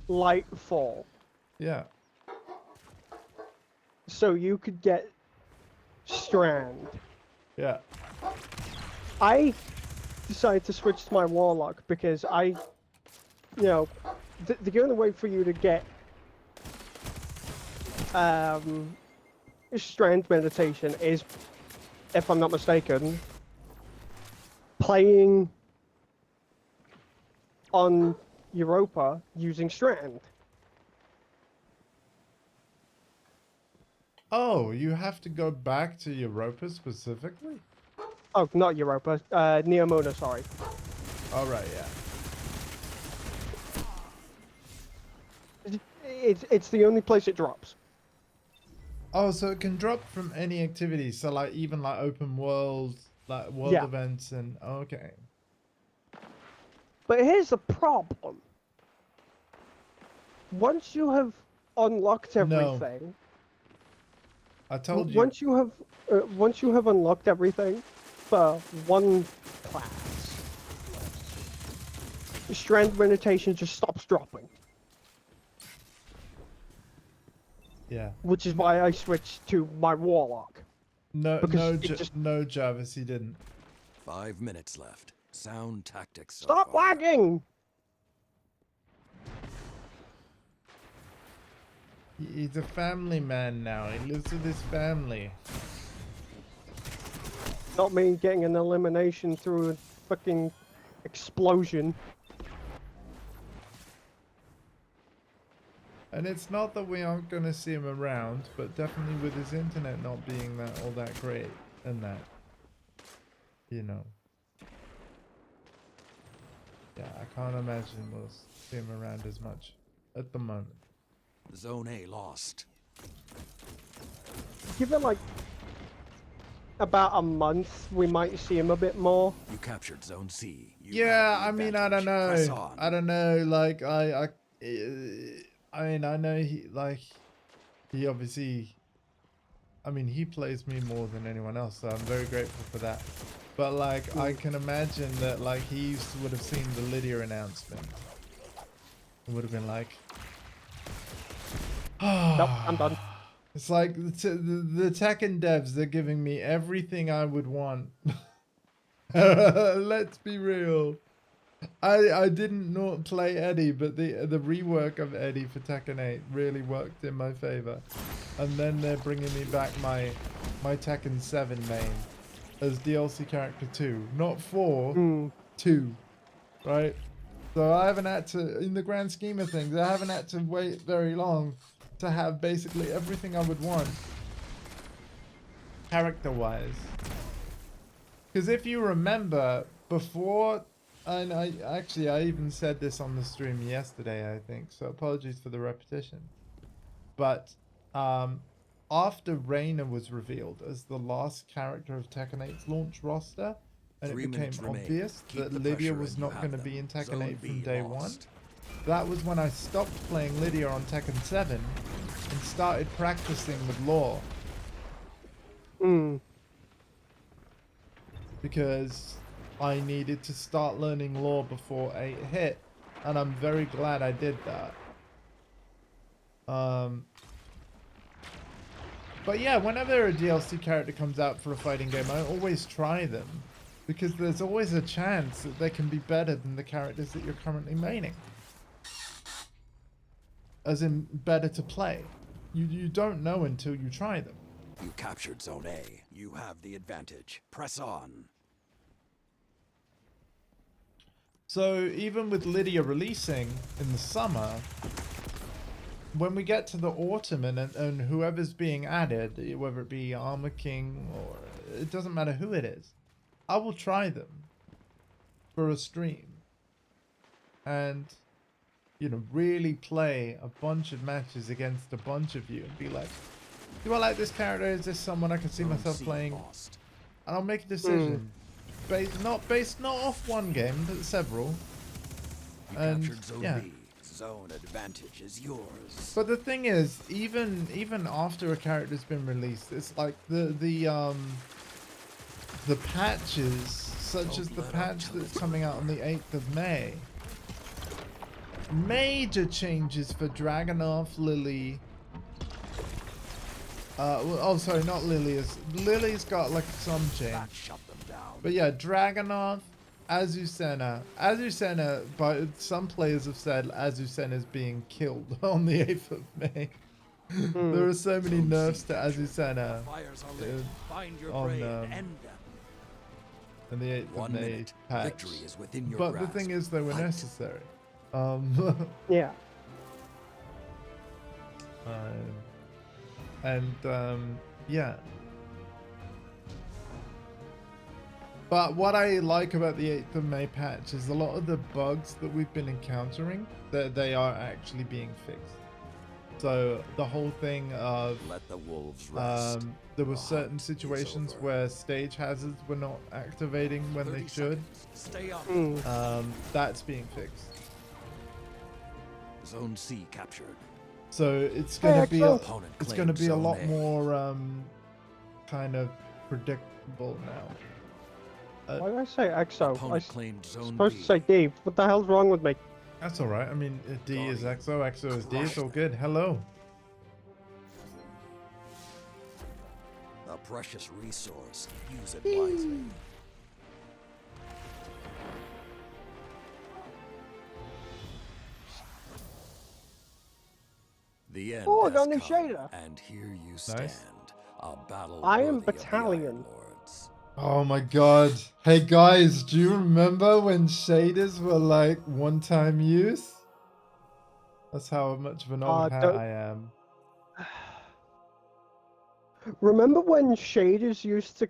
Lightfall, Yeah. so you could get Strand. Yeah. I decided to switch to my Warlock because you know, the only way for you to get Strand meditation is, if I'm not mistaken, playing on Europa using Strand. Oh, you have to go back to Europa specifically? Oh, not Europa. Neomuna, sorry. All right, yeah. It's the only place it drops. Oh, so it can drop from any activity. So, like, even like open world, like world Yeah. events, and okay. But here's the problem. Once you have unlocked everything, I told you. once you have unlocked everything for one class, Strand meditation just stops dropping. Yeah. Which is why I switched to my Warlock. No, Because no, Jarvis, he didn't. 5 minutes left. Sound tactics. So Stop far. lagging! He's a family man now. He lives with his family. Not me getting an elimination through a fucking explosion. And it's not that we aren't going to see him around, but definitely with his internet not being all that great and that, you know. Yeah, I can't imagine we'll see him around as much at the moment. Zone A lost. Give it like about a month, we might see him a bit more. You captured Zone C. You Yeah, have the I mean, I advantage. don't Press know. on. I don't know. Like, I mean, I know he obviously, I mean, he plays me more than anyone else, so I'm very grateful for that. But, like, I can imagine that, like, he would have seen the Lydia announcement. And would have been like, Nope, I'm done. it's like the Tekken devs, they're giving me everything I would want. Let's be real. I didn't not play Eddie, but the rework of Eddie for Tekken 8 really worked in my favor. And then they're bringing me back my Tekken 7 main as DLC character 2, not 4, 2, right? So I haven't had to, in the grand scheme of things, I haven't had to wait very long to have basically everything I would want character-wise. Because if you remember, before, and I even said this on the stream yesterday, I think, so apologies for the repetition. But after Reina was revealed as the last character of Tekken 8's launch roster, and it became obvious that Lydia was not going to be in Tekken 8 from day one, that was when I stopped playing Lydia on Tekken 7 and started practicing with lore. Because I needed to start learning lore before 8 hit, and I'm very glad I did that. But yeah, whenever a DLC character comes out for a fighting game, I always try them. Because there's always a chance that they can be better than the characters that you're currently maining. As in, better to play. You don't know until you try them. You captured Zone A. You have the advantage. Press on. So even with Lydia releasing in the summer, when we get to the autumn and whoever's being added, whether it be Armor King or it doesn't matter who it is, I will try them for a stream and, you know, really play a bunch of matches against a bunch of you and be like, do I like this character? Is this someone I can see myself playing? And I'll make a decision based not off one game, but several. You And captured Zone yeah. B. Zone advantage is yours. But the thing is, even after a character's been released, it's like the patches, such as the patch that's coming out on the 8th of May. Major changes for Dragunov, Lily. Well, oh, sorry, not Lily. Lily's got like some change. That shut them down. But yeah, Dragunov, Azucena. Azucena, but some players have said Azucena is being killed on the 8th of May. There are so many nerfs to Azucena Fires are lit. Find your on prey and end them. in the 8th 1 of May minute. patch. Victory is within your But grasp. the thing is, they were Fight. necessary. Yeah. Yeah. But what I like about the 8th of May patch is a lot of the bugs that we've been encountering, that they are actually being fixed. So the whole thing of Let the wolves rest. there were The certain hunt is situations over. where stage hazards were not activating when 30 they should. seconds. Stay on. That's being fixed. Zone C captured. So it's gonna be Opponent it's gonna claimed be a Zone lot A. more kind of predictable now. Why did I say EXO? I Opponent was claimed Zone supposed B. to say D. What the hell's wrong with me? That's all right. I mean, D is Guardian. EXO, EXO is D. It's all good. Hello. A precious resource. Use it wisely. The end Oh, I has got a new come, shader. and here you stand. A battle I am worthy of the Battalion. Iron Lords. Oh my god. Hey guys, do you remember when shaders were like one-time use? That's how much of an old hat don't- I am. Remember when shaders used to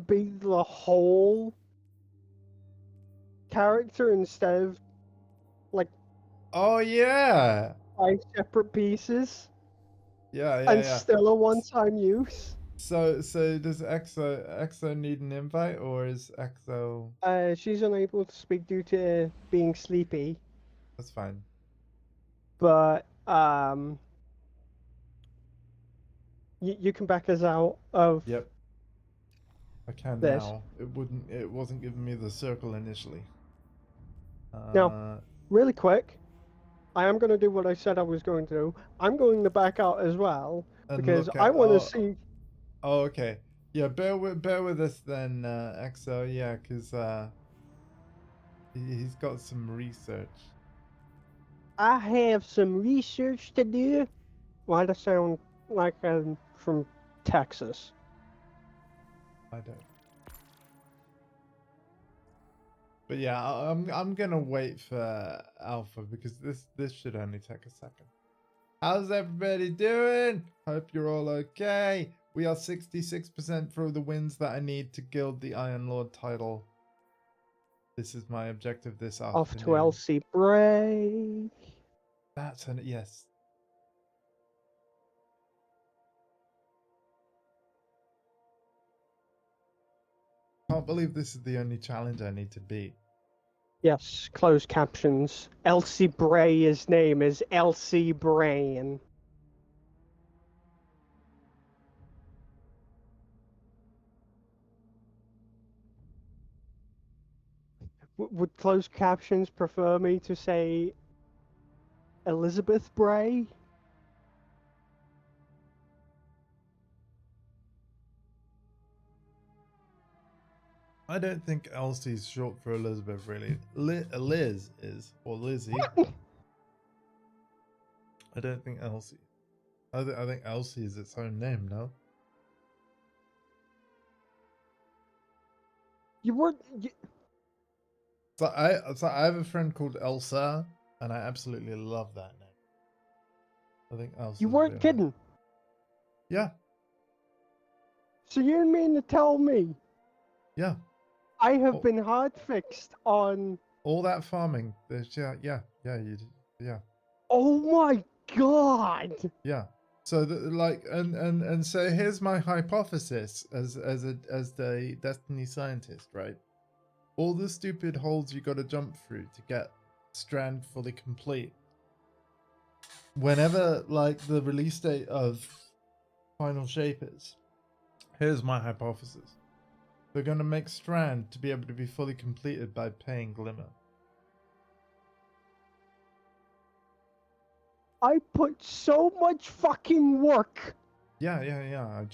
be the whole character instead of like Oh yeah. 5 separate pieces Yeah, and yeah. still a one-time use? So does EXO need an invite, or is EXO... She's unable to speak due to being sleepy, That's fine. but you can back us out of Yep. I can this. now. It wasn't giving me the circle initially. Now, really quick, I am going to do what I said I was going to do. I'm going to back out as well and because look I at- want to oh, see. Oh, okay. Yeah, bear with us then, EXO. Yeah, because he's got some research. I have some research to do. Why does I sound like I'm from Texas? I don't. But yeah, I'm gonna wait for Alpha because this should only take a second. How's everybody doing? Hope you're all okay. We are 66% through the wins that I need to gild the Iron Lord title. This is my objective this afternoon. Off to LC break. That's an yes. Can't believe this is the only challenge I need to beat. Yes, closed captions. Elsie Bray's name is Elsie Brain. Would closed captions prefer me to say Elizabeth Bray? I don't think Elsie's short for Elizabeth, really. Liz is, or Lizzie. I don't think Elsie. I think Elsie is its own name, no? You weren't. So I have a friend called Elsa, and I absolutely love that name. I think Elsa. You weren't kidding. Yeah, So you mean to tell me yeah. I have Oh. been hard fixed on? All that farming. There's yeah. Yeah. Oh my god! Yeah. So like and so here's my hypothesis as the Destiny scientist, right? All the stupid holes you got to jump through to get Strand fully complete. Whenever like the release date of Final Shape is, here's my hypothesis. They're going to make Strand to be able to be fully completed by paying Glimmer. I put so much fucking work Yeah.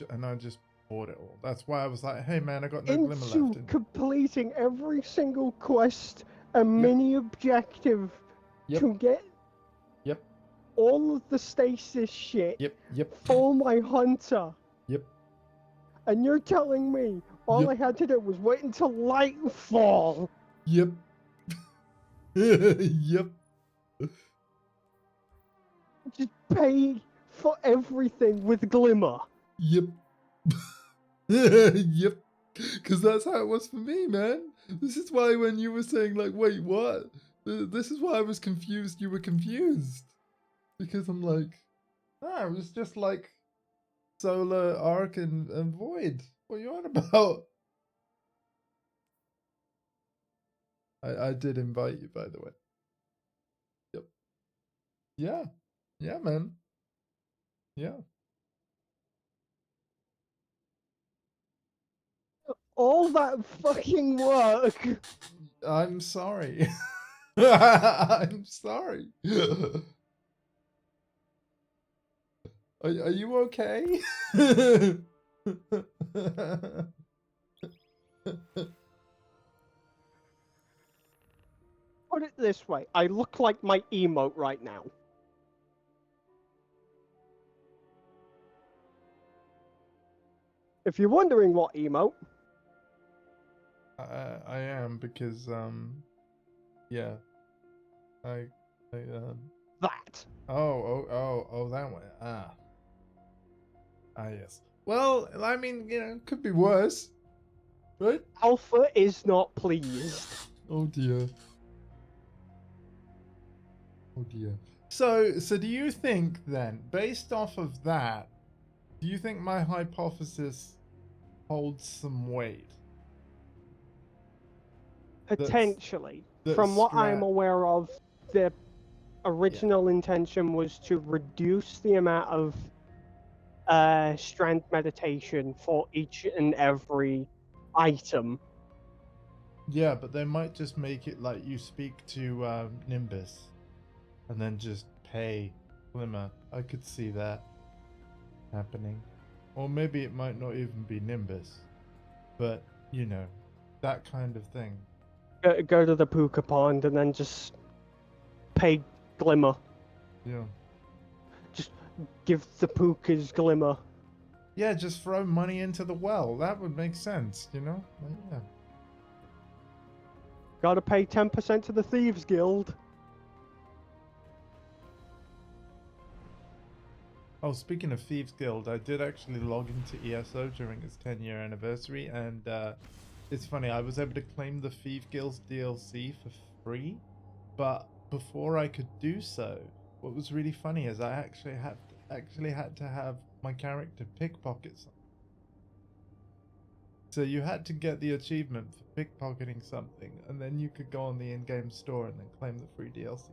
And I just bought it all. That's why I was like, hey man, I got no Glimmer left. into completing every single quest and mini objective to get Yep. all of the stasis shit Yep. for my hunter. Yep. And you're telling me all I had to do was wait until Lightfall. Yep. Yep. Just pay for everything with Glimmer. Yep. Yep. Because that's how it was for me, man. This is why when you were saying, like, wait, what? This is why I was confused. You were confused. Because I'm like, it was just like Solar, Arc, and Void. What are you on about? I did invite you, by the way. Yep. Yeah. Yeah, man. Yeah. All that fucking work. I'm sorry. I'm sorry. Are you okay? Put it this way, I look like my emote right now. If you're wondering what emote, I am because yeah. I that. Oh that one. Yes. Well, I mean, could be worse. Right? Alpha is not pleased. Oh dear. Oh dear. So do you think then, based off of that, do you think my hypothesis holds some weight? Potentially. That's From what I'm aware of, the original intention was to reduce the amount of strand meditation for each and every item. Yeah, but they might just make it like you speak to Nimbus and then just pay Glimmer. I could see that happening. Or maybe it might not even be Nimbus. But, that kind of thing. Go to the Puka Pond and then just pay Glimmer. Yeah. Just give the Pukas Glimmer. Yeah, just throw money into the well. That would make sense, Like, yeah. Gotta pay 10% to the Thieves Guild. Oh, speaking of Thieves Guild, I did actually log into ESO during its 10-year anniversary, and it's funny, I was able to claim the Thieves Guild's DLC for free, but before I could do so, what was really funny is I actually had to have my character pickpocket something. So you had to get the achievement for pickpocketing something, and then you could go on the in-game store and then claim the free DLC.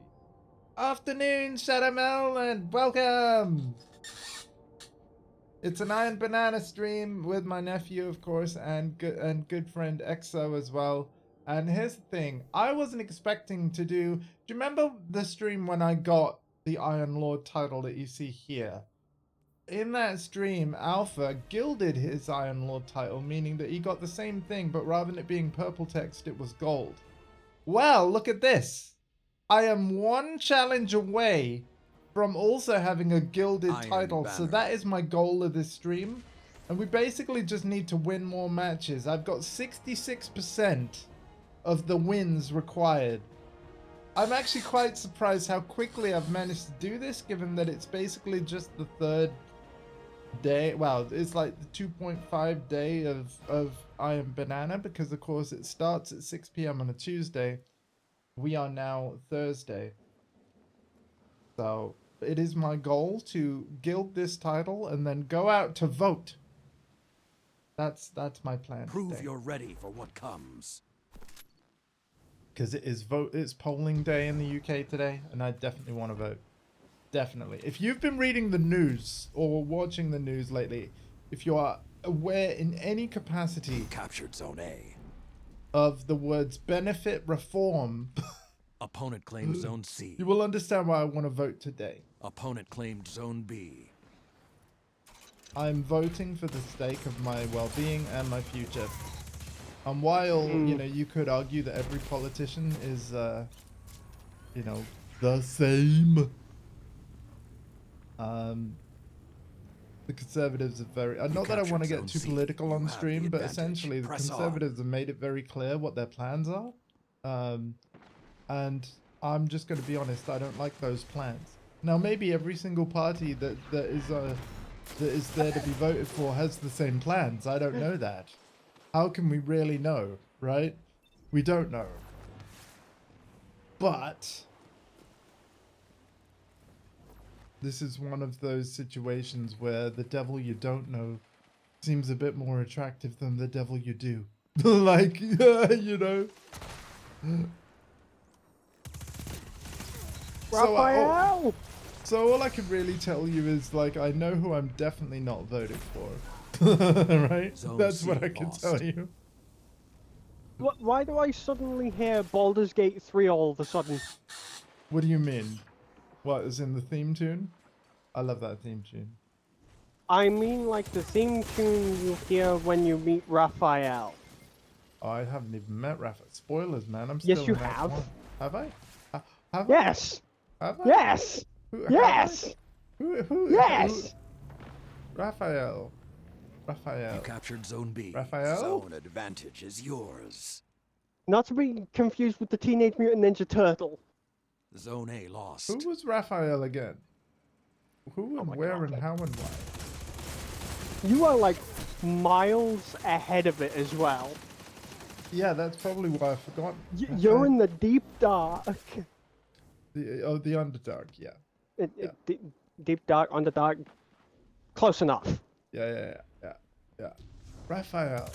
Afternoon, Shadowmel, and welcome! It's an Iron Banana stream with my nephew, of course, and good friend Exo as well. And here's the thing, I wasn't expecting to do you remember the stream when I got the Iron Lord title that you see here? in that stream, Alpha gilded his Iron Lord title, meaning that he got the same thing, but rather than it being purple text, it was gold. Well, look at this. I am one challenge away from also having a gilded Iron title. So Banner. that is my goal of this stream. And we basically just need to win more matches. I've got 66% of the wins required. I'm actually quite surprised how quickly I've managed to do this, given that it's basically just the third day. Well, it's like the 2.5 day of Iron Banana, because of course it starts at 6 p.m. on a Tuesday. We are now Thursday. So it is my goal to gild this title and then go out to vote. That's my plan. Prove today. you're ready for what comes. Because it's polling day in the UK today, and I definitely want to vote. Definitely. If you've been reading the news or watching the news lately, if you are aware in any capacity You captured Zone A. of the words benefit reform, Opponent claimed Zone C. you will understand why I want to vote today. Opponent claimed Zone B. I'm voting for the sake of my well-being and my future. And while, you know, you could argue that every politician is, you know, the same, the Conservatives are very... not that I want to get too political on stream, but essentially the Conservatives have made it very clear what their plans are. And I'm just going to be honest, I don't like those plans. Now, maybe every single party that is there to be voted for has the same plans. I don't know that. How can we really know, right? We don't know. But this is one of those situations where the devil you don't know seems a bit more attractive than the devil you do. Like, you know. Raphael! So all I can really tell you is, like, I know who I'm definitely not voting for. Right? Zone That's C what I can lost. tell you. Why do I suddenly hear Baldur's Gate 3 all of a sudden? What do you mean? What, is in the theme tune? I love that theme tune. I mean like the theme tune you hear when you meet Raphael. Oh, I haven't even met Rafa. Spoilers, man. I'm Yes, still you in Act have. 1. Have I? Have Yes! I? Have I? Yes! Who, Yes! Who? Yes! Raphael. You Raphael. captured Zone B. Raphael? Zone advantage is yours. Not to be confused with the Teenage Mutant Ninja Turtle. Zone A lost. Who was Raphael again? Who and my where God. and how and why? You are like miles ahead of it as well. Yeah, that's probably why I forgot. You're in the deep dark. The Underdark, yeah. Deep dark, underdark. Close enough. Yeah. Raphael.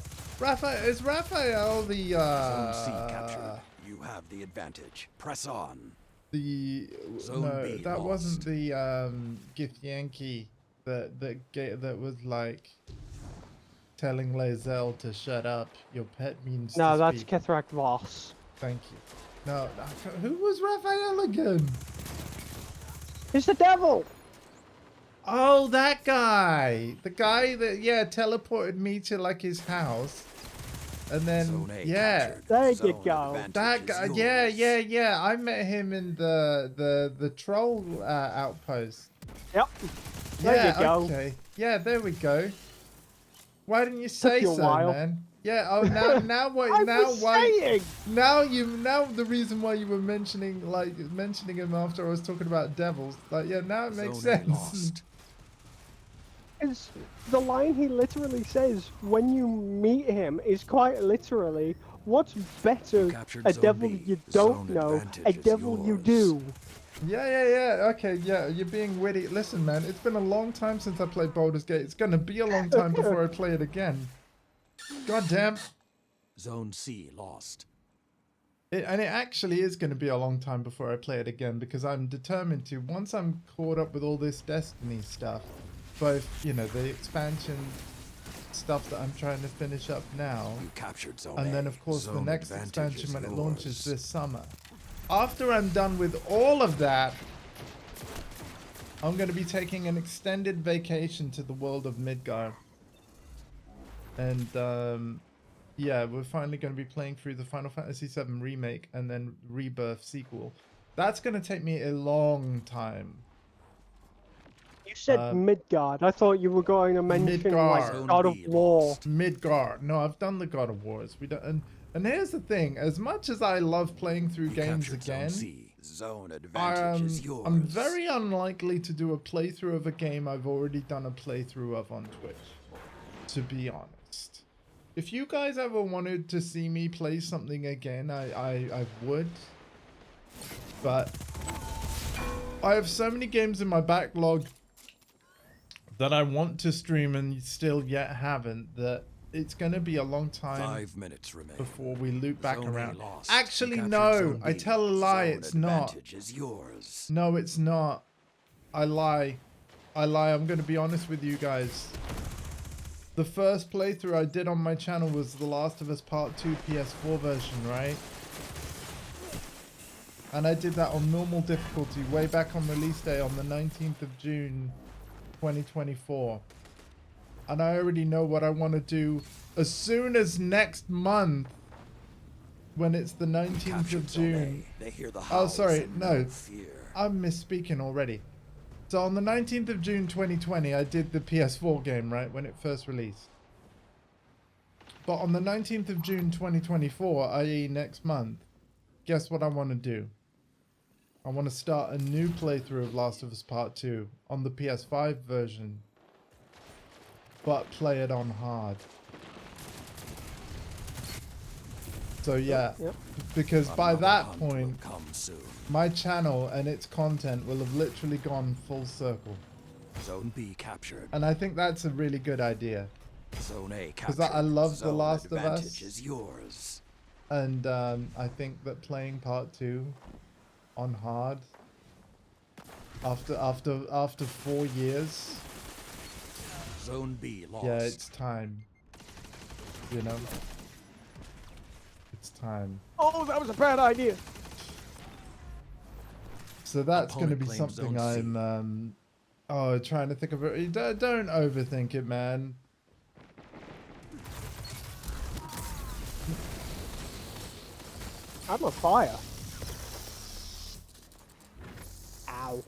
Is Raphael the Zone C captured. You have the advantage. Press on. the Zone no, B that wasn't lost. the Githyanki that was like telling Lae'zel to shut up. Your pet means No, to that's speak. Kithrak Voss. Thank you. No, who was Raphael again? It's the devil! Oh, that guy. The guy that, yeah, teleported me to, like, his house. And then, Zone A yeah. captured. There you Zone go. advantage That is guy, yours. yeah. I met him in the troll outpost. Yep. There Yeah, you go. okay. Yeah, there we go. Why didn't you say you a so, while. man? Yeah, oh, now what, I now was why, saying! now the reason why you were mentioning him after I was talking about devils, like, yeah, now it makes Zone A sense. lost. It's the line he literally says when you meet him is quite literally, what's better, captured a Zone devil B. you don't Zone know, advantage a is devil you yours. do? Yeah. Okay, yeah, you're being witty. Listen, man, it's been a long time since I played Baldur's Gate. It's gonna be a long time before I play it again. God damn. Zone C lost. And it actually is going to be a long time before I play it again, because I'm determined to, once I'm caught up with all this Destiny stuff, both, you know, the expansion stuff that I'm trying to finish up now, You captured Zone and A. then, of course, the Zone next advantage expansion is when it yours. launches this summer. After I'm done with all of that, I'm going to be taking an extended vacation to the world of Midgar. And yeah, we're finally going to be playing through the Final Fantasy VII Remake and then Rebirth sequel. That's going to take me a long time. You said Midgard. I thought you were going to mention like Midgar. God of War. Midgar. No, I've done the God of Wars. We don't. And here's the thing: as much as I love playing through games again, Zone advantage is yours. I'm very unlikely to do a playthrough of a game I've already done a playthrough of on Twitch. To be honest, if you guys ever wanted to see me play something again, I would. But I have so many games in my backlog that I want to stream and still yet haven't, that it's going to be a long time 5 minutes remain. before we loop back Zone A around. lost. Actually, You captured no, Zone I B. tell a lie, Zone it's not. advantage is yours. No, it's not. I lie. I lie. I'm going to be honest with you guys. The first playthrough I did on my channel was The Last of Us Part 2 PS4 version, right? And I did that on normal difficulty way back on release day on the 19th of June 2024. And I already know what I want to do as soon as next month, when it's the 19th of June. They hear the Oh, howls sorry, and no. fear. I'm misspeaking already. So on the 19th of June 2020, I did the PS4 game, right, when it first released. But on the 19th of June 2024, i.e. next month, guess what I want to do? I want to start a new playthrough of Last of Us Part 2 on the PS5 version, but play it on hard. So yeah, Yep. because by Another that hunt point, will come soon. my channel and its content will have literally gone full circle. Zone B captured. And I think that's a really good idea. Zone A Because captured. I love The Zone Last of advantage Us. is yours. And I think that playing part 2 on hard after 4 years, Zone B lost. yeah, it's time. You know? It's time. Oh, that was a bad idea. So that's going to Opponent be claims something zone C. I'm trying to think of it. Don't overthink it, man. I'm on fire. Ow.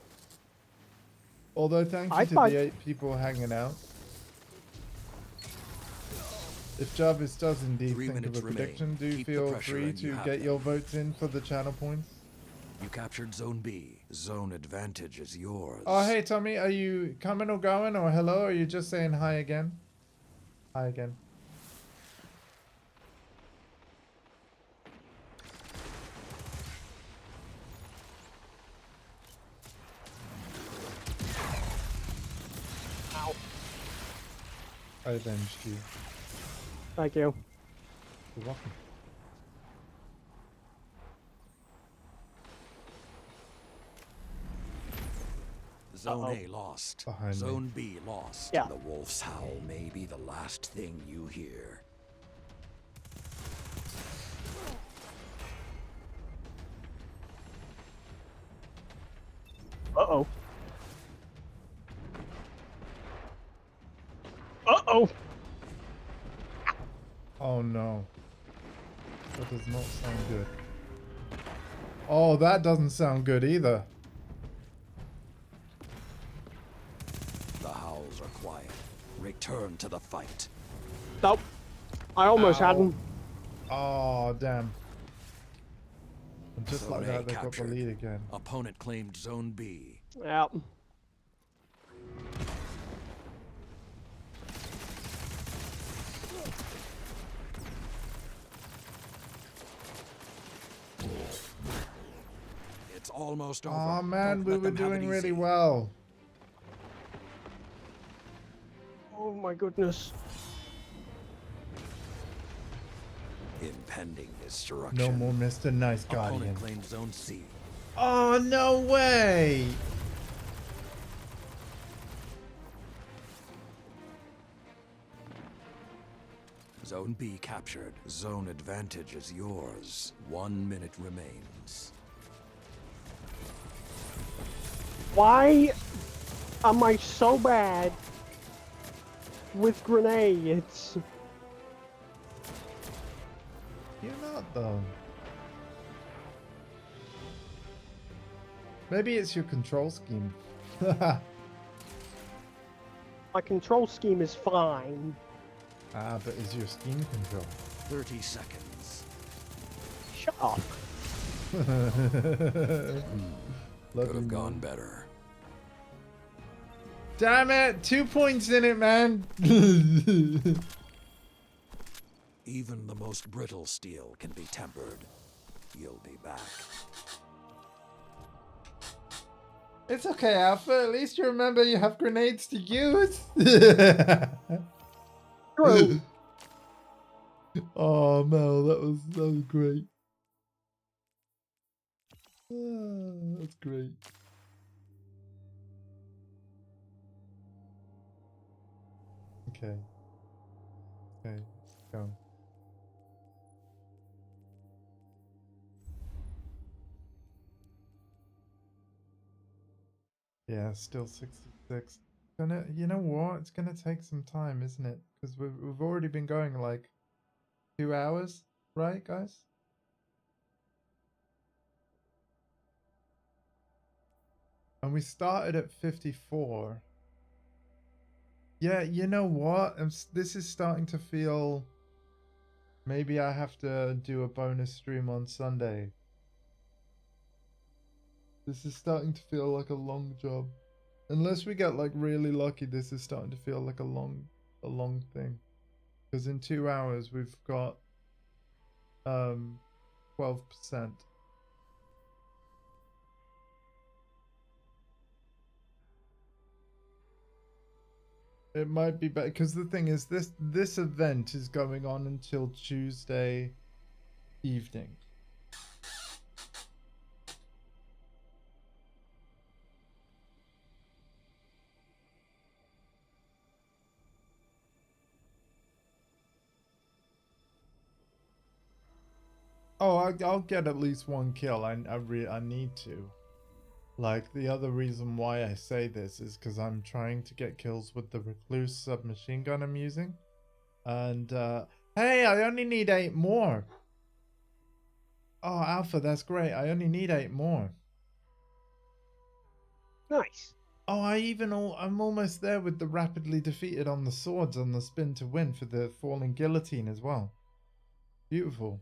Although thank you I to thought- the 8 people hanging out. If Jarvis does indeed 3 think of a minutes remain. prediction, do Keep the feel pressure free and you to have get them. your votes in for the channel points. You captured Zone B. Zone advantage is yours. Oh, hey Tommy, are you coming or going, or hello? Or are you just saying hi again? Hi again. Ow. I avenged you. Thank you. You're welcome. Zone Uh-oh. A lost. Behind me. Zone B lost. Yeah. The wolf's howl may be the last thing you hear. Uh-oh. Uh-oh. Oh no. That does not sound good. Oh, that doesn't sound good either. The howls are quiet. Return to the fight. Nope. I almost had Ow. him. Oh, damn. And just Zone like A that, they got the captured. lead again. Opponent claimed Zone B. Yeah. It's almost over. Oh man, Don't we let were them have it doing really easy. well. Oh my goodness. Impending destruction. No more Mr. Nice Guardian. Opponent claimed Zone C. Oh, no way! Zone B captured. Zone advantage is yours. 1 minute remains. Why Am I so bad with grenades? You're not though. Maybe it's your control scheme. My control scheme is fine. Ah, but is your scheme control? 30 seconds. Shut up. Could have gone better. Damn it! 2 points in it, man! Even the most brittle steel can be tempered. You'll be back. It's okay, Alpha. At least you remember you have grenades to use. True. Oh, Mel, that was great. That's great. Okay. Okay, go. Yeah, still 66. You know what? It's gonna take some time, isn't it? Because we've already been going like 2 hours, right, guys? And we started at 54. Yeah, you know what? This is starting to feel. Maybe I have to do a bonus stream on Sunday. This is starting to feel like a long job. Unless we get like really lucky, this is starting to feel like a long thing. Because in 2 hours we've got 12%. It might be better because the thing is this event is going on until Tuesday evening. Oh, I'll get at least 1 kill. I need to. Like, the other reason why I say this is because I'm trying to get kills with the recluse submachine gun I'm using. And, hey, I only need 8 more. Oh, Alpha, that's great. I only need 8 more. Nice. Oh, I'm almost there with the rapidly defeated on the swords on the spin to win for the falling guillotine as well. Beautiful.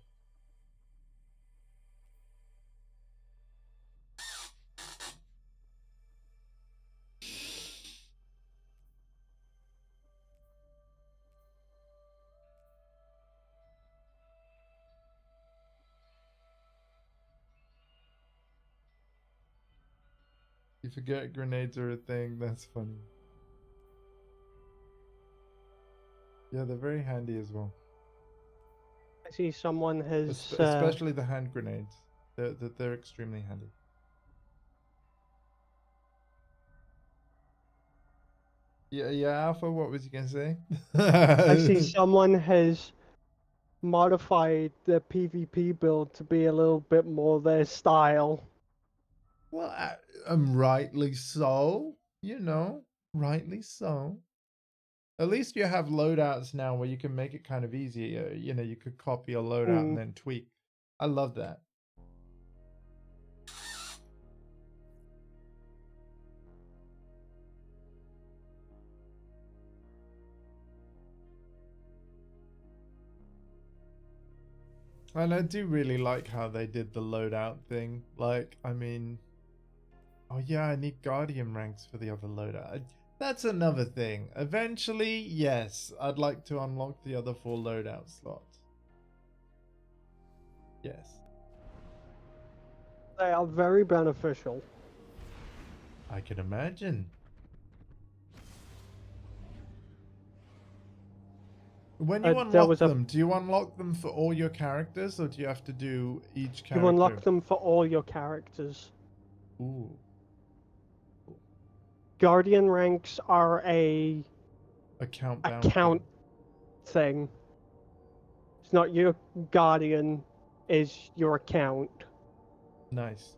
You forget grenades are a thing. That's funny. Yeah, they're very handy as well. I see someone has. Especially the hand grenades. They're extremely handy. Yeah, Alpha, what was you gonna say? I see someone has modified the PvP build to be a little bit more their style. Well, rightly so. You know, rightly so. At least you have loadouts now where you can make it kind of easy. You know, you could copy a loadout and then tweak. I love that. And I do really like how they did the loadout thing. Like, I mean, oh yeah, I need Guardian ranks for the other loadout. That's another thing. Eventually, yes, I'd like to unlock the other 4 loadout slots. Yes. They are very beneficial. I can imagine. When you unlock them, do you unlock them for all your characters, or do you have to do each character? You unlock them for all your characters. Ooh. Guardian ranks are a count thing. It's not your Guardian, is your account. Nice.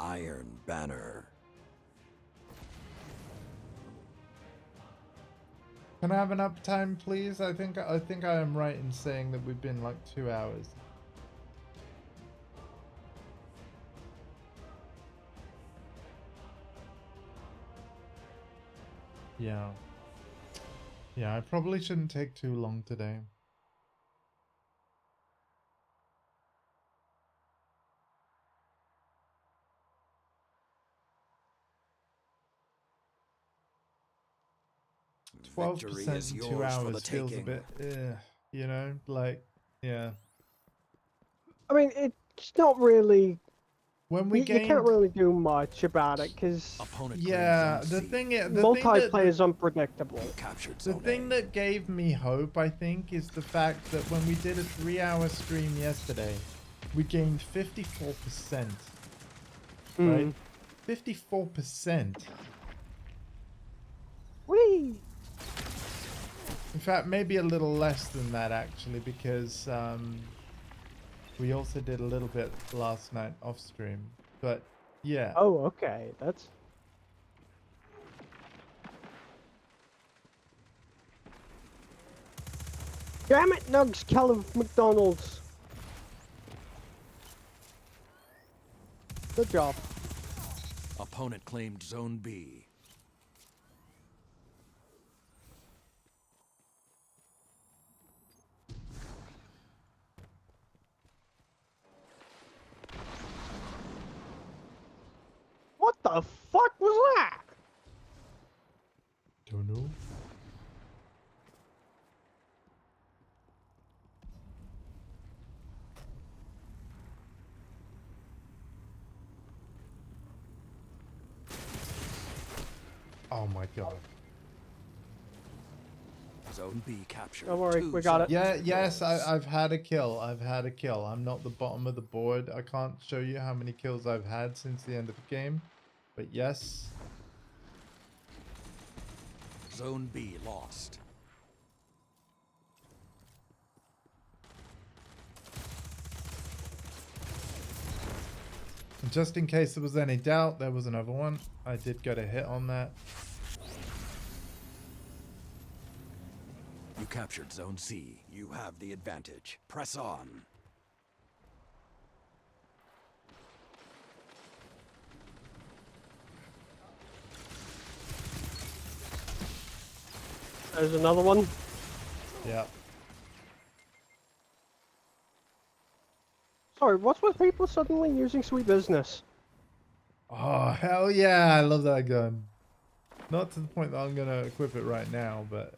Iron Banner. Can I have an uptime, please? I think I am right in saying that we've been like 2 hours. Yeah. Yeah, I probably shouldn't take too long today. Victory 12% is in yours 2 for the hours feels a taking. bit, you know, like, yeah. I mean, it's not really. When we You can't gained, really do much about it because Opponent yeah, claimed the zone C. thing, multiplayer is unpredictable. You captured the zone thing A. that gave me hope, I think, is the fact that when we did a 3-hour stream yesterday, we gained 54%, right? Hmm. 54%. Whee! In fact, maybe a little less than that, actually, because we also did a little bit last night off stream. But, yeah. Oh, okay. That's. Damn it, Nugs, Caleb McDonald's. Good job. Opponent claimed zone B. What the fuck was that? Don't know. Oh my god. Zone B captured. Don't worry, Two we got it. Yeah, zones yes, yours. I've had a kill. I've had a kill. I'm not the bottom of the board. I can't show you how many kills I've had since the end of the game. But yes. Zone B lost. And just in case there was any doubt, there was another one. I did get a hit on that. You captured zone C. You have the advantage. Press on. There's another one. Yeah. Sorry, what's with people suddenly using Sweet Business? Oh, hell yeah. I love that gun. Not to the point that I'm going to equip it right now, but...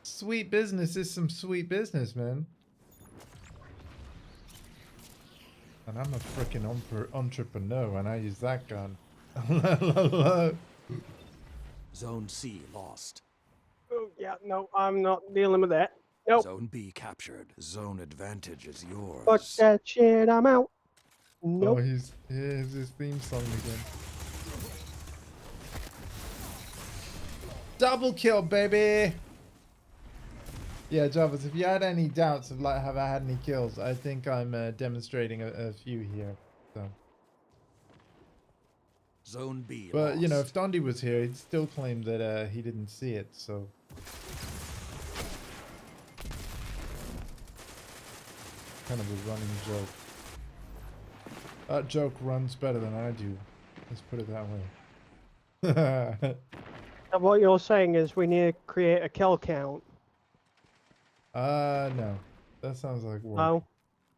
Sweet business is some sweet business, man. And I'm a freaking entrepreneur and I use that gun. Zone C lost. Oh, yeah, no, I'm not dealing with that. Nope. Zone B captured. Zone advantage is yours. Fuck that shit, I'm out. Oh, Nope. here's his theme song again. Double kill, baby! Yeah, Jarvis, if you had any doubts of like have I had any kills, I think I'm demonstrating a few here. So. Zone B But lost. you know, if Dondi was here, he'd still claim that he didn't see it. So. Kind of a running joke. That joke runs better than I do. Let's put it that way. And what you're saying is we need to create a kill count. No. That sounds like work. No?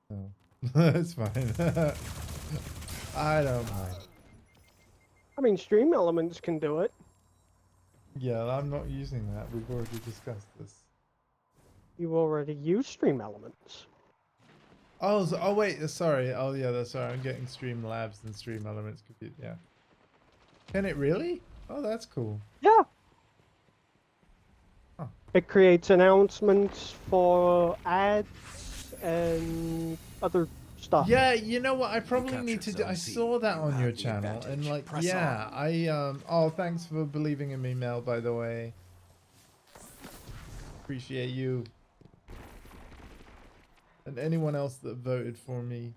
No. It's fine. I don't mind. I mean, Stream Elements can do it. Yeah, I'm not using that. We've already discussed this. You already use Stream Elements. Oh, oh wait, sorry. Oh yeah, that's sorry. I'm getting Stream Labs and Stream Elements confused. Yeah. Can it really? Oh, that's cool. Yeah. Huh. It creates announcements for ads and other stuff. Yeah, you know what? I probably captured need to do. Zone I C. saw that You on have your the channel, and advantage. like, Press yeah, on. I Oh, thanks for believing in me, Mel. By the way, appreciate you. And anyone else that voted for me,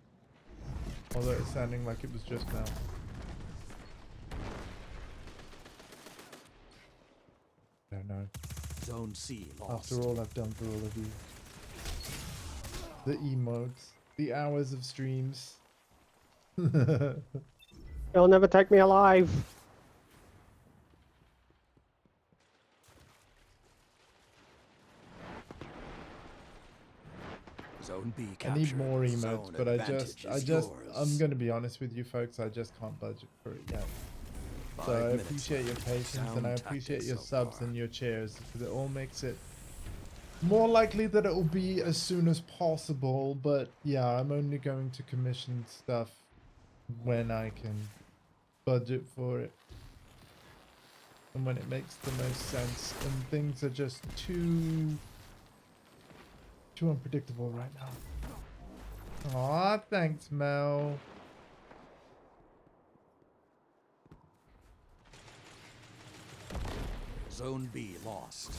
although it's sounding like it was just now. I don't know. Zone C lost. After all I've done for all of you. The emotes. The hours of streams. You'll never take me alive. Zone B I captured. need more emotes, Zone but advantage is I'm yours. gonna be honest with you folks, I just can't budget for it yet. 5 So I minutes appreciate your left. patience and Sound I appreciate tactics your so subs far. and your cheers, because it all makes it more likely that it will be as soon as possible. But yeah, I'm only going to commission stuff when I can budget for it and when it makes the most sense, and things are just too unpredictable right now. Aw, thanks, Mel. Zone B lost.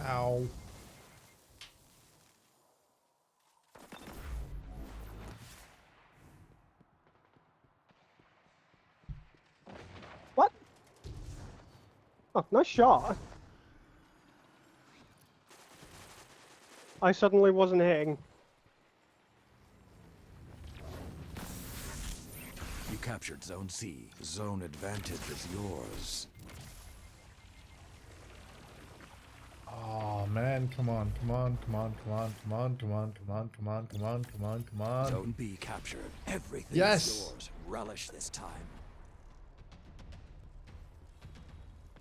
Ow. What? Oh, nice shot. I suddenly wasn't hitting. You captured Zone C. Zone advantage is yours. Oh man, come on, come on, come on, come on, come on, come on, come on, come on, come on, come on, come on. Zone B captured. Everything Yes. is yours. Relish this time.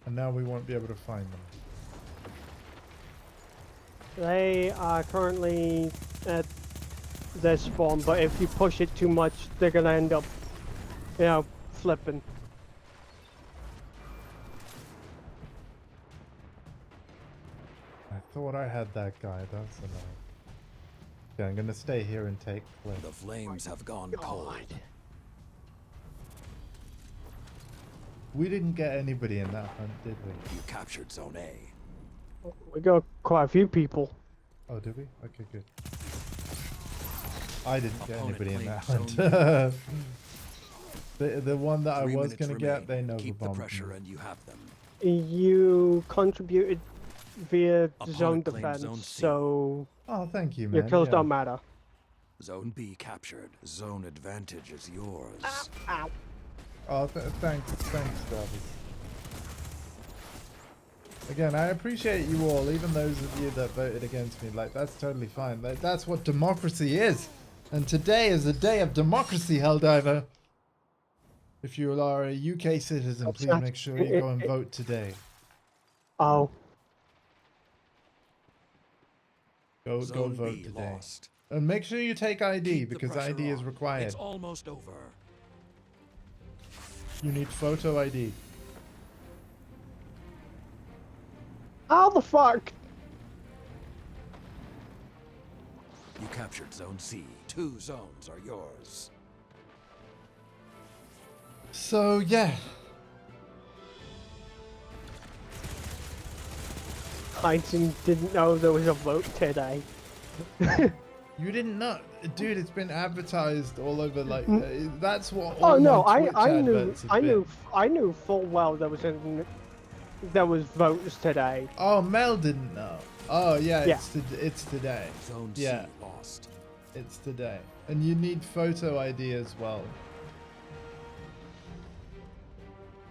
And now we won't be able to find them. They are currently at their spawn, but if you push it too much, they're gonna end up, you know, flipping. I thought I had that guy, that's annoying. Okay, I'm gonna stay here and take clip. The flames have gone cold. We didn't get anybody in that hunt, did we? You captured Zone A. We got quite a few people. Oh, did we? Okay, good. I didn't get Opponent anybody in that claims hunt. the one that 3 I was minutes gonna get, they remain. never Keep the bombed pressure me. and you have them. You contributed via zone Opponent claims defense, Zone C. so Oh, thank you, man. your kills yeah. don't matter. Zone B captured. Zone advantage is yours. Ow. Oh, thanks, Travis. Again, I appreciate you all, even those of you that voted against me. Like, that's totally fine. Like, that's what democracy is. And today is a day of democracy, Helldiver. If you are a UK citizen, What's please that? make sure you go and vote today. Oh, Go Zone vote B today. lost. And make sure you take ID, Keep the because pressure ID is on. required. It's almost over. You need photo ID. how the fuck? You captured Zone C. 2 zones are yours. So, yeah. I didn't know there was a vote today. You didn't know, dude. It's been advertised all over. Like that's what. Oh All no, my Twitch I knew adverts have been. I knew full well there was votes today. Oh, Mel didn't know. Oh yeah, Yeah. it's today. Zone Yeah. C lost. It's today, and you need photo ID as well.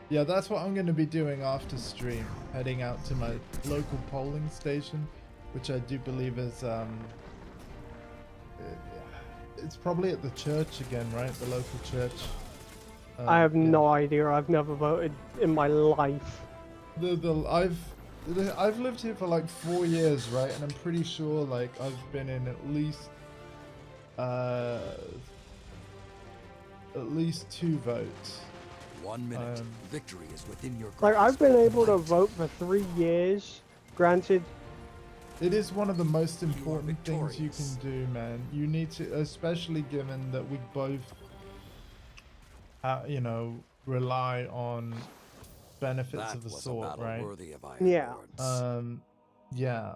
Yeah, that's what I'm going to be doing after stream. Heading out to my local polling station, which I do believe is it's probably at the church again, right? The local church. I have yeah. no idea. I've never voted in my life. I've lived here for like 4 years, right? And I'm pretty sure like I've been in at least 2 votes. 1 minute. Victory is within your grasp. Like I've been able to Fight. vote for 3 years. Granted, It is one of the most important things you victorious. can do, man. You need to, especially given that we both, you know, rely on benefits That of the was sort, a battle right? worthy of Iron Yeah. Lords. Yeah,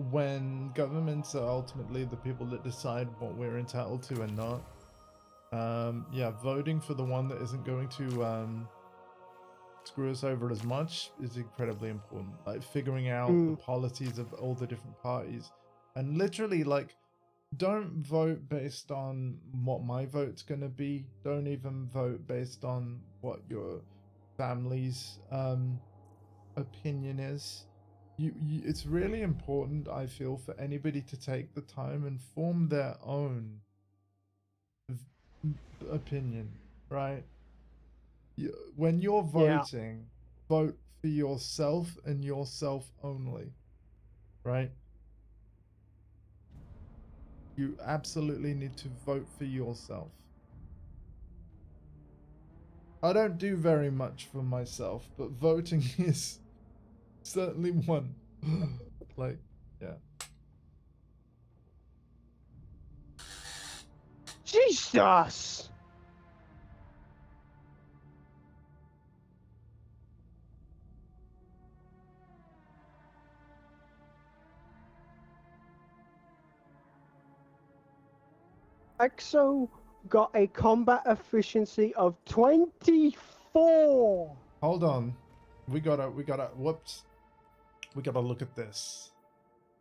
when governments are ultimately the people that decide what we're entitled to and not, yeah, voting for the one that isn't going to screw us over as much is incredibly important. Like figuring out the policies of all the different parties, and literally like, don't vote based on what my vote's gonna be. Don't even vote based on what your family's opinion is. It's really important, I feel, for anybody to take the time and form their own opinion, right? When you're voting, vote for yourself and yourself only, right? You absolutely need to vote for yourself. I don't do very much for myself, but voting is certainly one. Like, yeah. Jesus! EXO got a combat efficiency of 24. Hold on. We gotta, whoops. We gotta look at this.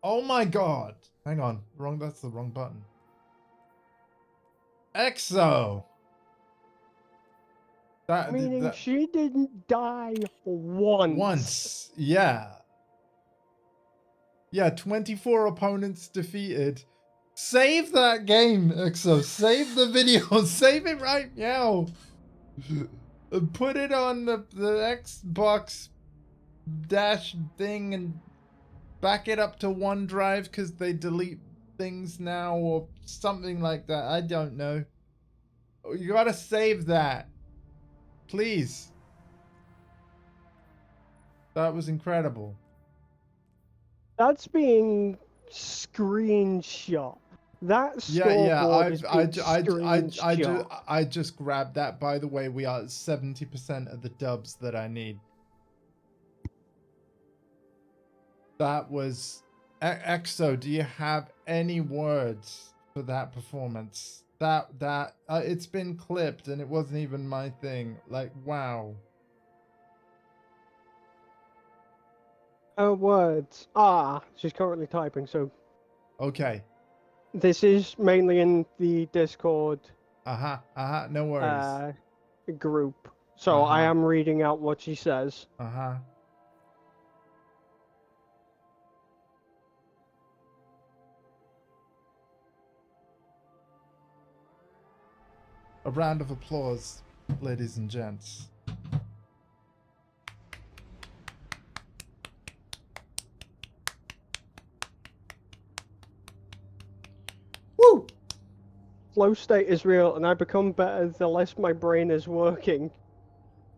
Oh my god. Hang on. That's the wrong button. EXO! Meaning she didn't die once. Yeah. Yeah, 24 opponents defeated. Save that game, EXO. Save the video. Save it right now. Put it on the Xbox dash thing and back it up to OneDrive because they delete things now or something like that. I don't know. You gotta save that. Please. That was incredible. That's being screenshot. That scoreboard is being screenshot. I just grabbed that. By the way, we are at 70% of the dubs that I need. That was EXO. Do you have any words for that performance? It's been clipped and it wasn't even my thing. Like, wow. Her words. Ah, she's currently typing, so Okay. this is mainly in the Discord No worries. group. So I am reading out what she says. A round of applause, ladies and gents. Woo! Flow state is real, and I become better the less my brain is working.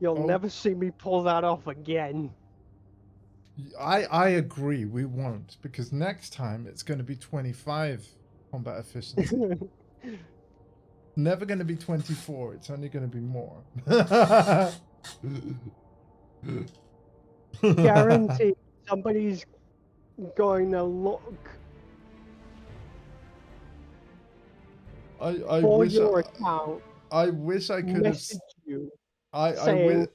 You'll never see me pull that off again. I agree, we won't, because next time it's going to be 25 combat efficiency. Never going to be 24, it's only going to be more. Guarantee somebody's going to look for your account. I wish I could have. You I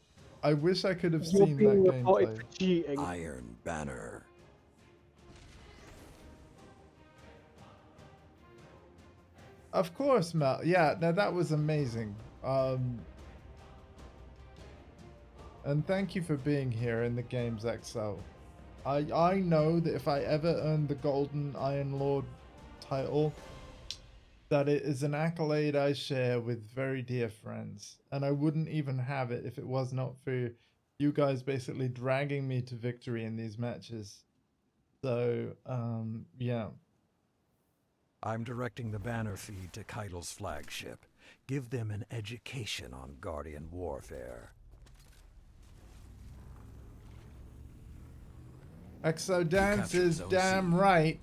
wish I could have seen that gameplay. For cheating. Iron Banner. Of course, Mel. Yeah, now that was amazing. And thank you for being here in the games, EXO. I know that if I ever earn the Golden Iron Lord title, that it is an accolade I share with very dear friends. And I wouldn't even have it if it was not for you guys basically dragging me to victory in these matches. So, yeah. I'm directing the banner feed to Keitel's flagship. Give them an education on Guardian warfare. EXO Dance is damn right.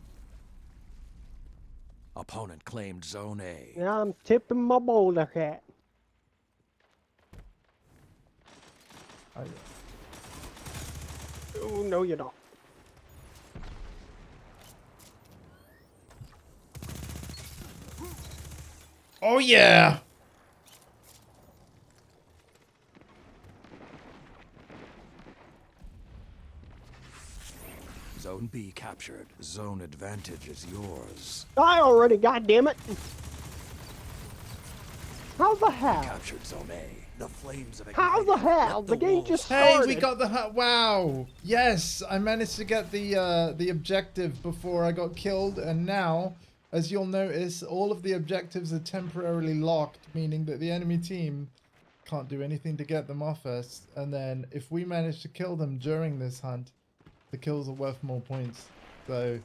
Opponent claimed Zone A. Now I'm tipping my boulder hat. Oh, no, you're not. Oh yeah! Zone B captured. Zone advantage is yours. Die already, goddammit! How the hell? Captured Zone A. The flames have How ignited. the hell? Let The game wolves just Hey, started. we got the wow! Yes, I managed to get the objective before I got killed, and now, as you'll notice, all of the objectives are temporarily locked, meaning that the enemy team can't do anything to get them off us. And then, if we manage to kill them during this hunt, the kills are worth more points. So,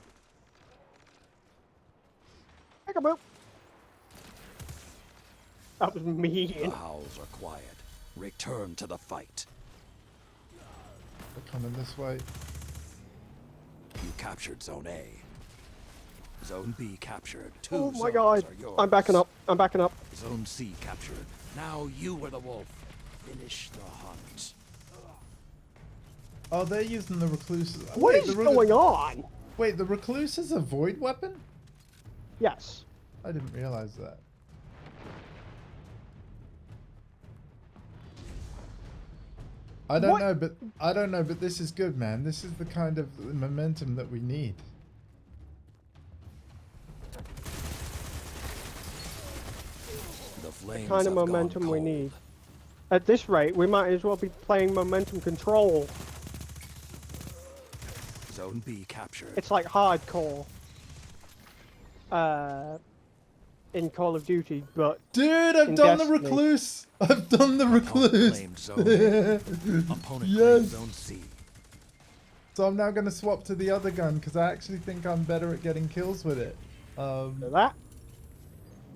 Peekaboo. That was The mean. howls are quiet. Return to the fight. we're coming this way. You captured Zone A. Zone B captured. Two Oh my zones god. are yours. I'm backing up. I'm backing up. Zone C captured. Now you were the wolf. Finish the hunt. Oh, they're using the recluses. What is going on? Wait, the recluse is a void weapon? Yes. I didn't realize that. I don't know, but this is good, man. This is the kind of momentum that we need. The flames Kind of have gone momentum we cold. need. At this rate, we might as well be playing momentum control. Zone B captured. It's like hardcore. In Call of Duty, but Dude, I've in done the Destiny. recluse. I've done the Opponent recluse. claimed Zone A. Opponent claimed Yes. Zone C. So I'm now going to swap to the other gun because I actually think I'm better at getting kills with it. that.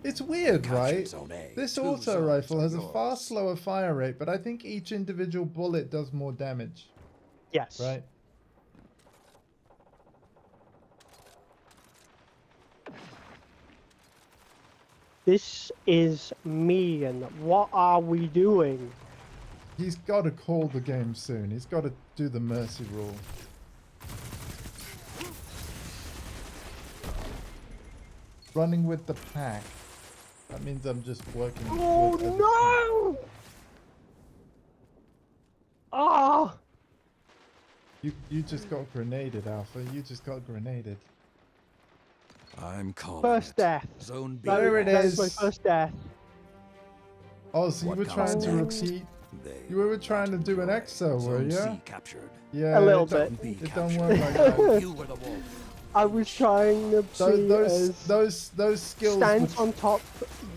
It's weird, Captured right? Zone A. This Two auto zones rifle are has a far yours. slower fire rate, but I think each individual bullet does more damage, Yes. right? This is mean. What are we doing? He's got to call the game soon. He's got to do the mercy rule. Running with the pack. That means I'm just working. Oh with other no! Ah! You just got grenaded, Alpha. You just got grenaded. I'm calling First it. death. Zone B. There it That is my is. first death. Oh, so you What were trying comes to next? repeat? They You were will trying to not do an enjoy. exo, were Zone ya? C captured. Yeah, A little it don't- Zone B It don't captured. work like that. You were the wolf. I was trying to be Those skills. stands would- on top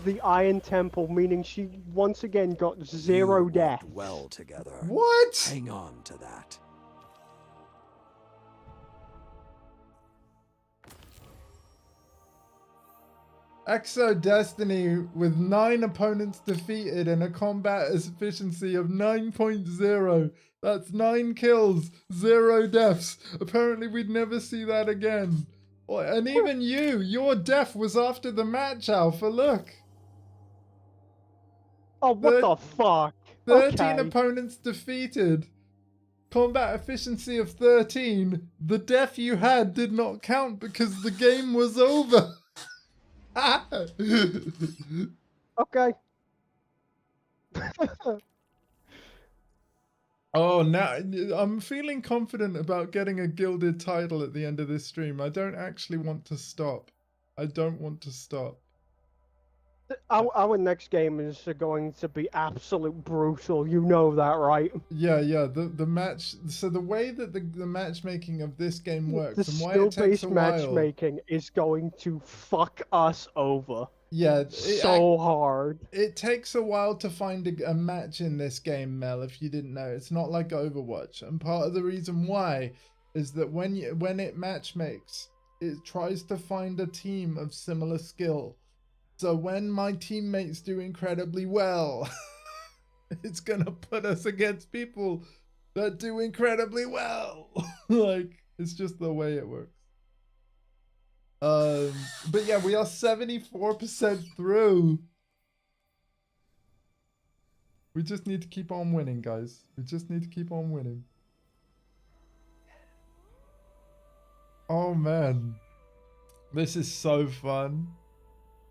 the Iron Temple, meaning she once again got You zero worked death. well together. What? Hang on to that. Exo Destiny with 9 opponents defeated and a combat efficiency of 9.0. That's 9 kills, 0 deaths. Apparently we'd never see that again. And even your death was after the match, Alpha, look. Oh, what the fuck? 13 Okay. opponents defeated. Combat efficiency of 13. The death you had did not count because the game was over. Okay. Oh, now I'm feeling confident about getting a gilded title at the end of this stream. I don't actually want to stop. I don't want to stop. Our next game is going to be absolute brutal. You know that, right? Yeah, the match. So the way that the matchmaking of this game works The and why it takes a skill-based while. matchmaking is going to fuck us over Yeah, so hard. it takes a while to find a match in this game, Mel, if you didn't know. It's not like Overwatch. And part of the reason why is that when it matchmakes, it tries to find a team of similar skill. So when my teammates do incredibly well, it's going to put us against people that do incredibly well. Like, it's just the way it works. But yeah, we are 74% through. We just need to keep on winning, guys. We just need to keep on winning. Oh man, this is so fun.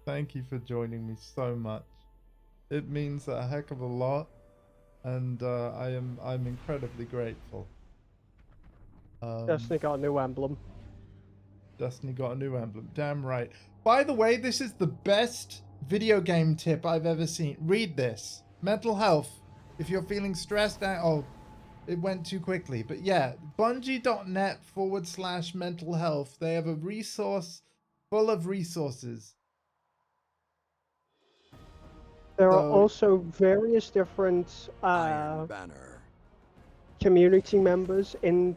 Thank you for joining me so much. It means a heck of a lot, and I'm incredibly grateful. Destiny got a new emblem. Destiny got a new emblem. Damn right. By the way, this is the best video game tip I've ever seen. Read this. Mental health. If you're feeling stressed out, oh, it went too quickly. But yeah, bungie.net/mental health. They have a resource full of resources. There are So, also various different Iron Banner. community members in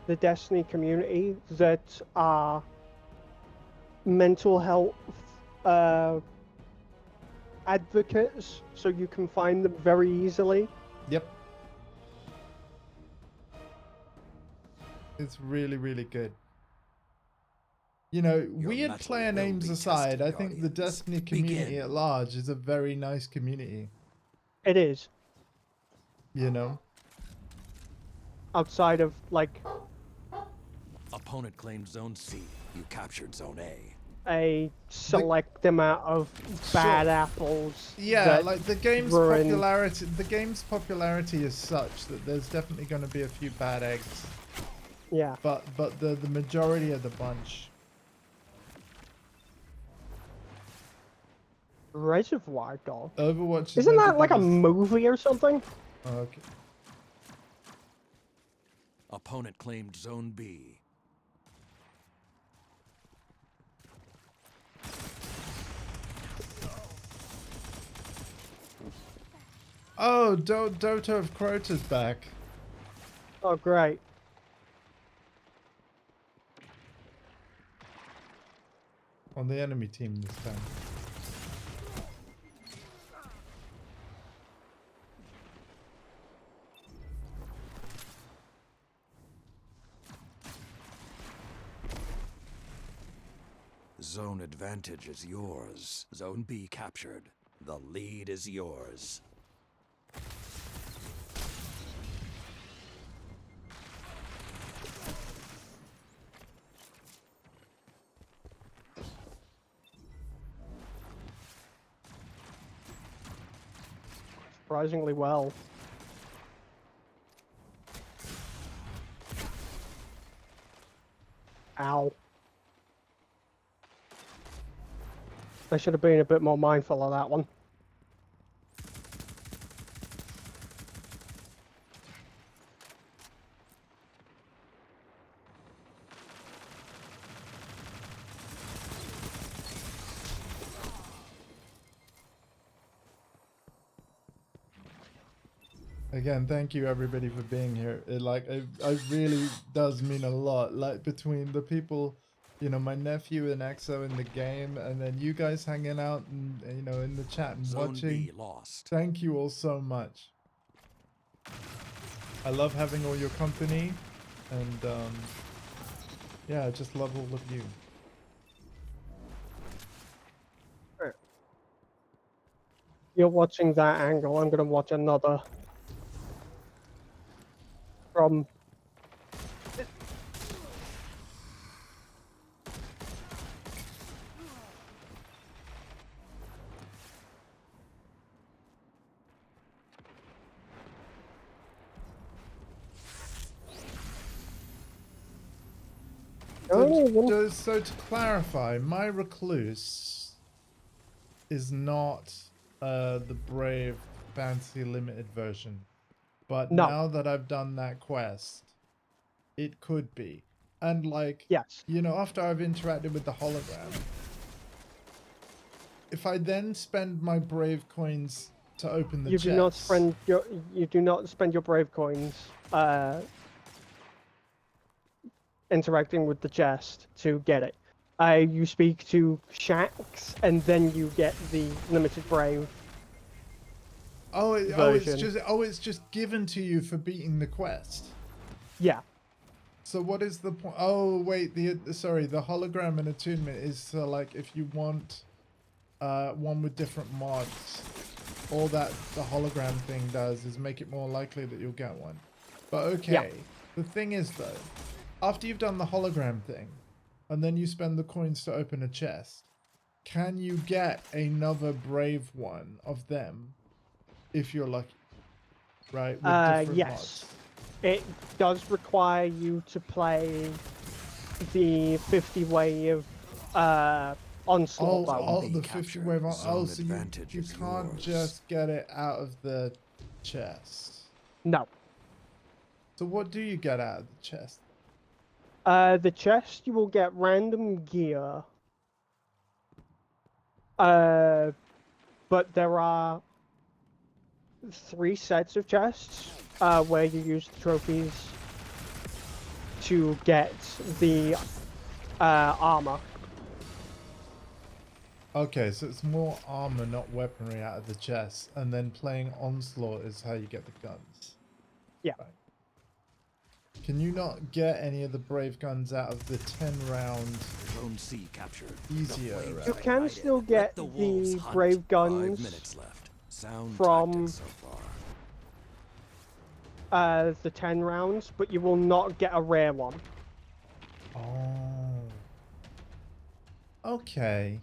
the Destiny community that are mental health advocates, so you can find them very easily. yep. It's really, really good. You know, Your weird metal player will names be aside, tested, I think the Guardians. Destiny community Begin. at large is a very nice community. It is, You know? outside of like Opponent claimed Zone C. You captured Zone A. a select amount of bad apples. Yeah, that like the game's ruin- popularity is such that there's definitely going to be a few bad eggs. Yeah. But the majority of the bunch. Reservoir Dog. Overwatch is Isn't meant to that be like a this- movie or something? Oh, okay. Opponent claimed Zone B. Oh, Dota of Crota's back. Oh, great. On the enemy team this time. Zone advantage is yours. Zone B captured. The lead is yours. Surprisingly well. Ow. I should have been a bit more mindful of that one. Again, thank you everybody for being here. It really does mean a lot. Like between the people, you know, my nephew and EXO in the game, and then you guys hanging out and you know in the chat and Zone watching. B lost. Thank you all so much. I love having all your company, and yeah, I just love all of you. You're watching that angle, I'm gonna watch another. From So to clarify, my recluse is not the Brave Fantasy Limited version. But No. now that I've done that quest, it could be. And like, yes. you know, after I've interacted with the hologram, if I then spend my Brave coins to open the You chest, do not spend your brave coins interacting with the chest to get it. You speak to Shax and then you get the limited brave. it's just given to you for beating the quest. Yeah. So what is the point? Oh wait, the hologram and attunement is like if you want one with different mods, all that the hologram thing does is make it more likely that you'll get one. But okay, Yeah. The thing is though, after you've done the hologram thing, and then you spend the coins to open a chest, can you get another brave one of them if you're lucky? Right, with different Yes. mods. It does require you to play the 50 wave onslaught though. Oh, Zone the B 50 captured. wave on. Oh, Zone so you advantage is can't yours. just get it out of the chest. No. So what do you get out of the chest? The chest, you will get random gear. But there are 3 sets of chests where you use the trophies to get the armor. Okay, so it's more armor, not weaponry out of the chest, and then playing onslaught is how you get the guns. Yeah. Right. Can you not get any of the brave guns out of the 10 round Zone C captured. easier? The flames Right? You have can ignited. still Let get the wolves the hunt. brave 5 guns minutes left. Sound from tactics so far. the 10 rounds, but you will not get a rare one. Oh. Okay.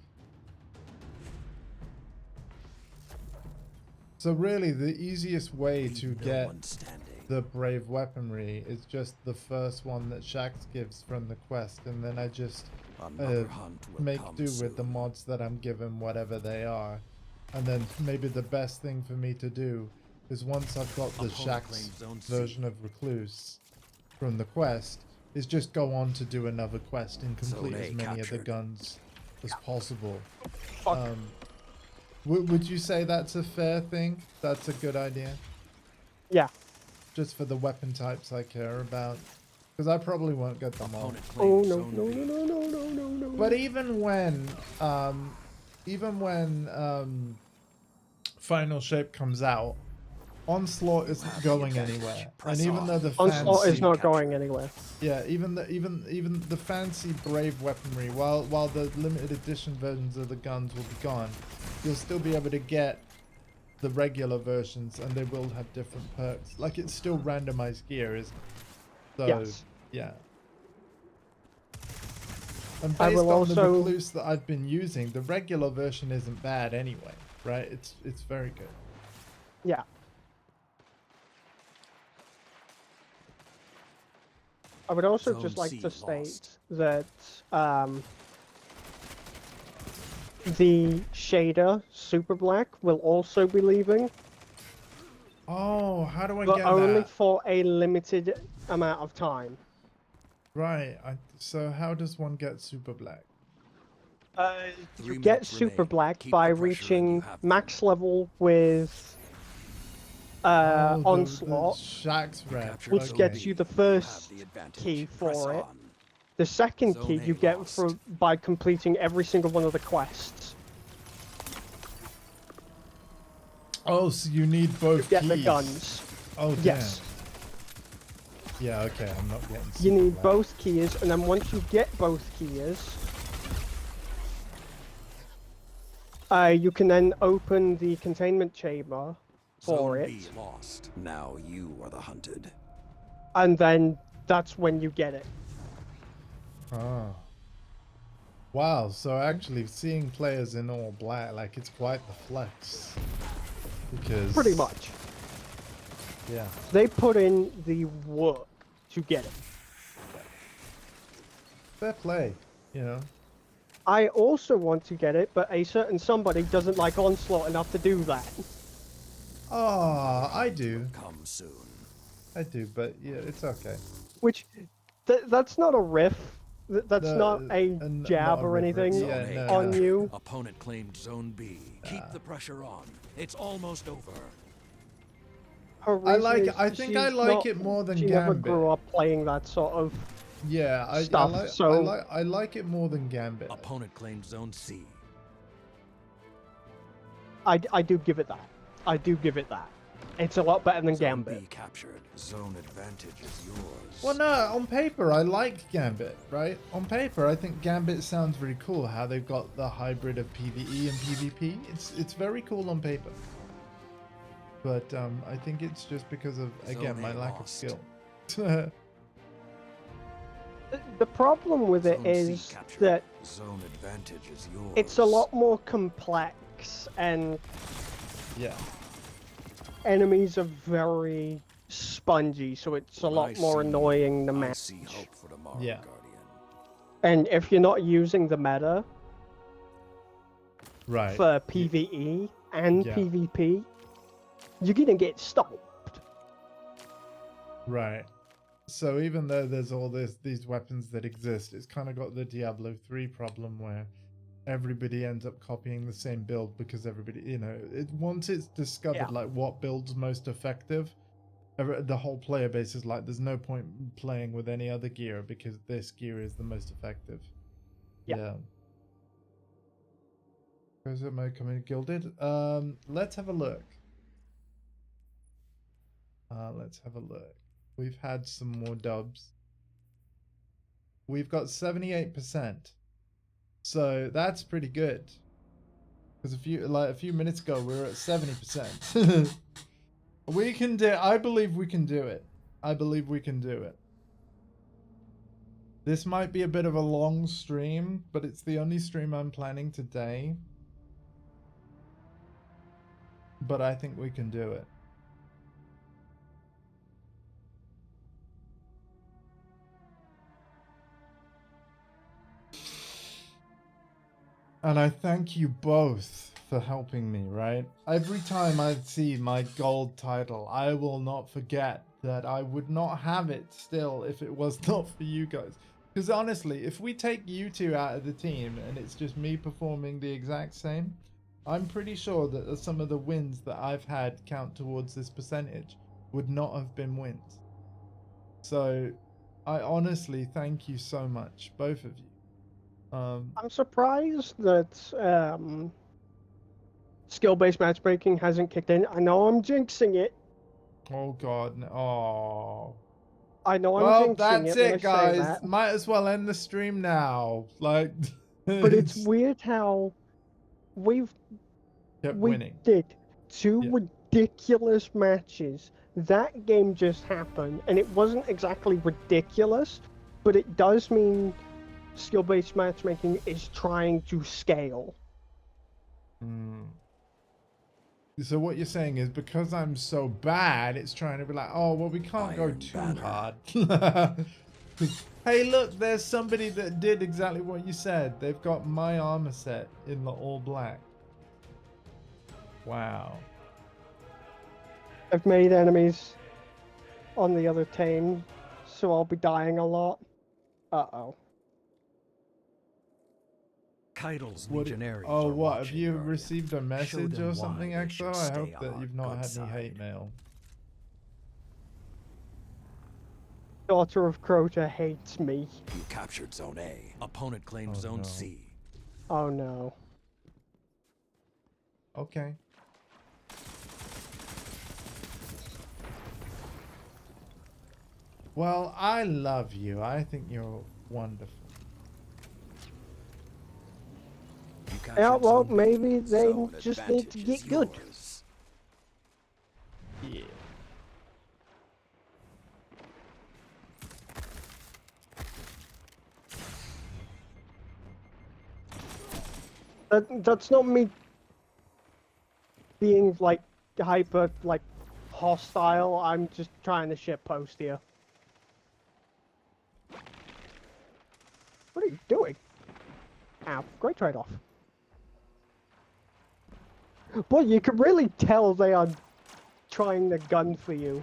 So really, the easiest way Leave to no get one standing. the brave weaponry is just the first one that Shax gives from the quest, and then I just Another hunt will make come do with the soon. mods that I'm given, whatever they are. And then maybe the best thing for me to do is once I've got the Opponent Shax claims zone C. version of Recluse from the quest, is just go on to do another quest and complete Zone A as many of the captured. guns as possible. Fuck. Would you say that's a fair thing? That's a good idea? Yeah. Just for the weapon types I care about? Because I probably won't get them all. Opponent Oh claims no, zone no, B. no, no, no, no, no, no. But even when Final Shape comes out, Onslaught isn't have the going advantage. anywhere. Press And even on. though the Onslaught is fancy, not capture. going anywhere. yeah, even the fancy brave weaponry, while the limited edition versions of the guns will be gone, you'll still be able to get the regular versions, and they will have different perks. Like, it's still randomized gear, isn't it? So Yes. yeah. And I based will on the also- Recluse that I've been using, the regular version isn't bad anyway, right? It's very good. Yeah. I would also Zone just like C to state lost. that the shader Super Black will also be leaving, Oh, how do I but get only that? for a limited amount of time. Right. So how does one get Super Black? You 3 get minutes Super remain. Black Keep by the pressure and reaching you have them. max level with Oh, the Onslaught, Shax You rep. captured which zone gets B. you the have first the advantage. key Press for it. on. The second Zone key A you get lost. by completing every single one of the quests. Oh, so you need You both get keys. the guns. Oh, damn. Yes. Yeah, okay, I'm not getting Super You need Black. both keys, and then once you get both keys, you can then open the containment chamber for Zone it, B lost. Now you are the hunted. and then that's when you get it. Ah. Wow, so actually seeing players in all black, like, it's quite the flex. Because... Pretty much. Yeah. They put in the work to get it. Fair play, you know. I also want to get it, but a certain somebody doesn't like Onslaught enough to do that. Oh, I do. Come soon. I do, but yeah, it's okay. Which, that's not a riff. That's No, not a not jab a or riff, anything yeah, Zone A no, on no. you. Opponent claimed zone B. Keep the pressure on. It's almost over. Her reason is I think I she's like not- it more than she Gambit. never grew up playing that sort of Yeah, I stuff, like so- I like it more than Gambit. Opponent claimed zone C. I do give it that. I do give it that. It's a lot better than Zone Gambit. B captured. Zone advantage is yours. Well, no, on paper I like Gambit, right? On paper I think Gambit sounds very cool. How they've got the hybrid of PvE and PvP. It's very cool on paper. But I think it's just because of, again, Zone my A lack of lost. skill. The problem with it Zone C is captured. that Zone advantage is yours. it's a lot more complex, and Yeah. enemies are very spongy, so it's a When lot I more see annoying to I manage. see hope for tomorrow, Yeah. Guardian. And if you're not using the meta Right. for PvE and Yeah. PvP, you're gonna get stopped. Right. So even though there's all these weapons that exist, it's kind of got the Diablo 3 problem where everybody ends up copying the same build because everybody, once it's discovered Yeah. like what build's most effective, the whole player base is like, there's no point playing with any other gear because this gear is the most effective. Yeah. Where's it mode coming? Gilded? Let's have a look. Let's have a look. We've had some more dubs. We've got 78%. So that's pretty good. Because a few minutes ago we were at 70%. We can do. I believe we can do it. I believe we can do it. This might be a bit of a long stream, but it's the only stream I'm planning today. But I think we can do it. And I thank you both for helping me, right? Every time I see my gold title, I will not forget that I would not have it still if it was not for you guys. Because honestly, if we take you two out of the team and it's just me performing the exact same, I'm pretty sure that some of the wins that I've had count towards this percentage would not have been wins. So I honestly thank you so much, both of you. I'm surprised that skill-based matchmaking hasn't kicked in. I know I'm jinxing it. Oh god, no. Oh. I know I'm Well, jinxing that's it when I it, say guys. that. Might as well end the stream now. Like, But it's weird how we kept winning. did two Yeah. ridiculous matches. That game just happened, and it wasn't exactly ridiculous, but it does mean skill-based matchmaking is trying to scale. So what you're saying is because I'm so bad, it's trying to be like, oh, well, we can't go Iron too Banner. hard. Hey, look, there's somebody that did exactly what you said. They've got my armor set in the all black. Wow. I've made enemies on the other team, so I'll be dying a lot. Uh-oh. Keitel's What? legionaries Oh, are what? Have watching, you Guardian. received a Show message them or why something, they should Exo? I stay hope that on you've our not good had any hate side. mail. Daughter of Crota hates me. You captured Zone A. Opponent claimed Oh, Zone no. C. Oh no. Okay. Well, I love you. I think you're wonderful. You captured Yeah, well, Zone B. maybe they Zone just need to advantage get is good. yours. Yeah. That's not me being like hyper like hostile. I'm just trying to shit post here. What are you doing? Ow, great trade-off. Boy, you can really tell they are trying the gun for you.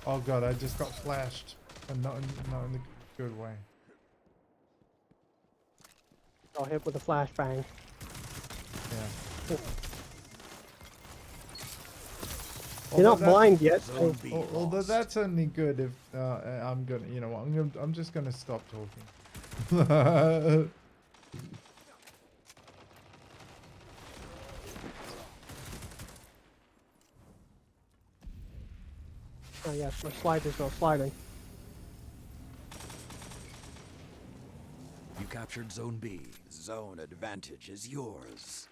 Oh god, I just got flashed, and not in the good way. Got hit with a flashbang. Yeah. You're not blind yet. Zone B Although lost. that's only good if I'm gonna, you know what? I'm just gonna stop talking. Oh yes, my slider's not sliding. You captured Zone B. Zone advantage is yours.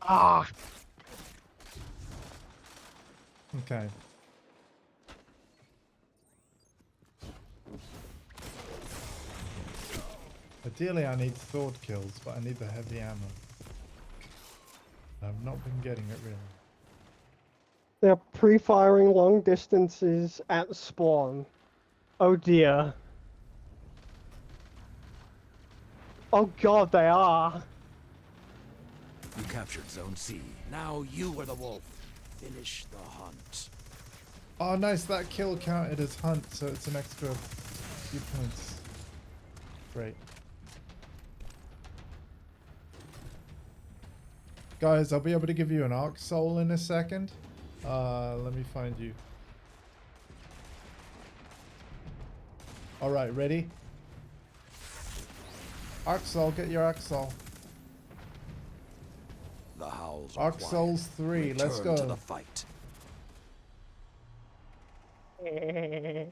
Ah! Okay. Ideally, I need sword kills, but I need the heavy ammo. I've not been getting it really. They're pre-firing long distances at spawn. Oh dear. Oh god, they are. You captured Zone C. Now you are the wolf. Finish the hunt. Oh, nice. That kill counted as hunt, so it's an extra few points. Great. Guys, I'll be able to give you an arc soul in a second. Let me find you. Alright, ready? Arc soul, get your arc soul. The howls are Arc quiet. souls 3, let's Return to go. the fight. I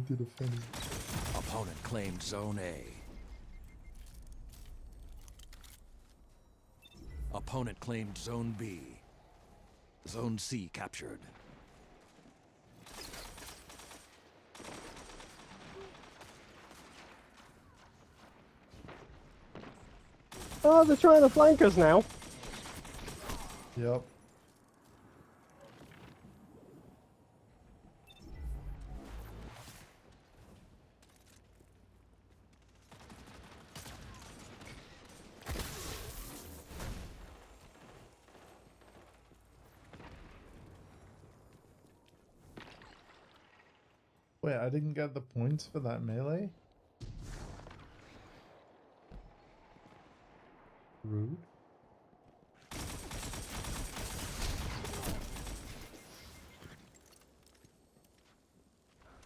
did a funny. Opponent claimed Zone A. Opponent claimed Zone B. Zone C captured. Oh, they're trying to flank us now. Yep. Wait, I didn't get the points for that melee? Rude.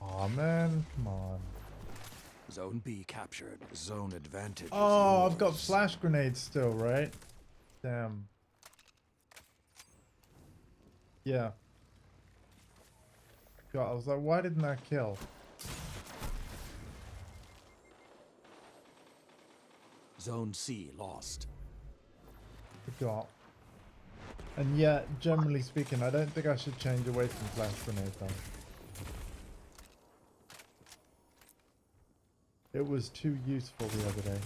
Aw, man, come on. Zone B captured. Zone advantage. is Oh, I've got yours. flash grenades still, right? Damn. Yeah. God, I was like, why didn't that kill? Zone C lost. Forgot. And yet, generally speaking, I don't think I should change away from flash grenade though. It was too useful the other day.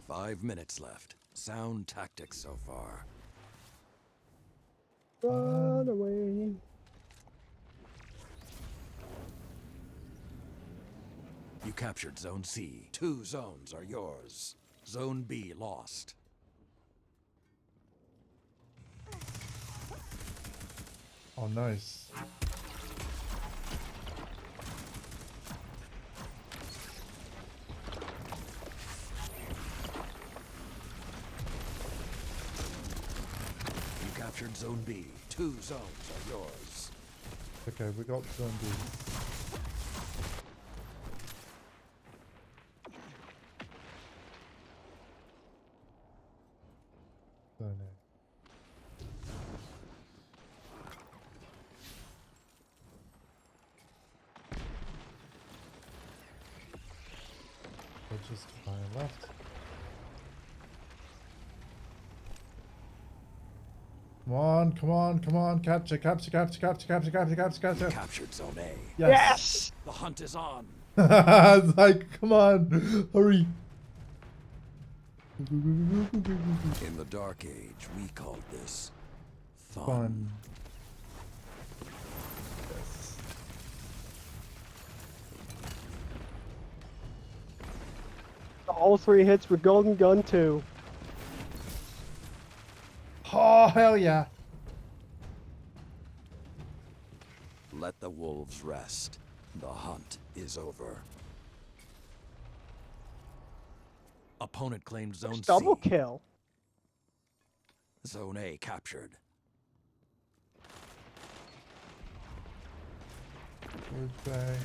Five minutes left. Sound tactics so far. Run away. You captured Zone C. 2 zones are yours. Zone B lost. Oh, nice. You captured Zone B. 2 zones are yours. Okay, we got zone B. Zone A. We're just fire left. Come on, come on, come on. Capture, capture, capture, capture, capture, capture, capture, You capture. captured Zone A. Yes! The hunt is on. It's like, come on, hurry. In the Dark Age, we called this fun. Fun. Yes. All 3 hits with Golden Gun too. Oh, hell yeah. Let the wolves rest. The hunt is over. Opponent claimed Zone Double C. kill. Zone A captured. Which way?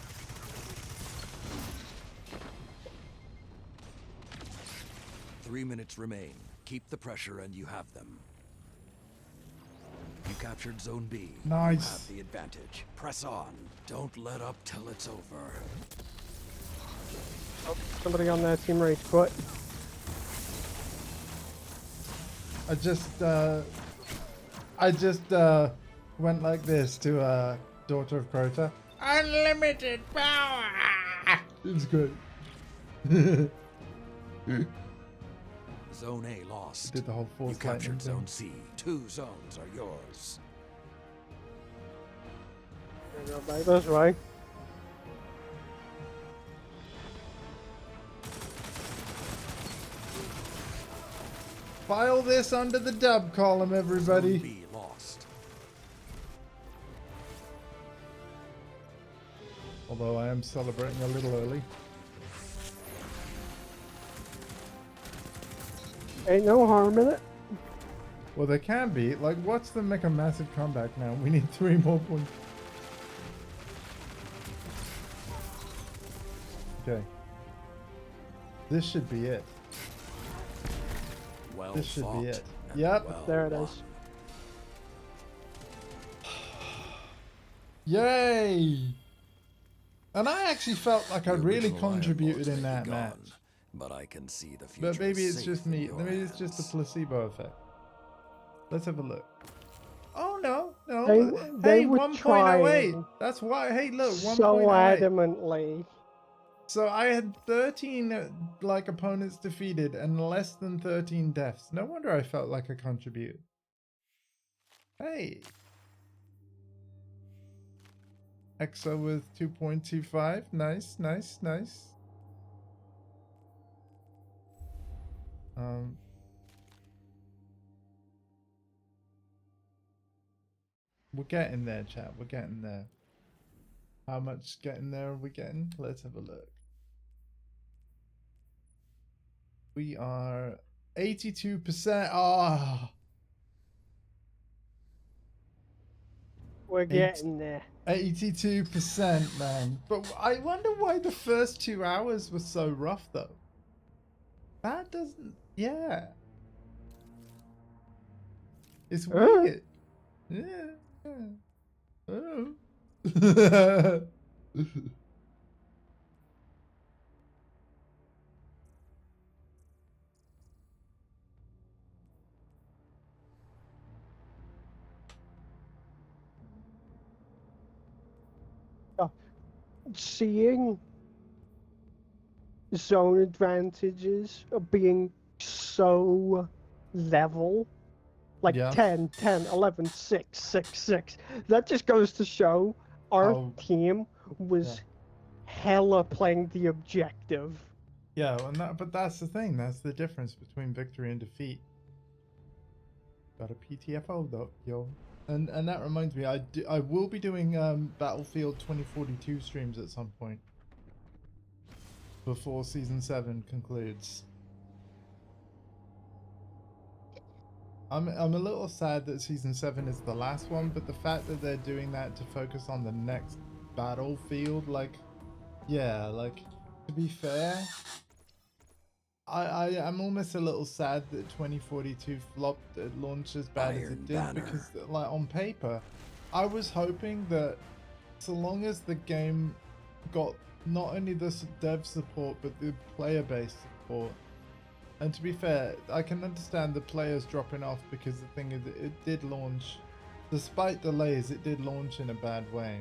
Three minutes remain. Keep the pressure and you have them. You captured Zone B. Nice. You have the advantage. Press on. Don't let up till it's over. Oh, somebody on their team rage quit. I just went like this to Daughter of Crota. Unlimited power. It's good. Zone A lost. Did the whole You force lightning captured thing. Zone C. 2 zones are yours. Go back this way. File this under the dub column, everybody. Zone B lost. Although I am celebrating a little early. Ain't no harm in it. Well, there can be. Like, watch them make a massive comeback now. We need 3 more points. Okay. This should be it. Well This should be fought it. and Yep. well There it won. is. Yay! And I actually felt like I The really original Iron contributed Lords in may be that gone, match. but I can see the future. But maybe is it's safe just in me. your Maybe it's just a hands. placebo effect. Let's have a look. Oh no, no. They Hey, were 1.08. trying That's why. Hey, look, so 1.08. adamantly. So I had 13 like opponents defeated and less than 13 deaths. No wonder I felt like I contributed. Hey. EXO with 2.25. Nice, nice, nice. We're getting there, chat. We're getting there. How much getting there are we getting? Let's have a look. We are 82%. Ah, We're getting there. 82%, man. But I wonder why the first 2 hours were so rough, though. That doesn't. Yeah. It's weird. Yeah. Oh. Seeing zone advantages of being so level, like Yeah. 10, 10, 11, 6, 6, 6. That just goes to show our How- team was hella playing the objective. Yeah, but that's the thing. That's the difference between victory and defeat. Got a PTFO though, yo. And that reminds me, I will be doing Battlefield 2042 streams at some point before season 7 concludes. I'm a little sad that season 7 is the last one, but the fact that they're doing that to focus on the next Battlefield, like, yeah, like, to be fair, I'm almost a little sad that 2042 flopped at launch as bad as Iron it did, Banner. because like on paper I was hoping that so long as the game got not only the dev support but the player base support, and to be fair, I can understand the players dropping off because the thing is it did launch, despite delays, it did launch in a bad way.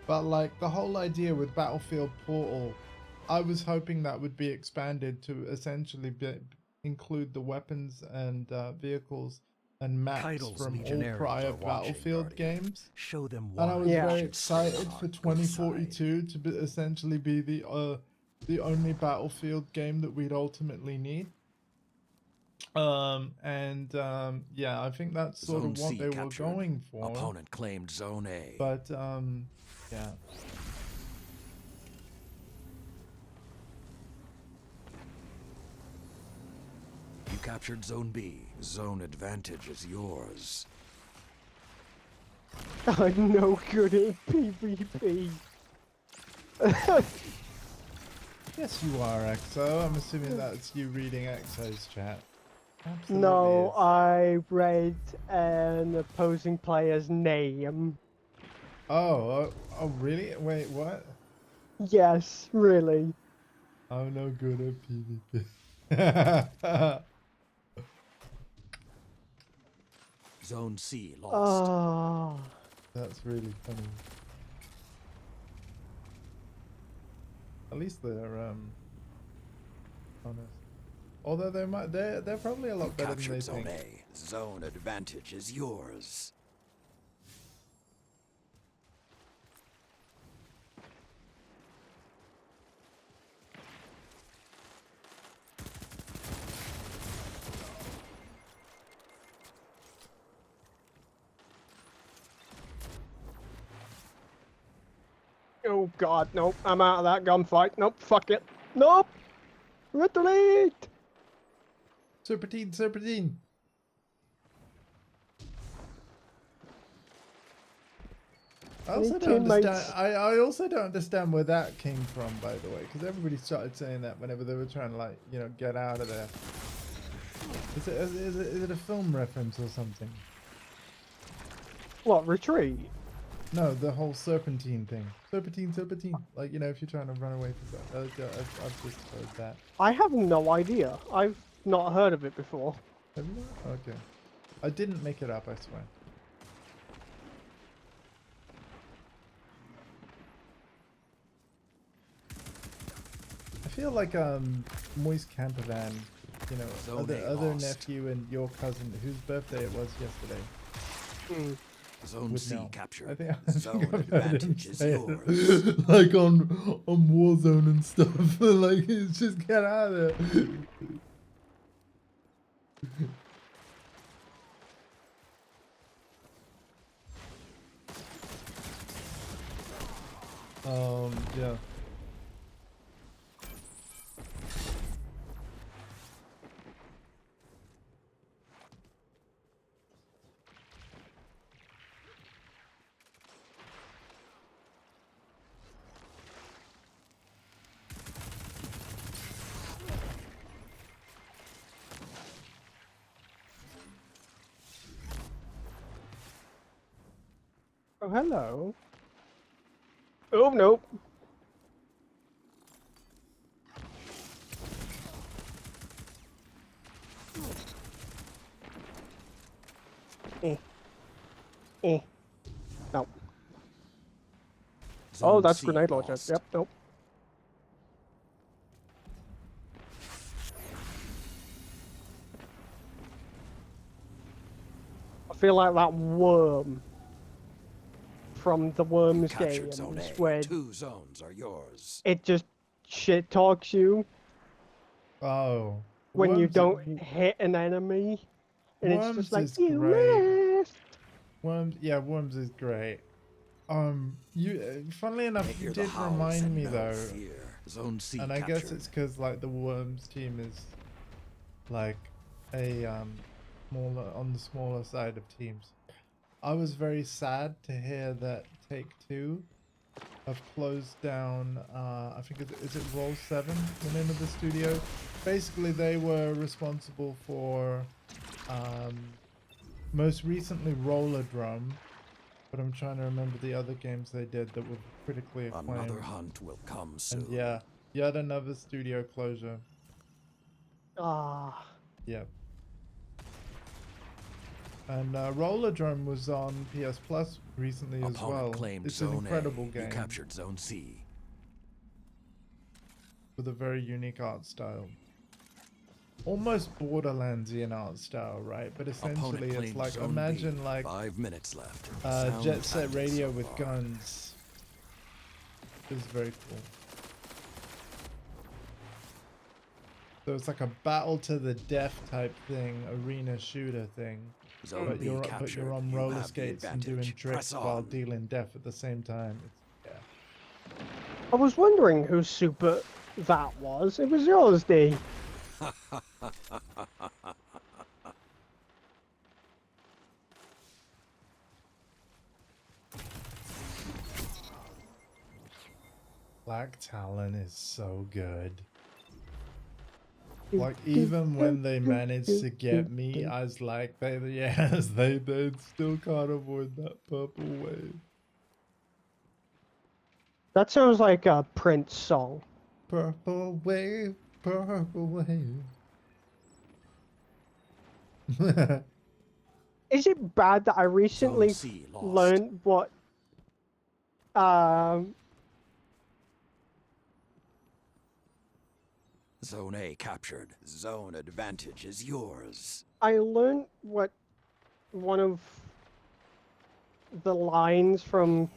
But like the whole idea with Battlefield Portal, I was hoping that would be expanded to essentially include the weapons and vehicles and maps Titles from all legionnaires prior are watching, Battlefield Guardian. games. Show them why. And I was Yeah. very should stay on excited our for good 2042 to essentially be the only Battlefield game that we'd ultimately need. Yeah, I think that's sort Zone of what C they were captured. going for. Opponent claimed Zone A. But yeah. You captured Zone B. Zone advantage is yours. I'm no good at PvP. Yes, you are, EXO. I'm assuming that's you reading EXO's chat. Absolutely No, is. I read an opposing player's name. Oh, really? Wait, what? Yes, really. I'm no good at PvP. Zone C lost. Ah. That's really funny. At least they're honest. Although they're probably a lot better than they Captured Zone think. A. Zone advantage is yours. Oh god, nope. I'm out of that gunfight. Nope, fuck it. Nope! Retaliate! Serpentine, serpentine. I also don't understand. I also don't understand where that came from, by the way, because everybody started saying that whenever they were trying to, like, you know, get out of there. Is it a film reference or something? What, retreat? No, the whole serpentine thing. Serpentine, serpentine. Like, you know, if you're trying to run away from that. I've just heard that. I have no idea. I've not heard of it before. Have you not? Okay. I didn't make it up, I swear. I feel like Moist Campervan, you know, other nephew and your cousin whose birthday it was yesterday. Hmm. Zone C know. captured. I think Zone I've heard him advantage is say yours. it, like on Warzone and stuff. Like, it's just get out of there. Yeah. Oh, hello. Oh, nope. Eh. Eh. No. Zone Oh, that's C grenade launcher. lost. Yep, nope. I feel like that worm from the Worms Captured games Zone A. where 2 zones are yours. it just shit talks you Oh. when you Worms, don't hit an enemy, and it's just Worms like is you great. missed. Worms, yeah, Worms is great. Funnily enough, Make you your did the howls remind and me no though, fear. Zone C and I captured. guess it's because like the Worms team is like a smaller on the smaller side of teams. I was very sad to hear that Take-Two have closed down. I think is it Roll 7, the name of the studio. Basically, they were responsible for most recently Roller Drum. But I'm trying to remember the other games they did that were critically acclaimed. Another hunt will come soon. And yeah, yet another studio closure. Ah. Yep. And Roller Drum was on PS Plus recently as well. Claimed It's an Zone incredible A. game You captured Zone C. with a very unique art style. Almost Borderlandsian art style, right? But essentially it's like, Zone imagine B. like 5 minutes left. Jet Set Sound Radio so with far. guns. It's very cool. So it's like a battle to the death type thing, arena shooter thing. Zone But B you're captured. on You roller have the skates and doing advantage. tricks Press while on. dealing death at the same time. It's, yeah. I was wondering whose super that was. It was yours, D. Black Talon is so good. Like, even when they managed to get me, I was like, they still can't avoid that purple wave. That sounds like a Prince song. Purple wave, purple wave. Is it bad that I recently Zone C lost. learned what Zone A captured. Zone advantage is yours. I learned what one of the lines from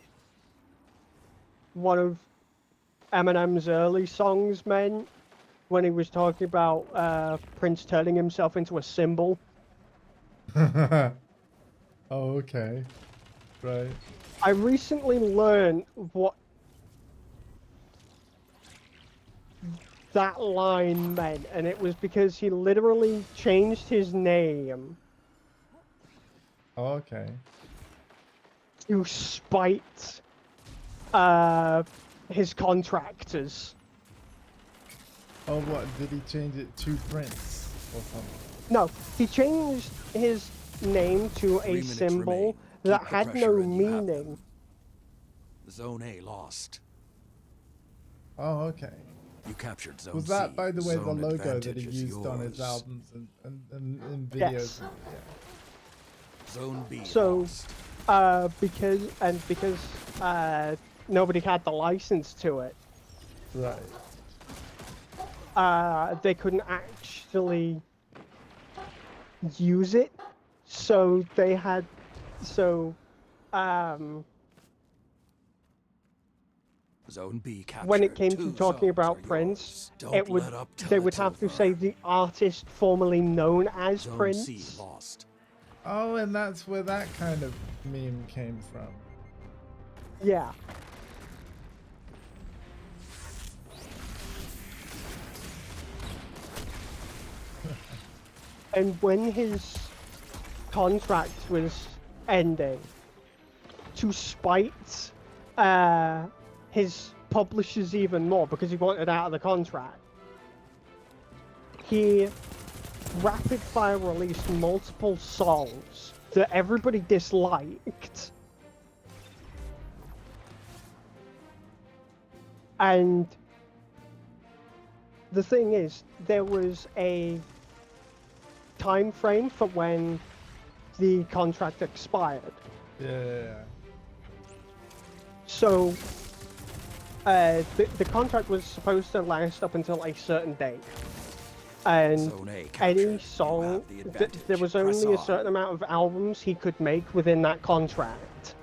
one of Eminem's early songs meant when he was talking about Prince turning himself into a symbol. Oh, okay. Right. I recently learned what that line meant, and it was because he literally changed his name Oh, okay. to spite his contractors. Oh, what? Did he change it to Prince or something? No, he changed his name to 3 a minutes symbol remain. that Keep the had pressure no and you have them. meaning. Zone A lost. Oh, okay. You captured Zone Was that, C. by the way, the Zone logo that advantage he is used on his yours. albums and in videos? Yes. Zone B So, lost. because nobody had the license to it, Yeah. Right. they couldn't actually use it. So they had, Zone B captured. when it came to 2 talking zones about are Prince, yours. it Don't would let up till they would it's have to over. say the artist formerly known as Zone Prince. C lost. Oh, and that's where that kind of meme came from. Yeah. And when his contract was ending, to spite his publishers even more because he wanted out of the contract, he rapid fire released multiple songs that everybody disliked. And the thing is, there was a time frame for when the contract expired. Yeah. So the contract was supposed to last up until a certain date. And Zone A any captured. You song, have the advantage. there was Press only a on. certain amount of albums he could make within that contract.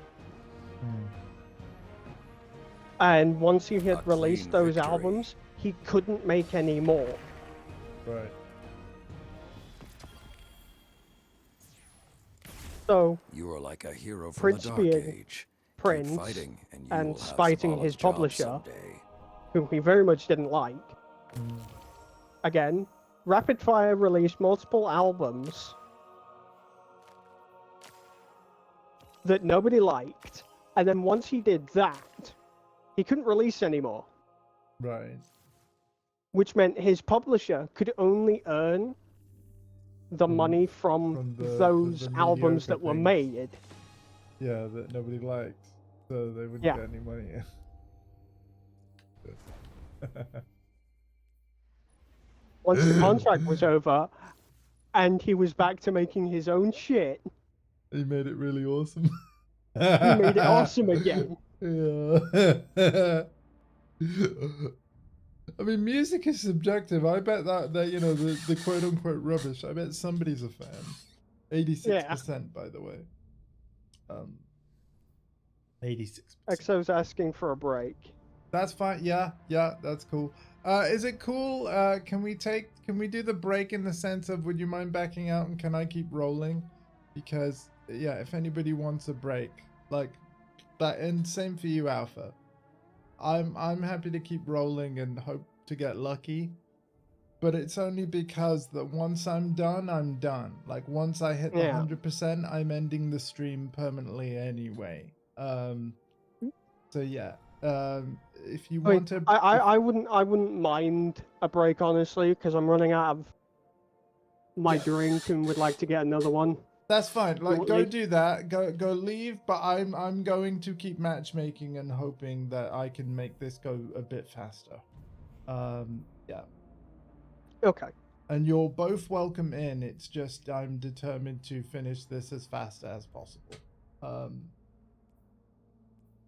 And once he had A released clean those victory. albums, he couldn't make any more. Right. So You are like a hero from Prince the Dark being Age. Keep Prince fighting, and you and will have spiting flawless his jobs publisher, someday. whom he very much didn't like, again, rapid fire released multiple albums that nobody liked, and then once he did that, he couldn't release anymore, Right. which meant his publisher could only earn the money from the those albums mediocre that were things. made. Yeah, that nobody liked, so they wouldn't Yeah. get any money. Once the contract was over, and he was back to making his own shit, He made it really awesome. he made it awesome again. Yeah. I mean, music is subjective. I bet that you know the quote unquote rubbish. I bet somebody's a fan. 86%, by the way. 86%. XO's asking for a break. That's fine. Yeah, that's cool. Is it cool? Can we do the break in the sense of would you mind backing out and can I keep rolling? Because yeah, if anybody wants a break, like that, and same for you, Alpha. I'm happy to keep rolling and hope to get lucky. But it's only because that once I'm done, I'm done. Like once I hit the 100%, I'm ending the stream permanently anyway. So yeah. If you want to, I wouldn't mind a break honestly, because I'm running out of my drink and would like to get another one. That's fine. Like, go shortly. do that. Go leave. But I'm going to keep matchmaking and hoping that I can make this go a bit faster. Yeah. Okay. And you're both welcome in. It's just I'm determined to finish this as fast as possible.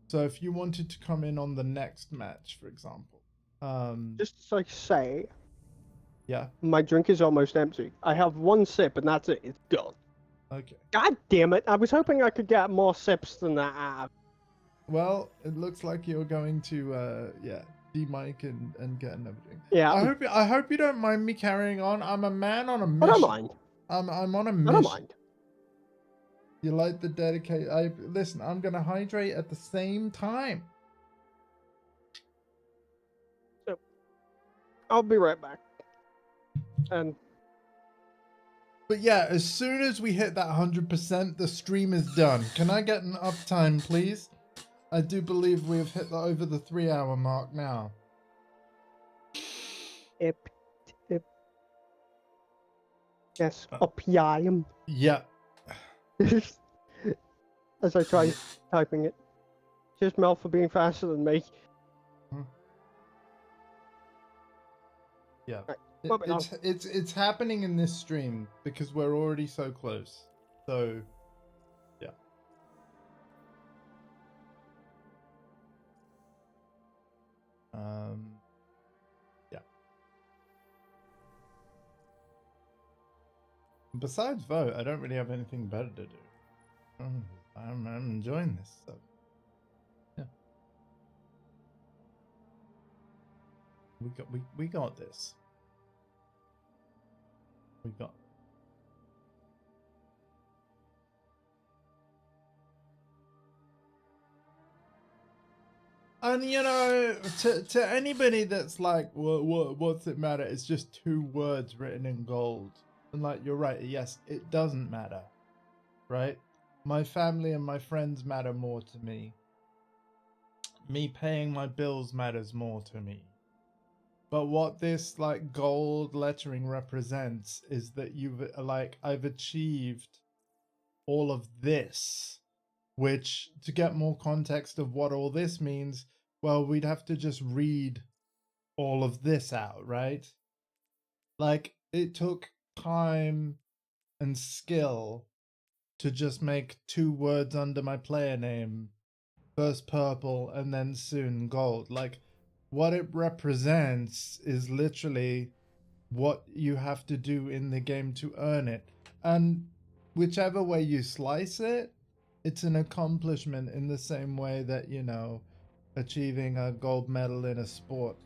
So if you wanted to come in on the next match, for example, Just as I say, yeah, my drink is almost empty. I have one sip and that's it. It's done. okay. God damn it! I was hoping I could get more sips than that out of. Well, it looks like you're going to yeah, demic and get another drink. Yeah. I hope you don't mind me carrying on. I'm a man on a I mission. don't mind. I'm on a I mission. don't mind. You like the dedicate? Listen. I'm gonna hydrate at the same time. So, I'll be right back. And But yeah, as soon as we hit that 100%, the stream is done. Can I get an uptime, please? I do believe we have hit over the 3-hour mark now. ip. Yes, opium. Yeah. As I try typing it. Just Mel for being faster than me. Yeah. Right, It's happening in this stream because we're already so close. So, yeah. Yeah. Besides vote, I don't really have anything better to do. I'm enjoying this. So, yeah. We got this. We got. And you know, to anybody that's like, what's it matter? It's just 2 words written in gold. And like, you're right. Yes, it doesn't matter, right? My family and my friends matter more to me. Me paying my bills matters more to me. But what this like gold lettering represents is that I've achieved all of this, which, to get more context of what all this means, well, we'd have to just read all of this out, right? Like, it took time and skill to just make 2 words under my player name, first purple and then soon gold. Like, what it represents is literally what you have to do in the game to earn it. And whichever way you slice it, it's an accomplishment in the same way that, you know, achieving a gold medal in a sport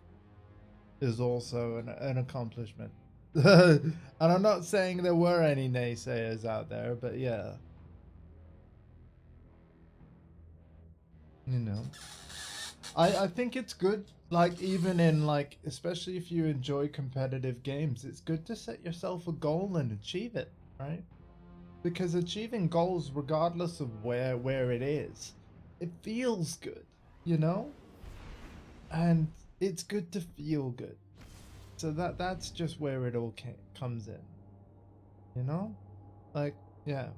is also an accomplishment. And I'm not saying there were any naysayers out there, but yeah. You know, I think it's good, like, even in, like, especially if you enjoy competitive games, it's good to set yourself a goal and achieve it, right? Because achieving goals, regardless of where it is, it feels good, you know? And it's good to feel good. So that's just where it all comes in, you know? Like, yeah.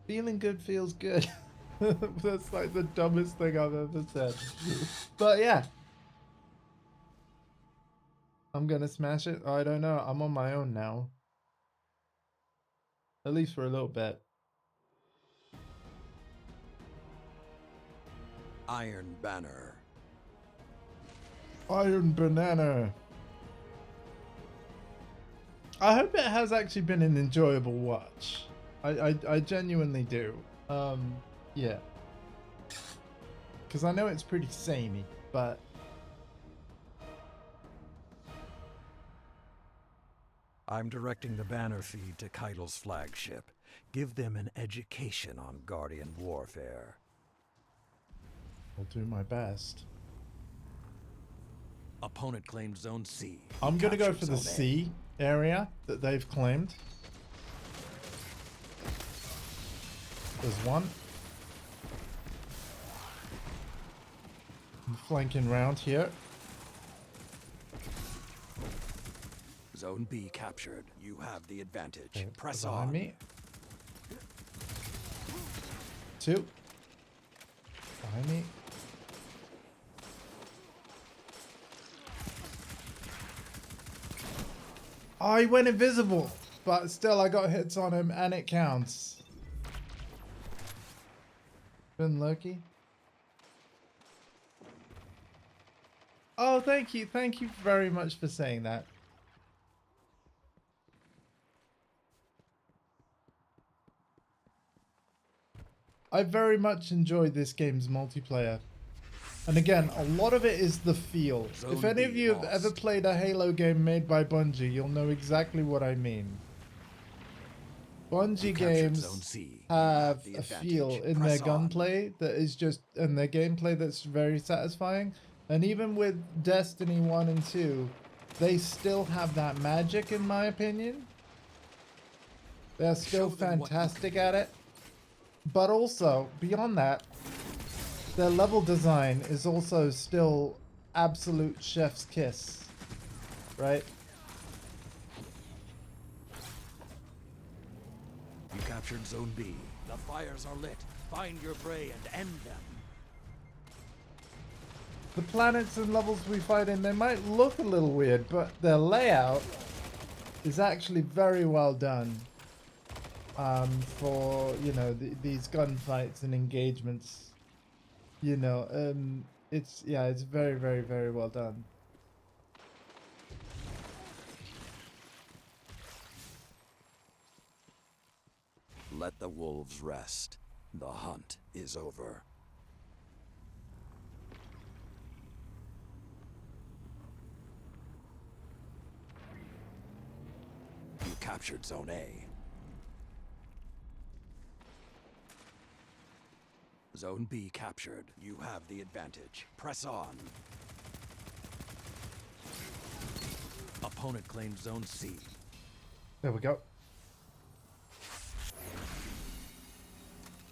Feeling good feels good. That's like the dumbest thing I've ever said. But yeah. I'm gonna smash it. I don't know. I'm on my own now. At least for a little bit. Iron Banner. Iron Banana. I hope it has actually been an enjoyable watch. I genuinely do. Yeah. Because I know it's pretty samey, but... I'm directing the banner feed to Keitel's flagship. Give them an education on Guardian warfare. I'll do my best. Opponent claimed Zone C. I'm gonna go for the Zone A. C area that they've claimed. There's one. I'm flanking round here. Zone B captured. You have the advantage. Okay, Press behind on. me. 2. Behind me. Oh, he went invisible, but still I got hits on him and it counts. Been Loki. Oh, thank you. Thank you very much for saying that. I very much enjoyed this game's multiplayer. And again, a lot of it is the feel. If any of you have ever played a Halo game made by Bungie, you'll know exactly what I mean. Bungie games have a feel in their gunplay that is just, and their gameplay that's very satisfying. And even with Destiny 1 and 2, they still have that magic, in my opinion. They're still fantastic at it. But also, beyond that, their level design is also still absolute chef's kiss, right? You captured Zone B. The fires are lit. Find your prey and end them. The planets and levels we fight in, they might look a little weird, but their layout is actually very well done. For, you know, these gunfights and engagements, you know, it's very, very, very well done. Let the wolves rest. The hunt is over. You captured Zone A. Zone B captured. You have the advantage. Press on. Opponent claimed Zone C. There we go.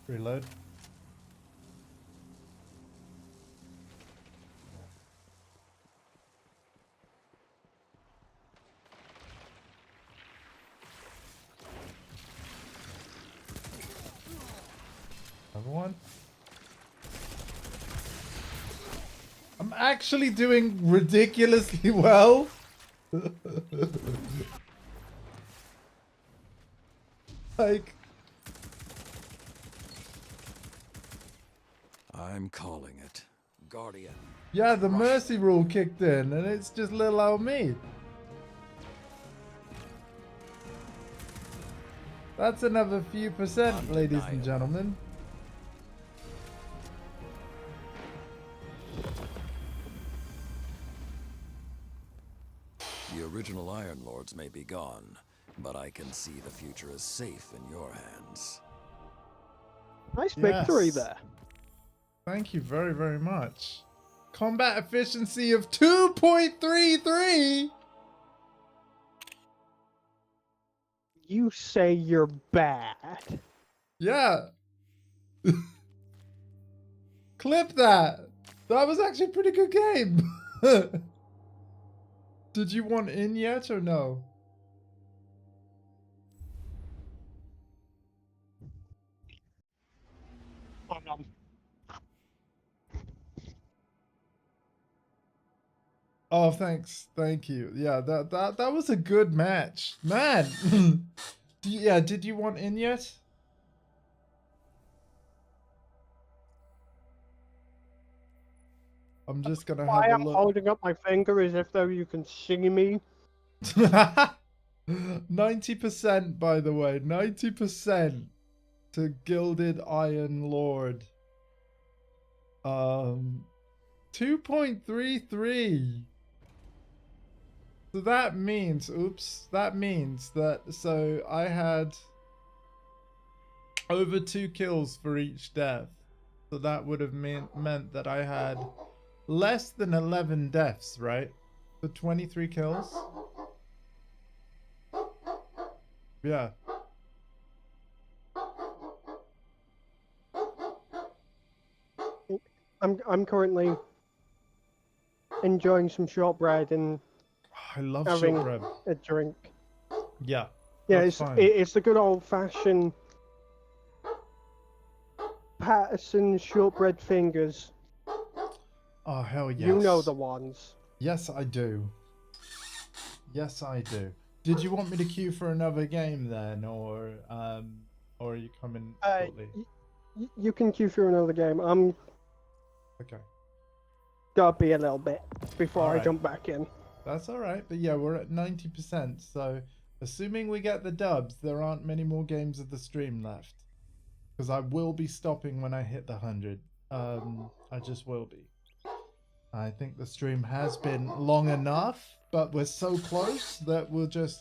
Reload. Another one. I'm actually doing ridiculously well. Like, I'm calling it. Guardian. yeah, the mercy rule kicked in and it's just little old me. That's another few percent, ladies and gentlemen. The original Iron Lords may be gone, but I can see the future is safe in your hands. Nice victory Yes. there. Thank you very, very much. Combat efficiency of 2.33. You say you're bad. Yeah. Clip that. That was actually a pretty good game. Did you want in yet or no? Oh, thanks. Thank you. Yeah, that was a good match. Man. Did you want in yet? I'm just gonna Why have a I'm look. holding up my finger as if though you can see me. 90%, by the way. 90% to Gilded Iron Lord. 2.33. So that means, oops, that means that, so I had over 2 kills for each death. So that would have meant that I had less than 11 deaths, right? For 23 kills? Yeah. I'm currently enjoying some shortbread and I love having shortbread. a drink. Yeah. Yeah, That's fine. it's the good old fashioned Patterson shortbread fingers. Oh, hell yes. You know the ones. Yes, I do. Yes, I do. Did you want me to queue for another game then, or are you coming shortly? You can queue through another game. I'm Okay. gonna be a little bit before I Alright. jump back in. That's alright, but yeah, we're at 90%, so assuming we get the dubs, there aren't many more games of the stream left. Because I will be stopping when I hit the 100. I just will be. I think the stream has been long enough, but we're so close that we'll just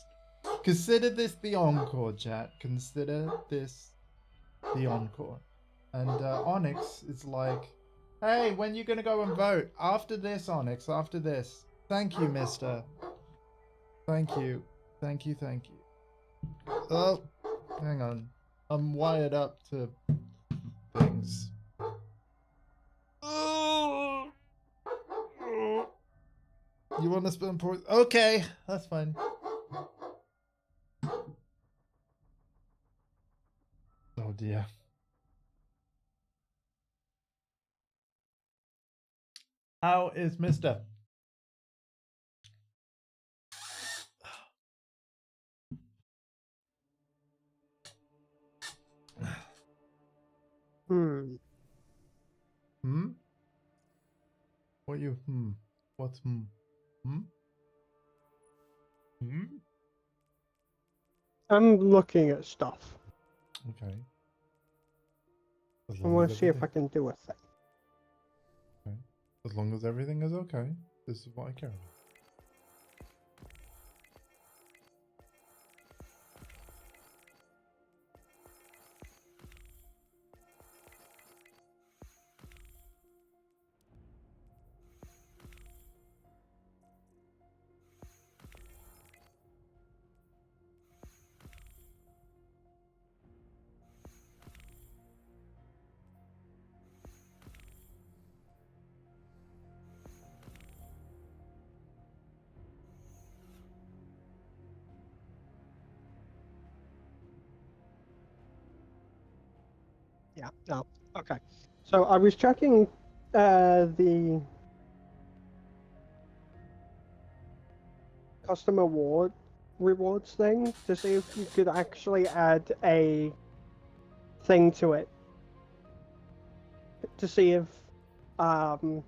consider this the encore, chat. Consider this the encore. And Onyx is like, hey, when you gonna go and vote? After this, Onyx, after this. Thank you, mister. Thank you. Thank you, thank you. Oh, hang on. I'm wired up to things. You want to spend points? Okay, that's fine. Oh dear. How is Mister? Hmm. Hmm? What you What's Hmm? Hmm? I'm looking at stuff. Okay. As I long want as to see if I everything can do a thing. okay. As long as everything is okay. This is what I care about. Yeah. No. Okay. So I was checking the custom award rewards thing to see if you could actually add a thing to it to see if Oh,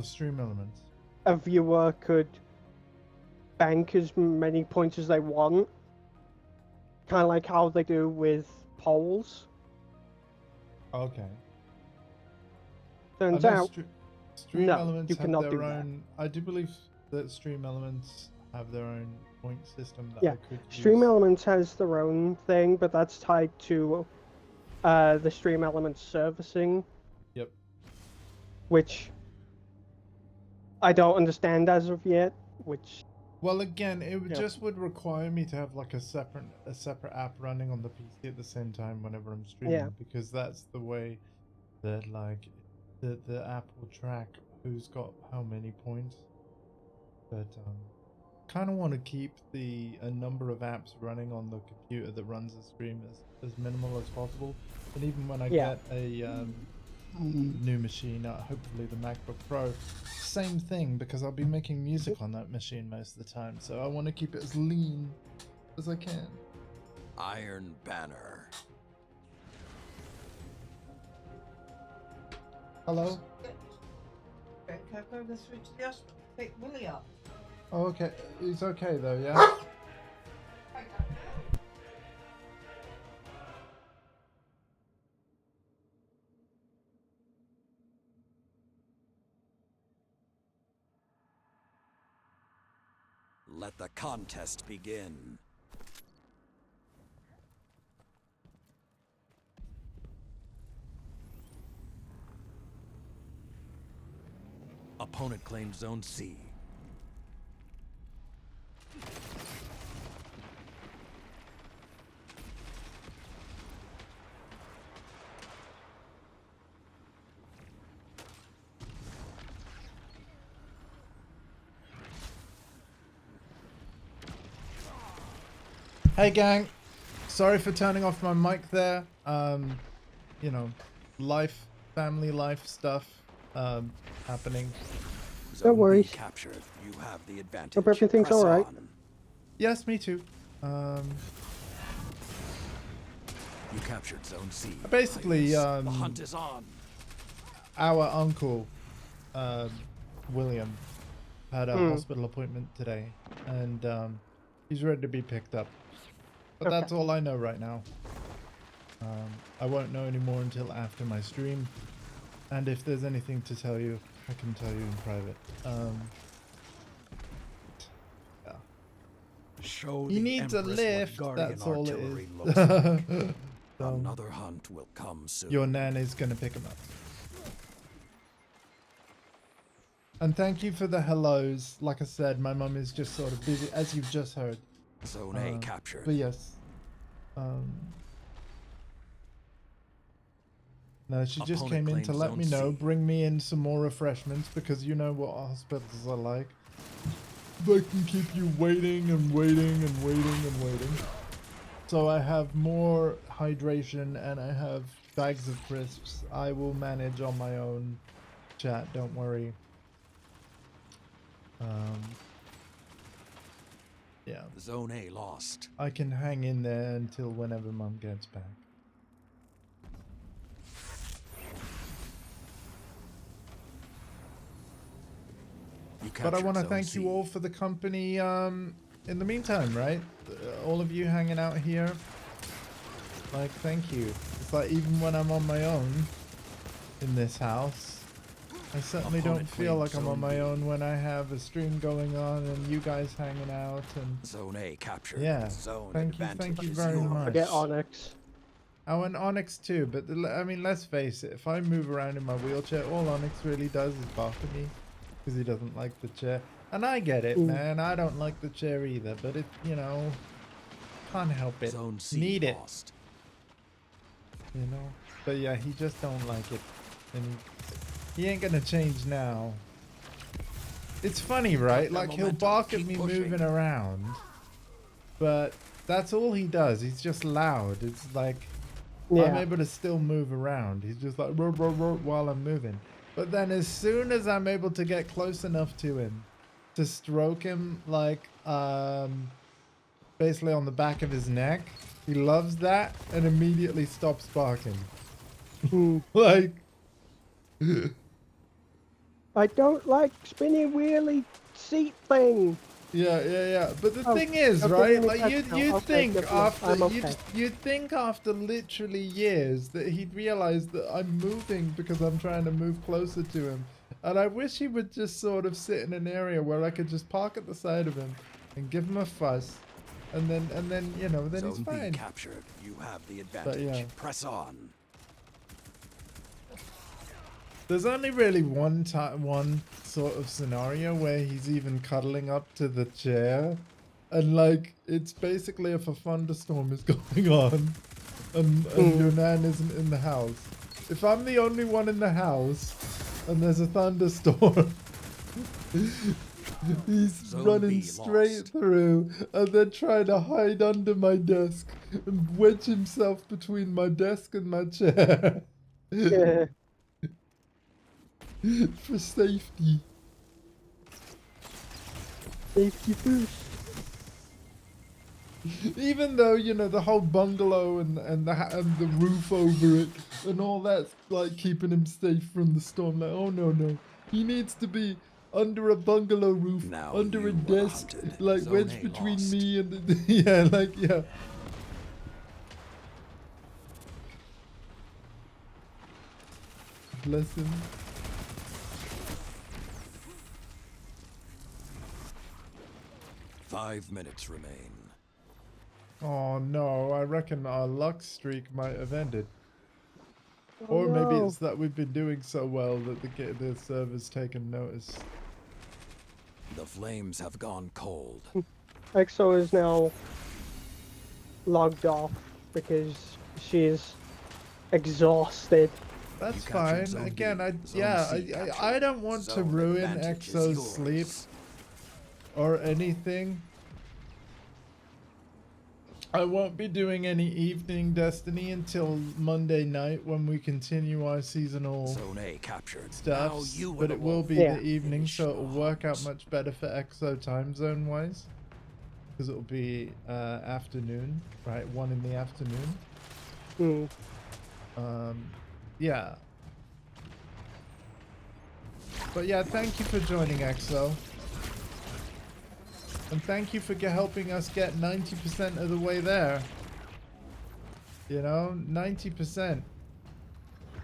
stream elements. a viewer could bank as many points as they want, kind of like how they do with polls. Okay. Turns I know out, stream no, elements you have cannot their do that. own. I do believe that stream elements have their own point system that Yeah, I could Stream use. Elements has their own thing, but that's tied to the Stream Elements servicing, Yep. which I don't understand as of yet. Which Well, again, it would Yeah. just would require me to have like a separate app running on the PC at the same time whenever I'm streaming, Yeah. because that's the way that like the app will track who's got how many points. But kind of want to keep the number of apps running on the computer that runs the stream as minimal as possible. And even when I Yeah. get a new machine, hopefully the MacBook Pro, same thing, because I'll be making music on that machine most of the time. So I want to keep it as lean as I can. Iron Banner. Hello? Can I go this through to the hospital? Pick Willie up. Oh, okay. It's okay though, yeah? I don't know. Let the contest begin. Opponent claimed Zone C. Hey gang, sorry for turning off my mic there. You know, family life stuff happening. Zone B worries. captured. You have the advantage. Hope everything's Press alright. on. Yes, me too. You captured Zone C. Basically, Highness. The hunt is on. Our uncle, William, had a Hmm. hospital appointment today, and he's ready to be picked up. But Okay. that's all I know right now. I won't know any more until after my stream, and if there's anything to tell you, I can tell you in private. Yeah. Show He the needs a Empress lift, what Guardian that's all it artillery is. looks like. So, Another hunt will come soon. your nan is gonna pick him up. And thank you for the hellos. Like I said, my mum is just sort of busy, as you've just heard. Zone A captured. But yes. No, she just Opponent came in to claims let me Zone know, C. bring me in some more refreshments, because you know what hospitals are like. They can keep you waiting and waiting and waiting and waiting. So I have more hydration and I have bags of crisps. I will manage on my own, chat, don't worry. Yeah. Zone A lost. I can hang in there until whenever mum gets back. You But I captured want to Zone thank C. you all for the company in the meantime, right? All of you hanging out here. Like, thank you. It's like, even when I'm on my own in this house, I certainly don't Opponent feel like claims I'm on Zone my B. own when I have a stream going on and you guys hanging out and... Zone A captured. Yeah. Zone Thank you advantage is very yours. much. Forget Onyx. Oh, and Onyx too, but I mean, let's face it, if I move around in my wheelchair, all Onyx really does is bark at me, because he doesn't like the chair. And I get it, man, I don't like the chair either, but it, you know, can't help it. Zone C Need it, lost. you know? But yeah, he just don't like it, and he ain't gonna change now. It's funny, right? the Like, he'll momentum, bark at keep me pushing. moving around, but that's all he does. He's just loud. It's like... I'm Yeah. able to still move around. He's just like "Ruh, ruh, ruh," while I'm moving. But then as soon as I'm able to get close enough to him to stroke him, like basically on the back of his neck, he loves that and immediately stops barking. Like I don't like spinny wheelie seat thing. yeah. But the Oh, thing is, okay, right? let me Like catch you'd now. Okay, think good, after I'm okay. you'd think after literally years that he'd realize that I'm moving because I'm trying to move closer to him. And I wish he would just sort of sit in an area where I could just park at the side of him and give him a fuss, and then you know, then he's Zone B fine. captured. You have the advantage. yeah. Press on. There's only really one sort of scenario where he's even cuddling up to the chair, and like it's basically if a thunderstorm is going on, and your nan isn't in the house. If I'm the only one in the house, and there's a thunderstorm, he's Zone running B straight lost. through, and then trying to hide under my desk and wedge himself between my desk and my chair. Yeah. For safety. Safety first. Even though, you know, the whole bungalow and the roof over it and all that's like keeping him safe from the storm. Like, oh no, he needs to be under a bungalow roof, Now under you a are desk, hunted. like Zone wedged A between lost. me and the, yeah, like yeah. Bless him. Five minutes remain. Oh no, I reckon our luck streak might have ended. Oh, Or maybe no. it's that we've been doing so well that the server's taken notice. The flames have gone cold. EXO is now logged off because she is exhausted. That's You captured fine. Zone B. Again, Zone C I don't want to Zone ruin advantage is EXO's sleep yours. or anything. I won't be doing any evening Destiny until Monday night when we continue our seasonal Zone A captured. Now stuffs, you are but the it will wolf. be Yeah. the evening, Finish so it'll your work out harms. much better for EXO time zone wise, because it'll be afternoon, right? 1 in the afternoon. Yeah. But yeah, thank you for joining, EXO. And thank you for helping us get 90% of the way there. You know, 90%.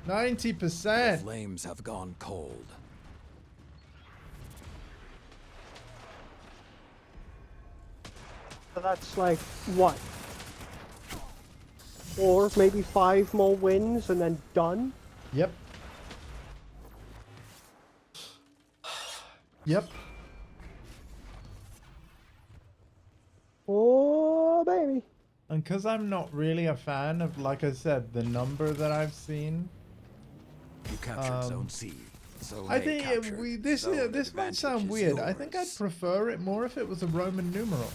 90%! Flames have gone cold. So that's like, what? 4, maybe 5 more wins and then done? Yep. Yep. Oh, baby. And because I'm not really a fan of, like I said, the number that I've seen, You captured Zone C. Zone I A think captured. this Zone this might advantage sound is weird. I think I'd yours. prefer it more if it was a Roman numeral,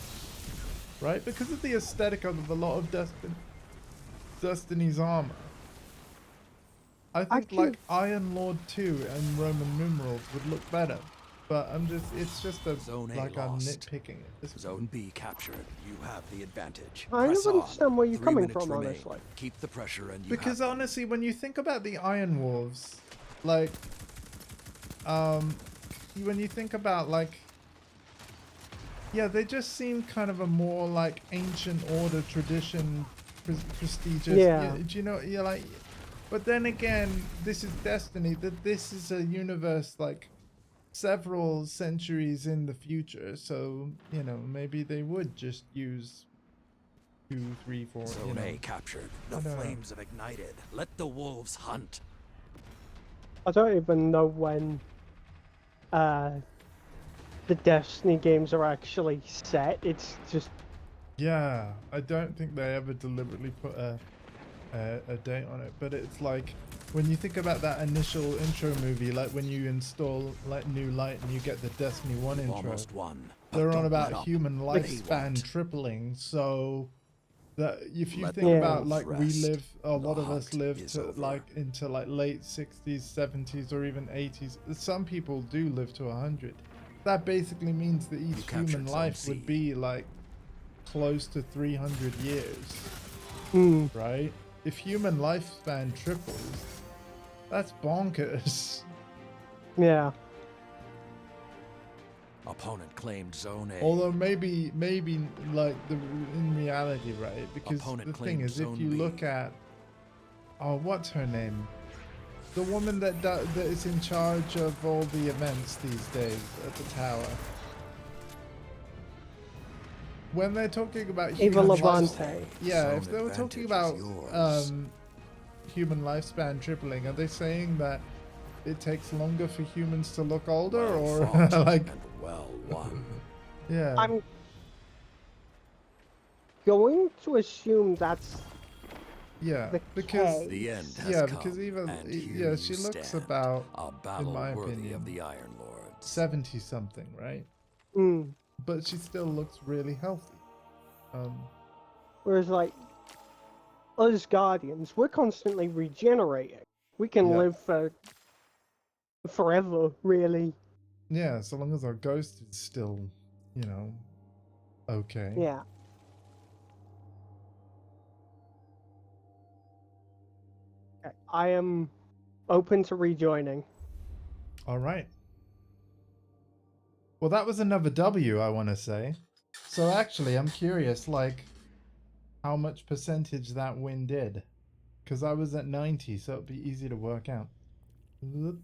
right? Because of the aesthetic of a lot of Destiny's armor. I think Actually- like Iron Lord 2 and Roman numerals would look better. But it's just a, Zone A like I'm lost. nitpicking it. This Zone B captured. You have the advantage. I Press don't on. understand where you're 3 coming minutes from, remain. honestly. Keep the pressure and you Because have them. honestly, when you think about the Iron Wolves, like, when you think about like, yeah, they just seem kind of a more like ancient order tradition, prestigious. Yeah. Do you know? You're like, but then again, this is Destiny. That this is a universe like several centuries in the future. So you know, maybe they would just use 2, 3, 4. Zone You know. A captured. The I don't know. flames have ignited. Let the wolves hunt. I don't even know when the Destiny games are actually set. It's just Yeah, I don't think they ever deliberately put a date on it, but it's like when you think about that initial intro movie, like when you install like new light and you get the Destiny 1 You've intro, almost won. but they're on don't about let up. human They lifespan won't. tripling. So that if you Let think the about wolves like we rest. live, a lot The of us hunt live is to over. like into like late 60s, 70s, or even 80s. Some people do live to 100. That basically means that each captured human Zone life C. would be like close to 300 years, right? If human lifespan triples, that's bonkers. yeah. Opponent claimed Zone A. Although maybe like in reality, right? Because Opponent the thing claimed is, if Zone you B. look at, oh, what's her name? The woman that is in charge of all the events these days at the tower. When they're talking about Eva human Levante. life, yeah, Zone if they were talking advantage is about yours. human lifespan tripling, are they saying that it takes longer for humans to look older, Well or fought like, and well won. yeah, I'm going to assume that's yeah, the because case. The end has yeah, come, because even and yeah, here she you looks stand. about, A battle my worthy opinion, of the Iron Lords. 70 something, right? Mm. But she still looks really healthy. Whereas, like, us Guardians, we're constantly regenerating. We can Yeah. live for forever, really. Yeah, so long as our ghost is still, you know, okay. Yeah. Okay, I am open to rejoining. All right. Well, that was another W, I want to say. So actually, I'm curious, like, how much percentage that win did. Because I was at 90, so it'd be easy to work out. All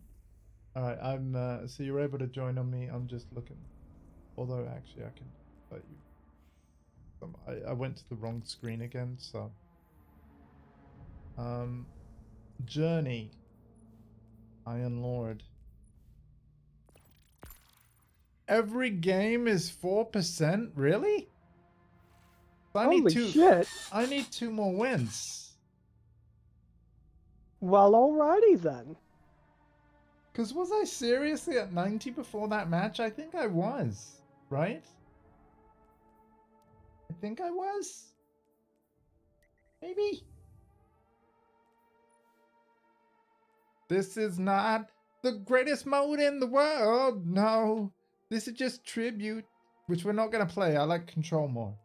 right, so you're able to join on me. I'm just looking. Although, actually, I can let you. I went to the wrong screen again, so. Journey. Iron Lord. Every game is 4%? Really? Holy shit. I need 2 more wins. Well, alrighty then. Because was I seriously at 90 before that match? I think I was, right? I think I was. Maybe. This is not the greatest mode in the world. No. This is just tribute, which we're not gonna play. I like control more.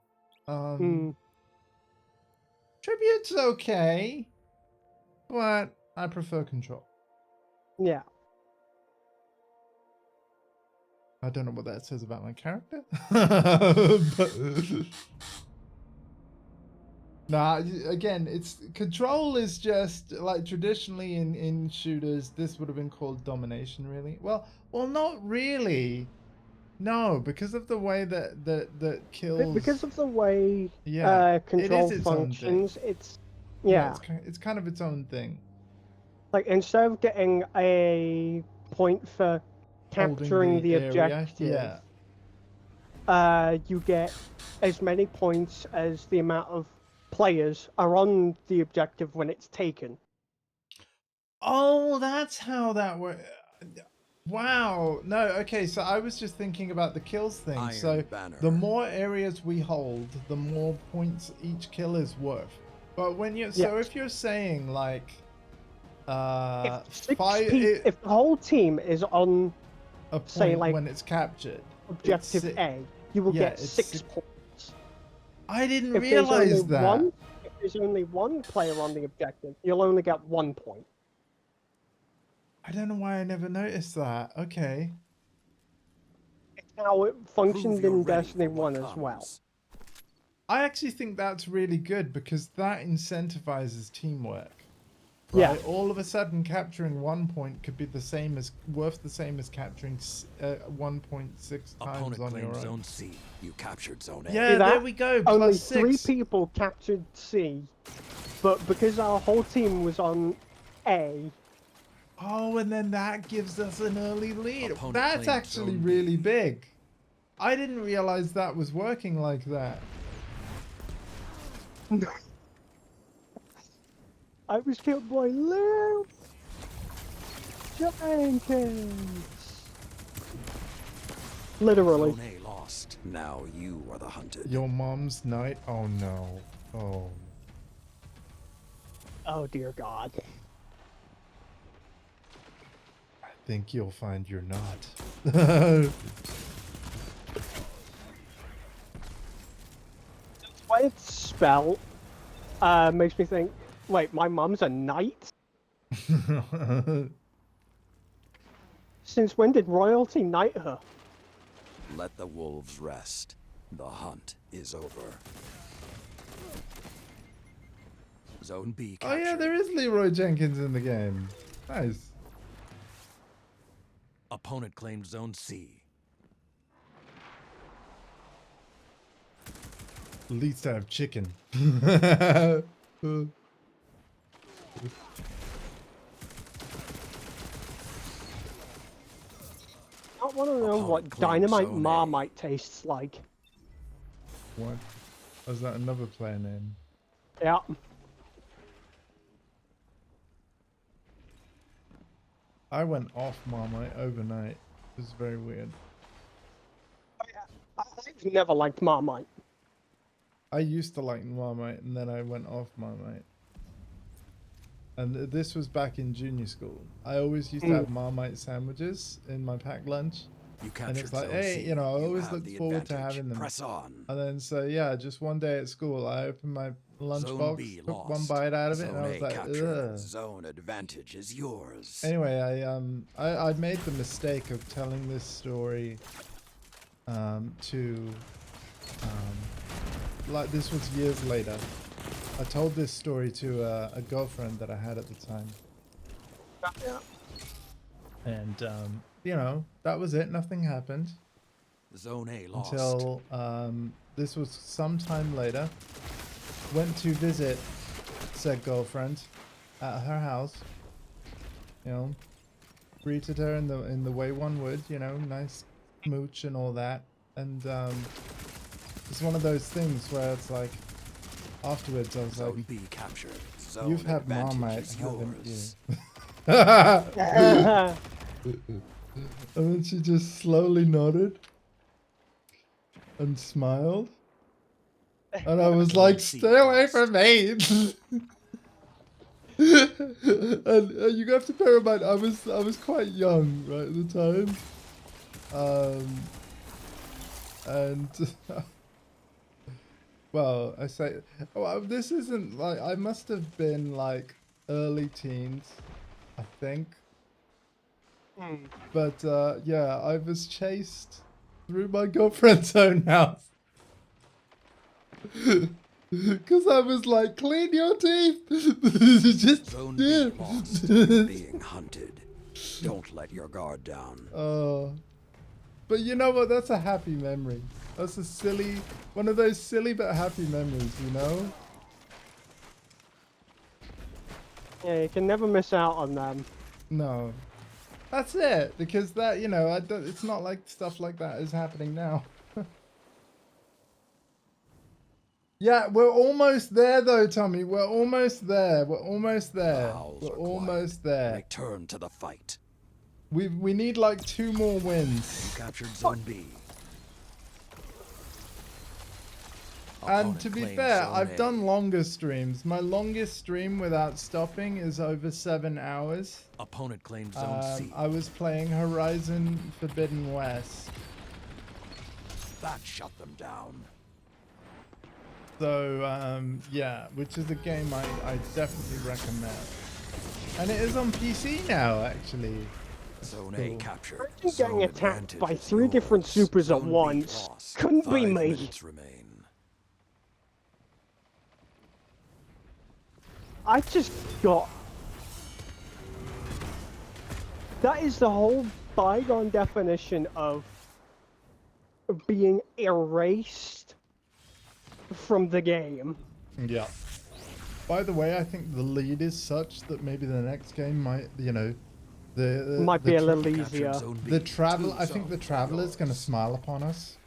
Tribute's okay, but I prefer control. Yeah. I don't know what that says about my character. But, nah, again, it's control is just like traditionally in shooters, this would have been called domination, really. Well, not really. No, because of the way that kills. Because of the way its control own thing. functions, it's Yeah, it's kind of its own thing. like instead of getting a point for capturing the area, objective, you get as many points as the amount of players are on the objective when it's taken. Oh, that's how that works. Wow. No, okay, so I was just thinking about the kills thing. Iron so Banner. the more areas we hold, the more points each kill is worth. But when you so if you're saying like If the whole team is on a point say like when it's captured, objective A, you will get it's 6 points. I didn't If realize that. If there's only one player on the objective, you'll only get 1 point. I don't know why I never noticed that. Okay. It's how it functioned Prove you're in ready Destiny for what 1 as well. comes. I actually think that's really good because that incentivizes teamwork. Yeah. Right? All of a sudden, capturing 1 point could be worth the same as capturing 1.6 times Opponent on your claimed own. Zone C. You captured Zone A. Yeah, there we go. Only Plus 3 6. people captured C, but because our whole team was on A, Oh, and then that gives us an early lead. Opponent That's claimed actually Zone really B. big. I didn't realize that was working like that. I was killed by Lou Jenkins. Literally. Zone A lost. Now you are the hunted. Your mom's night? Oh no. Oh. Oh dear God. I think you'll find you're not. The way it's spelled makes me think, wait, my mom's a knight? Since when did royalty knight her? Let the wolves rest. The hunt is over. Zone B Oh captured. yeah, there is Leroy Jenkins in the game. Nice. Opponent claimed Zone C. At least I have chicken. I want to know what Opponent claimed Dynamite Zone A. Marmite tastes like. What? Was that another player name? Yeah. I went off Marmite overnight. It was very weird. I've never liked Marmite. I used to like Marmite and then I went off Marmite. And this was back in junior school. I always used to have Marmite sandwiches in my packed lunch. You And it's captured like, Zone hey, C. you know, I You always have look the forward to advantage. having them. Press on. And then so yeah, just one day at school, I opened my Zone lunchbox, B took one lost. bite out of it, Zone and I was A like, captured. ugh. Zone advantage is yours. Anyway, I made the mistake of telling this story like this was years later. I told this story to a girlfriend that I had at the time. Yeah. And you know, that was it. Nothing happened Zone A lost. until this was some time later. Went to visit said girlfriend at her house. You know, greeted her in the way one would. You know, nice mooch and all that. And it's one of those things where it's like afterwards I was Zone like, B captured. Zone "You've had advantage Marmite, is haven't yours. you?" And then she just slowly nodded and smiled. And I was like, stay away from me. And you have to bear in mind, I was quite young, right, at the time. And well, I say, well, this isn't like, I must have been like early teens, I think. But yeah, I was chased through my girlfriend's own house. Because I was like, clean your teeth. Just Zone yeah. B lost. You're being hunted. Don't let your guard down. But you know what? That's a happy memory. That's a silly, one of those silly but happy memories, you know? Yeah, you can never miss out on them. No. That's it. Because that, you know, it's not like stuff like that is happening now. Yeah, we're almost there though, Tommy. We're almost there. We're almost there. Owls We're are almost quiet. there. Return to the fight. We need like 2 more wins. You captured Zone B. And to be fair, I've done A. longer streams. My longest stream without stopping is over 7 hours. Opponent claimed Zone C. I was playing Horizon Forbidden West. That shut them down. So, yeah, which is a game I definitely recommend. And it is on PC now, actually. Zone A captured. Imagine getting Zone attacked by advantage is 3 different yours. supers at Zone B once. lost. Couldn't be 5 me. minutes remain. I just got... That is the whole bygone definition of being erased from the game. Yeah. By the way, I think the lead is such that maybe the next game might, you know, Might be a little Captured easier. Zone B. the travel. 2 I think the zones traveler is yours. going to smile upon us.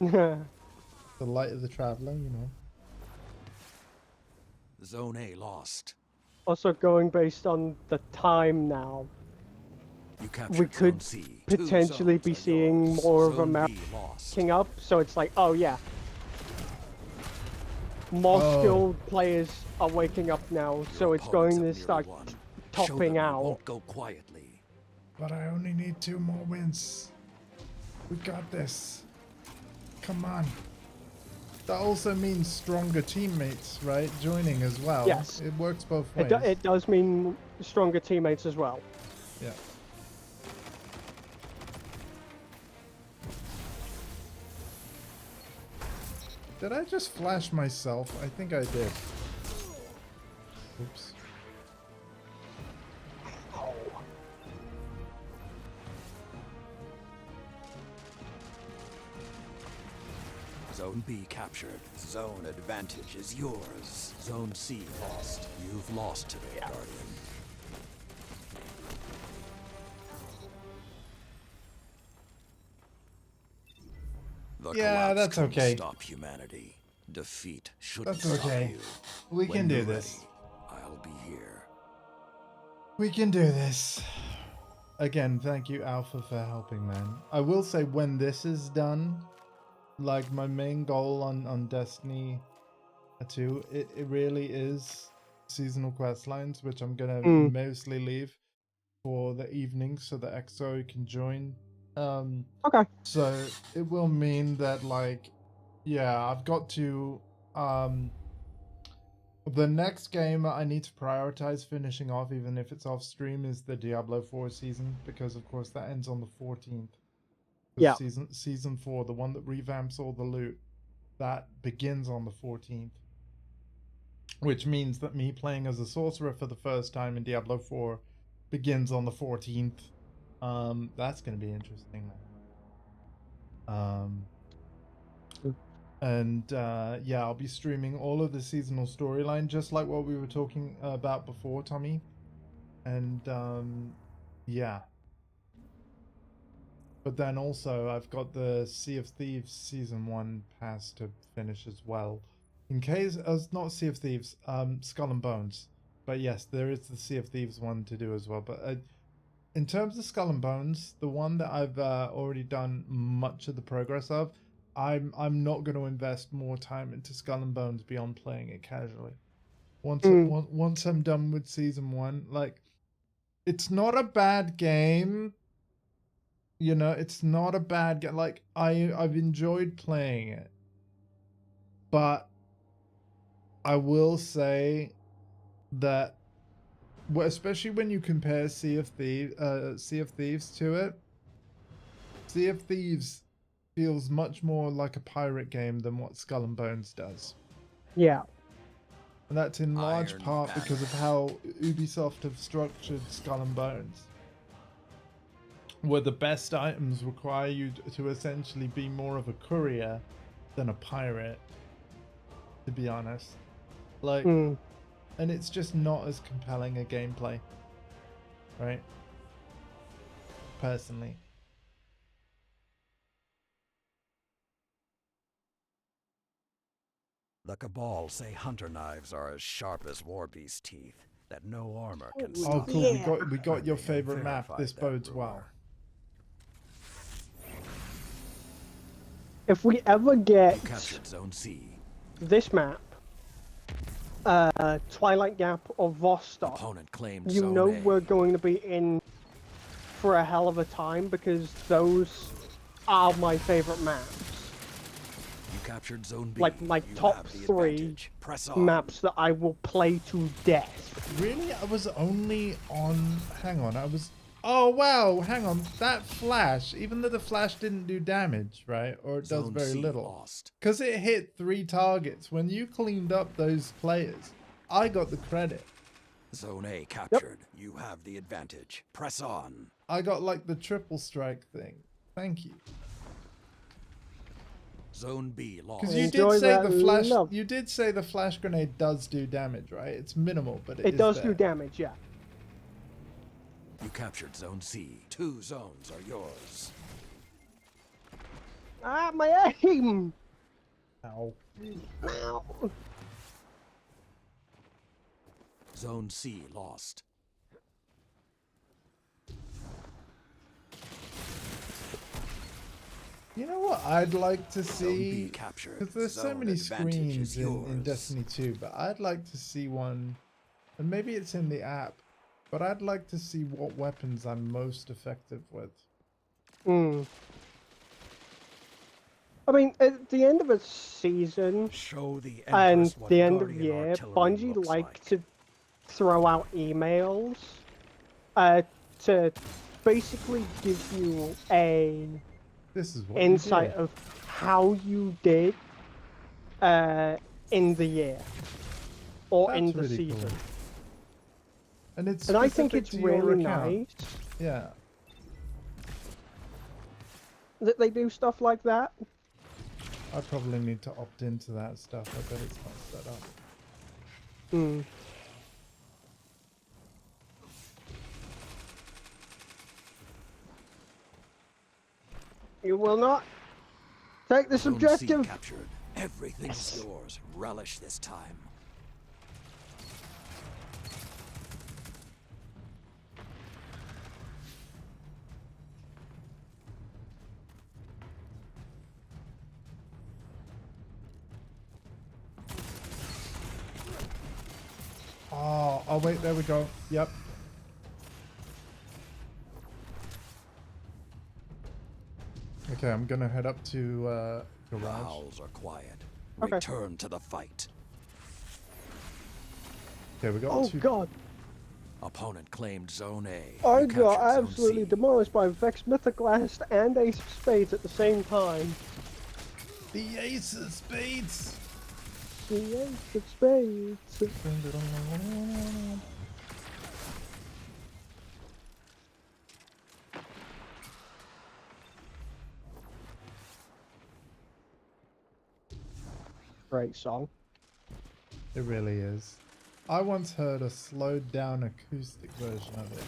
Yeah. The light of the traveler, you know. Zone A lost. Also going based on the time now. You captured We could Zone C. 2 potentially zones be are seeing yours. more of a Zone map B lost. king up, so it's like, oh yeah. More Oh. skilled players are waking up now, so Your it's opponents going to have nearly start won. Show them topping you out. won't go quietly. But I only need 2 more wins. We got this. Come on. That also means stronger teammates, right? Joining as well. Yes. It works both ways. It does mean stronger teammates as well. Yeah. Did I just flash myself? I think I did. Oops. Zone B captured. Zone advantage is yours. Zone C lost. You've lost today, Guardian. The Yeah, collapse that's couldn't okay. Stop humanity. Defeat shouldn't That's stop okay. you. We When can do you're this. ready, I'll be here. We can do this. Again, thank you, Alpha, for helping, man. I will say, when this is done, like my main goal on Destiny 2, it really is seasonal quest lines, which I'm gonna mostly leave for the evening so that EXO can join. Okay. So it will mean that, like, yeah, I've got to the next game I need to prioritize finishing off, even if it's off stream, is the Diablo 4 season, because of course that ends on the 14th. Yeah. Season 4, the one that revamps all the loot, that begins on the 14th. Which means that me playing as a sorcerer for the first time in Diablo 4 begins on the 14th. That's going to be interesting. And yeah, I'll be streaming all of the seasonal storyline, just like what we were talking about before, Tommy. And yeah. But then also, I've got the Sea of Thieves Season 1 pass to finish as well. In case, not Sea of Thieves, Skull and Bones. But yes, there is the Sea of Thieves one to do as well. But in terms of Skull and Bones, the one that I've already done much of the progress of, I'm not going to invest more time into Skull and Bones beyond playing it casually. Once I'm done with season 1, like, it's not a bad game. You know, it's not a bad game. Like, I've enjoyed playing it, but I will say that, especially when you compare Sea of Thieves to it, Sea of Thieves feels much more like a pirate game than what Skull and Bones does. Yeah. And that's in large Iron part Banner. because of how Ubisoft have structured Skull and Bones, where the best items require you to essentially be more of a courier than a pirate, to be honest. Like, and it's just not as compelling a gameplay, right? Personally. The Cabal say hunter knives are as sharp as Warbeast teeth, that no armor can Oh, stop. Oh, cool. yeah. We got your They have favorite map. verified This that bodes rumor. well. If we ever get You captured Zone C. this map, Twilight Gap or Vostok, Opponent claimed you Zone know A. we're going to be in for a hell of a time, because those are my favorite maps. You captured Zone B. Like my You top have the 3 advantage. Press on. maps that I will play to death. Really? I was only on... Hang on, I was... Oh, wow, hang on. That flash, even though the flash didn't do damage, right? Or it does Zone very C little. lost. Because it hit 3 targets. When you cleaned up those players, I got the credit. Zone A captured. You have the advantage. Press on. I got like the triple strike thing. Thank you. Zone B lost. Because you Enjoy did say that the flash. love. You did say the flash grenade does do damage, right? It's minimal, but It is does there. do damage, yeah. You captured Zone C. 2 zones are yours. Ah, my aim! Ow. Ow. Zone C lost. You know what I'd like to Zone B see? captured. Because there's so Zone many advantage screens is in yours. Destiny 2, but I'd like to see one, and maybe it's in the app, but I'd like to see what weapons I'm most effective with. I mean, at the end of a season Show the and Empress what the end of Guardian year, artillery Bungie looks like to throw out emails to basically give you a This is what insight you did. of how you did in the year or in That's the really season. cool. And it's And I think specific it's to your really account. nice Yeah. that they do stuff like that. I probably need to opt into that stuff. I bet it's not set up. You will not take this Zone objective. C captured. Everything's yours. Relish this time. Oh, wait, there we go. Yep. Okay, I'm gonna head up to The garage. howls are quiet. Okay. Return to the fight. Okay, we got Oh two. god, Opponent claimed Zone A. I You got captured Zone absolutely C. demolished by Vex Mythoclast and Ace of Spades at the same time. The Ace of Spades. The Ace of Spades. Great song. It really is. I once heard a slowed down acoustic version of it.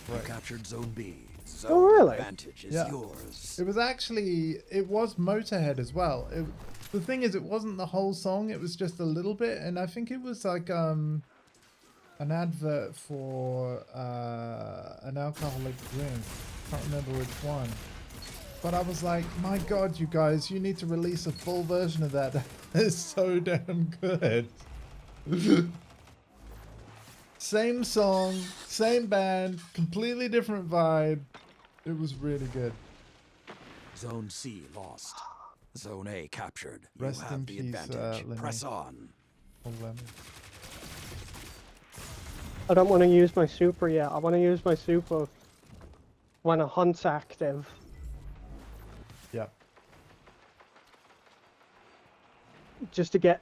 You Right. captured Zone B. Zone Oh, really? advantage is Yeah. yours. It was actually, it was Motorhead as well. The thing is, it wasn't the whole song. It was just a little bit, and I think it was like an advert for an alcoholic drink. Can't remember which one. But I was like, my God, you guys, you need to release a full version of that. It's so damn good. Same song, same band, completely different vibe. It was really good. Zone C lost. Zone A captured. You Rest have in the peace, advantage. Lemmy. Press on. Oh, Lemmy. I don't want to use my super yet. I want to use my super when a hunt's active. Yep. Just to get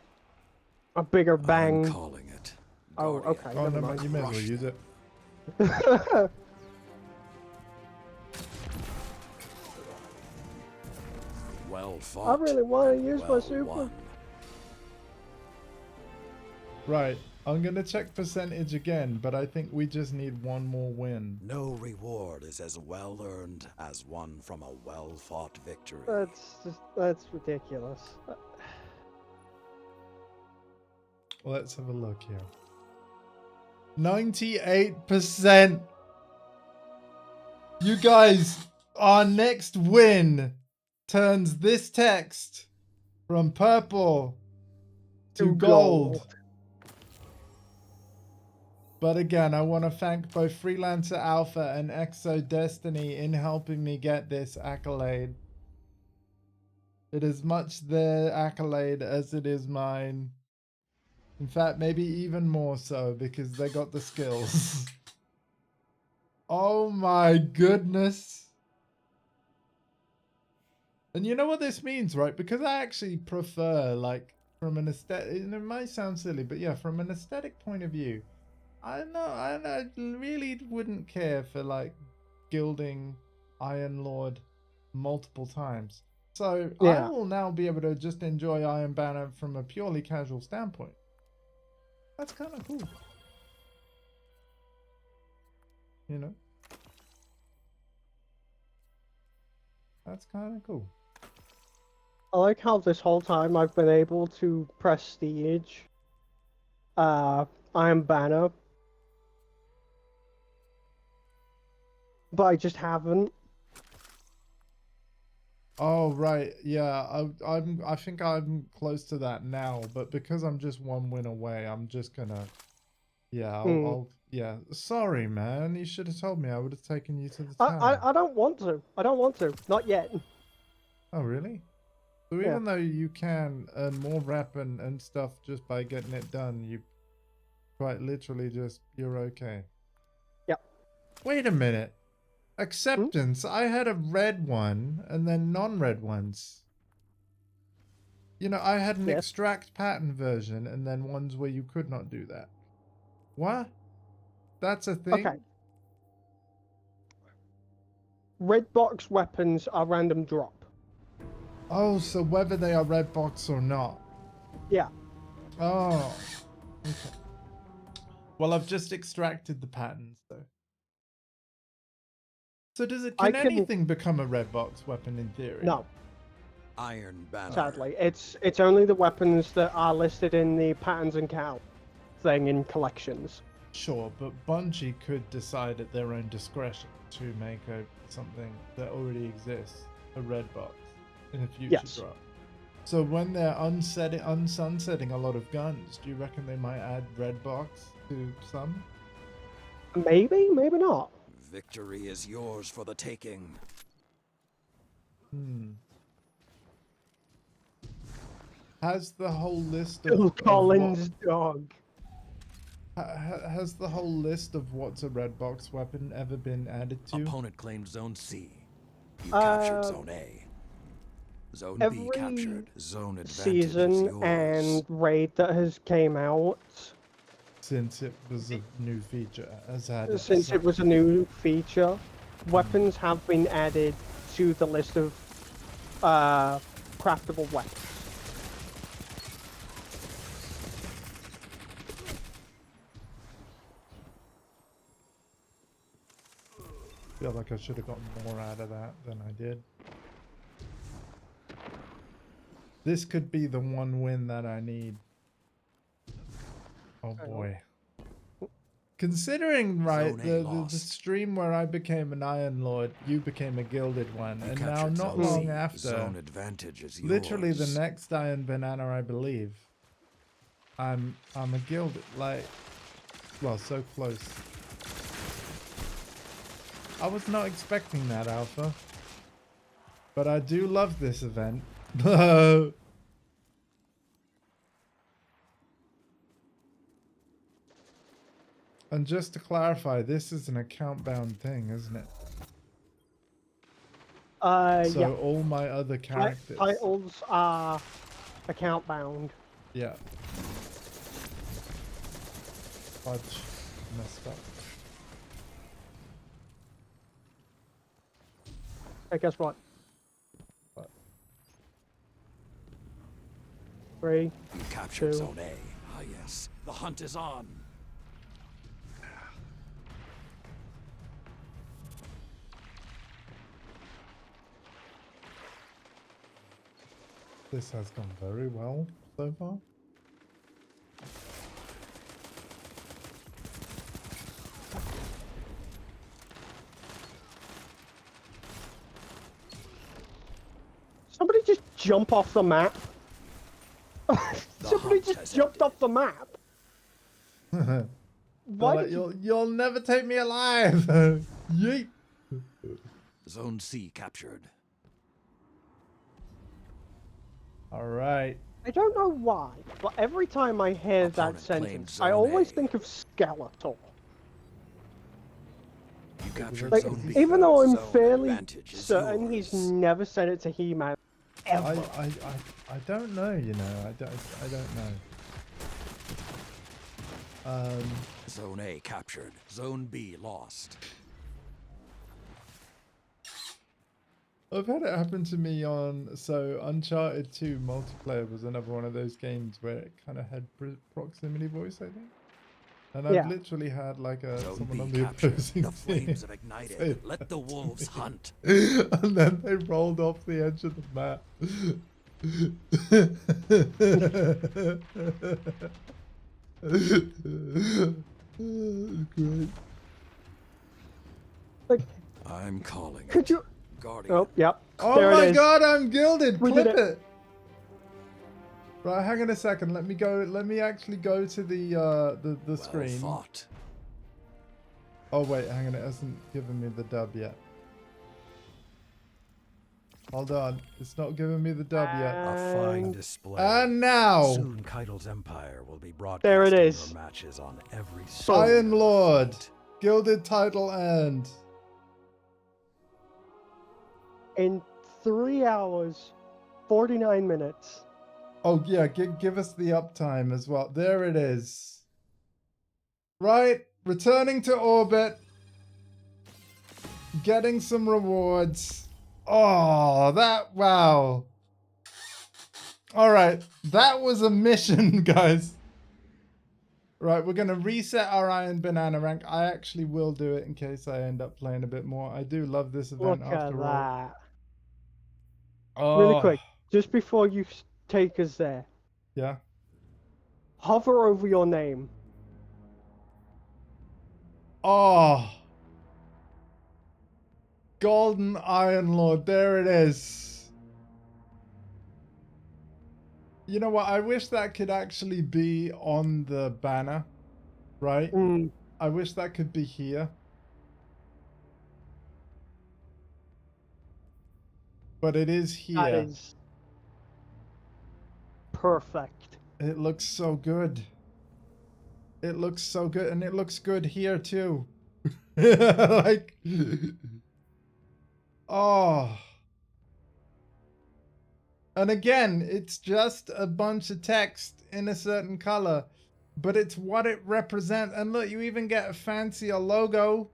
a bigger I'm bang. calling it. Oh, Guardian. okay. Oh, Never no, mind. you may as well Crush use it. Well I fought. really want to and use my well super. won. Right. I'm going to check percentage again, but I think we just need one more win. No reward is as well earned as one from a well-fought victory. That's ridiculous. Let's have a look here. 98%. You guys, our next win turns this text from purple to gold. But again, I want to thank both Freelancer Alpha and Exo Destiny in helping me get this accolade. It is much their accolade as it is mine. In fact, maybe even more so because they got the skills. Oh my goodness. And you know what this means, right? Because I actually prefer, like, from an aesthetic, it might sound silly, but yeah, from an aesthetic point of view, I really wouldn't care for, like, gilding Iron Lord multiple times. So I Yeah. will now be able to just enjoy Iron Banner from a purely casual standpoint. That's kind of cool. You know? That's kind of cool. I like how this whole time I've been able to prestige Iron Banner, but I just haven't. Oh right, yeah. I think I'm close to that now, but because I'm just one win away, I'm just gonna. Yeah, I'll yeah. Sorry, man. You should have told me. I would have taken you to the tower. I don't want to. I don't want to. Not yet. Oh really? So Yeah. even though you can earn more rep and stuff just by getting it done, you quite literally just you're okay. Yep. Wait a minute. Acceptance. I had a red one and then non-red ones. You know, I had an Yes. extract pattern version and then ones where you could not do that. What? That's a thing? Okay. Red box weapons are random drop. Oh, so whether they are red box or not. Yeah. Oh. Okay. Well, I've just extracted the patterns though. So does it, can anything become a red box weapon in theory? No. Iron Banner. Sadly, it's only the weapons that are listed in the patterns and cow thing in collections. Sure, but Bungie could decide at their own discretion to make something that already exists a red box in a future drop. So when they're unsunsetting a lot of guns, do you reckon they might add red box to some? Maybe, maybe not. Victory is yours for the taking. Has the whole list Phil of Collins' dog. has the whole list of what's a red box weapon ever been added to? Opponent claimed Zone C. You captured Zone A. Zone B captured. Zone advantage is Season yours. and raid that has came out Since it was a new feature, has added. since it was a new feature, weapons have been added to the list of craftable weapons. I feel like I should have gotten more out of that than I did. This could be the one win that I need. Oh boy. Considering, right, Zone A the lost. stream where I became an Iron Lord, you became a Gilded one, You and now captured not Zone long C. after, Zone advantage is yours. literally the next Iron Banana, I believe, I'm a Gilded, like, well, so close. I was not expecting that, Alpha, but I do love this event. And just to clarify, this is an account-bound thing, isn't it? So Yeah. all my other characters. Titles are account bound. Yeah. Fudge. Messed up. Hey, guess what? What? 3. You captured 2. Zone A. Ah, yes. The hunt is on. This has gone very well so far. Somebody just jump off the map. Somebody hunt just has jumped ended. off the map. Why Like, did you... you'll never take me alive. Yeet. Zone C captured. All right. I don't know why, but every time I hear that Opponent claimed sentence, I Zone always A. think of Skeletor. You captured Like, Zone B. even though I'm Zone fairly advantage is certain he's yours. never said it to He-Man, ever. I don't know, you know. I don't know. Zone A captured. Zone B lost. I've had it happen to me on, so Uncharted 2 multiplayer was another one of those games where it kind of had proximity voice, I think. And I've Yeah. literally had like Zone someone B on the captured. opposing The flames team have ignited. say Let that the to wolves me. hunt. And then they rolled off the edge of the map. Great. Like, I'm calling could it. you... Guardian. Oh, yep. Oh there my it is. god, I'm gilded. We Clip did it. Right, hang on a second. Let me go. Let me actually go to the Well screen. fought. Oh wait, hang on. It hasn't given me the dub yet. Hold on. It's not giving me the dub yet. A fine And display. And now, Soon Keitel's Empire will be There it broadcasting is. your matches on every Iron of the Lord, fleet. gilded title and in 3 hours, 49 minutes. oh yeah, give us the uptime as well. There it is. Right, returning to orbit, getting some rewards. Oh, wow. All right, that was a mission, guys. Right, we're going to reset our Iron Banana rank. I actually will do it in case I end up playing a bit more. I do love this event Look at after all. that. Oh, Really quick, just before you take us there, yeah. hover over your name. Oh. Golden Iron Lord. There it is. You know what? I wish that could actually be on the banner, right? Mm, I wish that could be here. But it is here. that is perfect. It looks so good. It looks so good. And it looks good here too. Like... Oh. And again, it's just a bunch of text in a certain color. But it's what it represents. And look, you even get a fancier logo.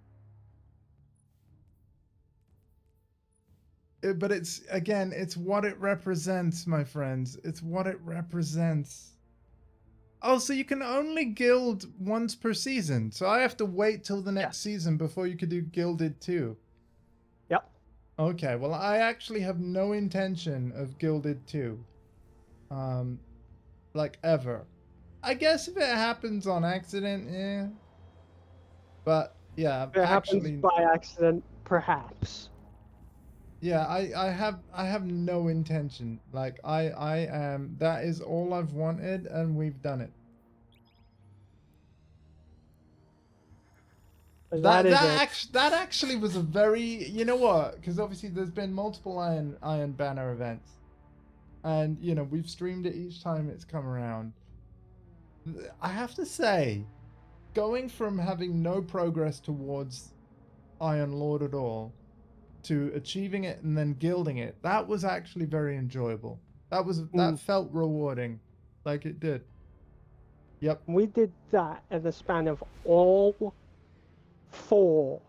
But it's, again, it's what it represents, my friends. It's what it represents. Oh, so you can only guild once per season. So I have to wait till the next season before you could do Gilded too. Yep. Okay, well, I actually have no intention of Gilded 2. Like, ever. I guess if it happens on accident, yeah. But yeah, If it happens actually, by accident, perhaps. yeah, I have no intention. Like I am. That is all I've wanted, and we've done it. That is it. That actually was a very, you know what? Because obviously there's been multiple Iron Banner events, and you know we've streamed it each time it's come around. I have to say, going from having no progress towards Iron Lord at all to achieving it and then gilding it, that was actually very enjoyable. That felt rewarding, like it did. Yep. We did that in the span of all 4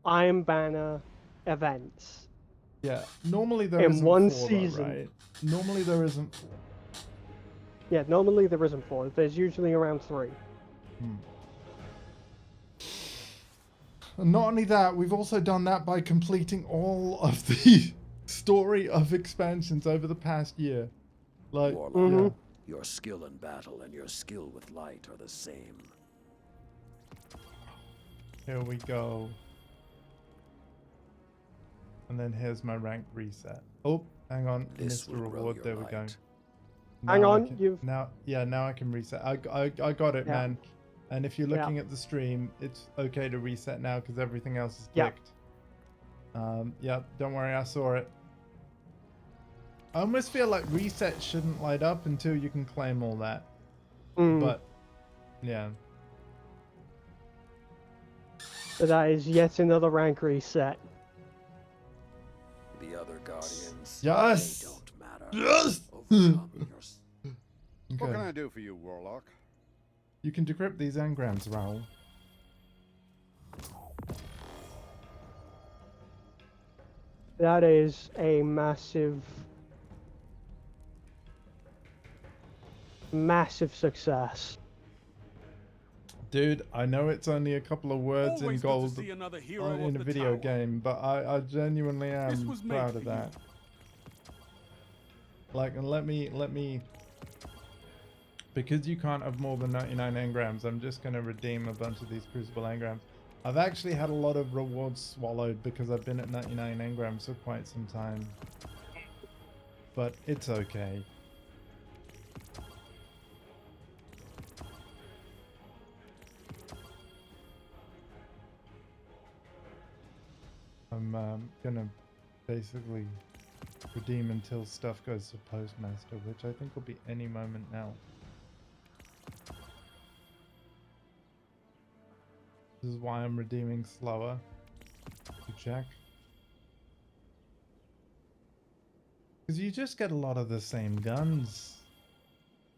Iron Banner events Yeah. Normally there in isn't one 4 though, season. right? Normally there isn't 4. Yeah, normally there isn't 4. There's usually around 3. And not only that, we've also done that by completing all of the story of expansions over the past year. Like, Warlock, your skill in battle and your skill with light are the same. here we go. And then here's my rank reset. Oh, hang on, This Mr. will grow Reward. your There we go. light. Hang Now I on, can- you've... now I can reset. I got it, Yeah. man. And if you're looking at the stream, it's okay to reset now because everything else is Yeah. clicked. Yeah, don't worry, I saw it. I almost feel like reset shouldn't light up until you can claim all that. But yeah. So that is yet another rank reset. The other guardians, Yes! they don't matter. Yes! Overcome your What can Okay. I do for you, Warlock? You can decrypt these engrams, Raoul. That is a massive success. Dude, I know it's only a couple of words in Always good to gold see another hero in of a the video tower. game, but I genuinely This am was made proud for of you. that. Like, and let me, because you can't have more than 99 engrams, I'm just gonna redeem a bunch of these Crucible engrams. I've actually had a lot of rewards swallowed because I've been at 99 engrams for quite some time. But it's okay. I'm gonna basically redeem until stuff goes to Postmaster, which I think will be any moment now. This is why I'm redeeming slower. To check. Because you just get a lot of the same guns.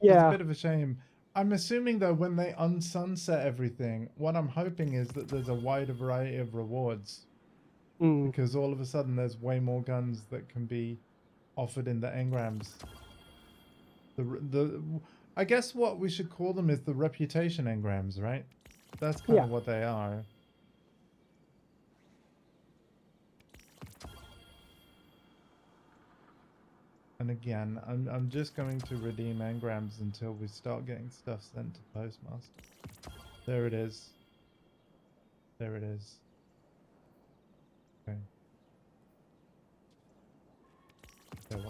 It's a Yeah. bit of a shame. I'm assuming though when they unsunset everything, what I'm hoping is that there's a wider variety of rewards. Because all of a sudden there's way more guns that can be offered in the engrams. I guess what we should call them is the reputation engrams, right? That's kind of what they are. And again, I'm just going to redeem engrams until we start getting stuff sent to Postmaster. There it is. There it is. Okay. Okay,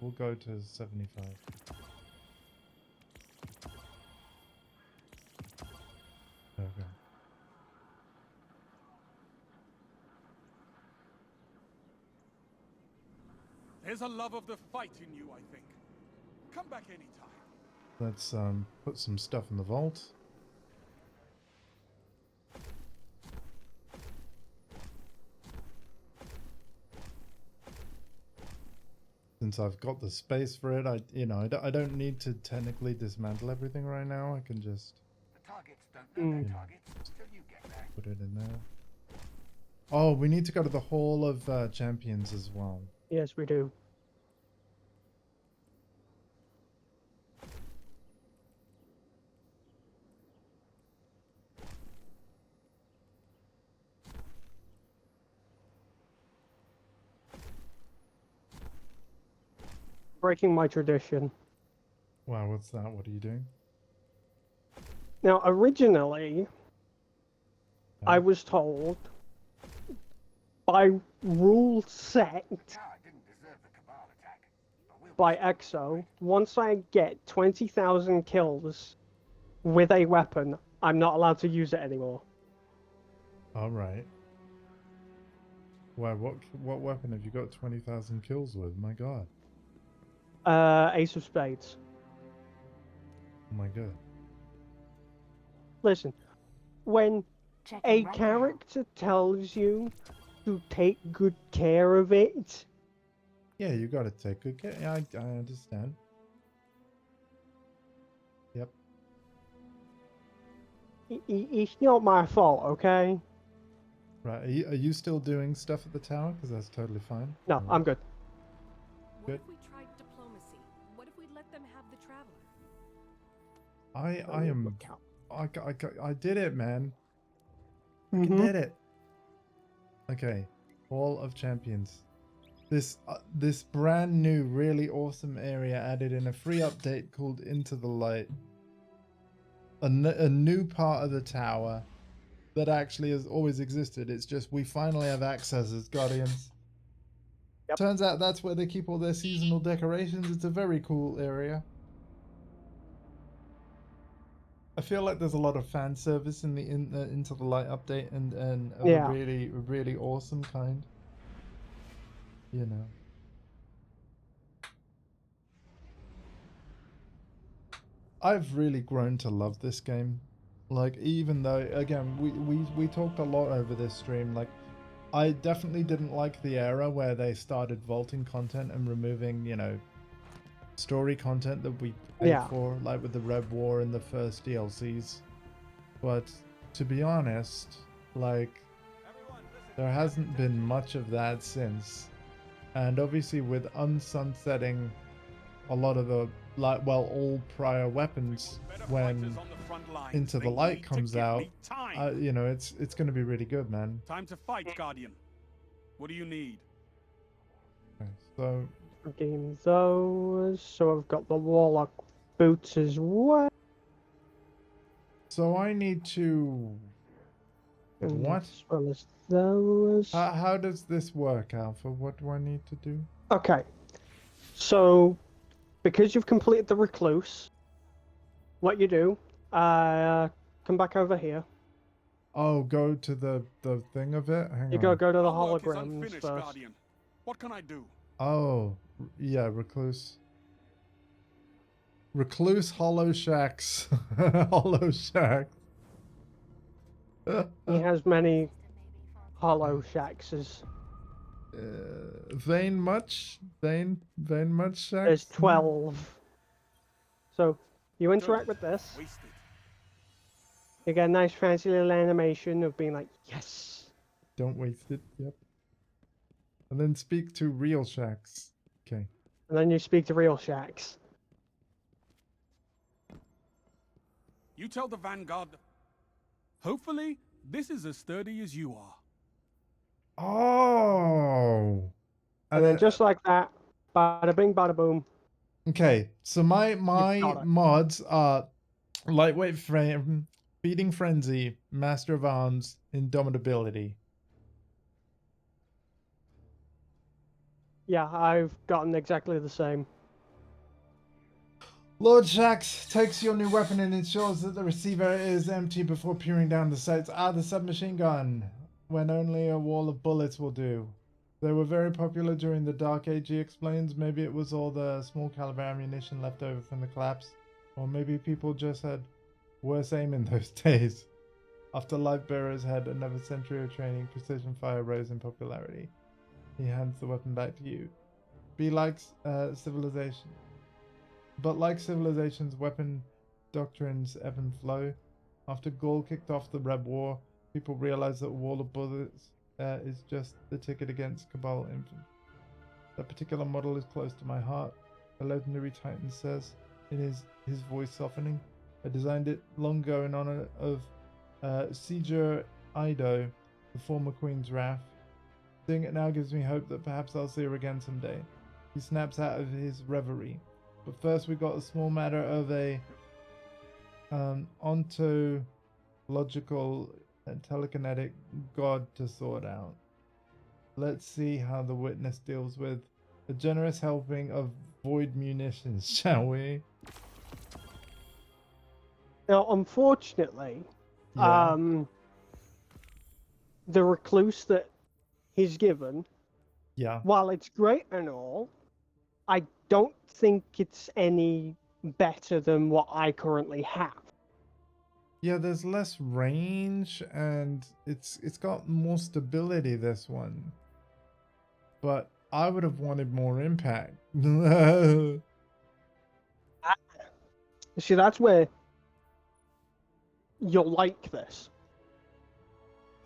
we'll go to 75. Okay. There's a love of the fight in you, I think. Come back anytime. Let's put some stuff in the vault. Since I've got the space for it, I don't need to technically dismantle everything right now. I can just The targets don't know their targets till you get there. put it in there. Oh, we need to go to the Hall of Champions as well. Yes, we do. Breaking my tradition. Wow, what's that? What are you doing? Now, originally, I was told by rule set Tower didn't deserve the Cabal attack, but we'll by EXO, once I get 20,000 kills with a weapon, I'm not allowed to use it anymore. All right. Why? What weapon have you got 20,000 kills with? My God. Ace of Spades. Oh my God. Listen, when Checking a right character tells you to take good care of it, Yeah, you got to take good care. Yeah, I understand. Yep. it's not my fault, okay? Right. Are you still doing stuff at the tower? Because that's totally fine. No, Alright. I'm good. What Good. if we tried diplomacy? What if we let them have the traveler? I am. I did it, man. I Mhm. did it. Okay. Hall of Champions. This brand new, really awesome area added in a free update called Into the Light. A new part of the tower that actually has always existed. It's just we finally have access as Guardians. Yep. Turns out that's where they keep all their seasonal decorations. It's a very cool area. I feel like there's a lot of fan service in the Into the Light update and of Yeah. a really awesome kind. You know. I've really grown to love this game. Like, even though, again, we talked a lot over this stream. Like, I definitely didn't like the era where they started vaulting content and removing, you know, story content that we paid Yeah. for, like with the Red War and the first DLCs. But to be honest, like, there hasn't been much of that since. And obviously with unsunsetting a lot of the, like, well, all prior weapons when Into the Light comes out, you know, it's going to be really good, man. Time to fight, Guardian. What do you need? Okay, so Redeem those. So I've got the Warlock boots as well. so I need to And what? as well as those. How does this work, Alpha? What do I need to do? Okay. So, because you've completed the Recluse, what you do, come back over here. Oh, go to the thing of it. Hang You on. go to the Our work is holograms unfinished, first. Guardian. What can I do? Oh, yeah, Recluse. Recluse Hollow Shacks. Hollow Shacks. He has many hollow shacks. Vein much? Vein much Shacks? There's 12. So, you interact with this. Wasted. You get a nice fancy little animation of being like, yes. Don't waste it. Yep. And then speak to real Shacks. Okay. And then you speak to real shacks. You tell the Vanguard. Hopefully, this is as sturdy as you are. Oh. And then just like that, bada bing, bada boom. Okay, so my got it. mods are lightweight frame, feeding frenzy, master of arms, indomitability. Yeah, I've gotten exactly the same. Lord Shax takes your new weapon and ensures that the receiver is empty before peering down the sights. The submachine gun, when only a wall of bullets will do. They were very popular during the Dark Age, he explains. Maybe it was all the small caliber ammunition left over from the collapse. Or maybe people just had worse aim in those days. After Light Bearers had another century of training, precision fire rose in popularity. He hands the weapon back to you. Be like Civilization. But like Civilization's weapon doctrines ebb and flow. After Gaul kicked off the Red War, people realized that a wall of bullets is just the ticket against Cabal infantry. That particular model is close to my heart, the legendary Titan says, in his voice softening. I designed it long ago in honor of Seeger Ido, the former Queen's Wrath. Seeing it now gives me hope that perhaps I'll see her again someday. He snaps out of his reverie. But first we got a small matter of a ontological and telekinetic god to sort out. Let's see how the witness deals with a generous helping of void munitions, shall we? Now, unfortunately, Yeah. the recluse that he's given, Yeah. while it's great and all, I don't think it's any better than what I currently have. Yeah, there's less range and it's got more stability, this one. But I would have wanted more impact. See, that's where you'll like this.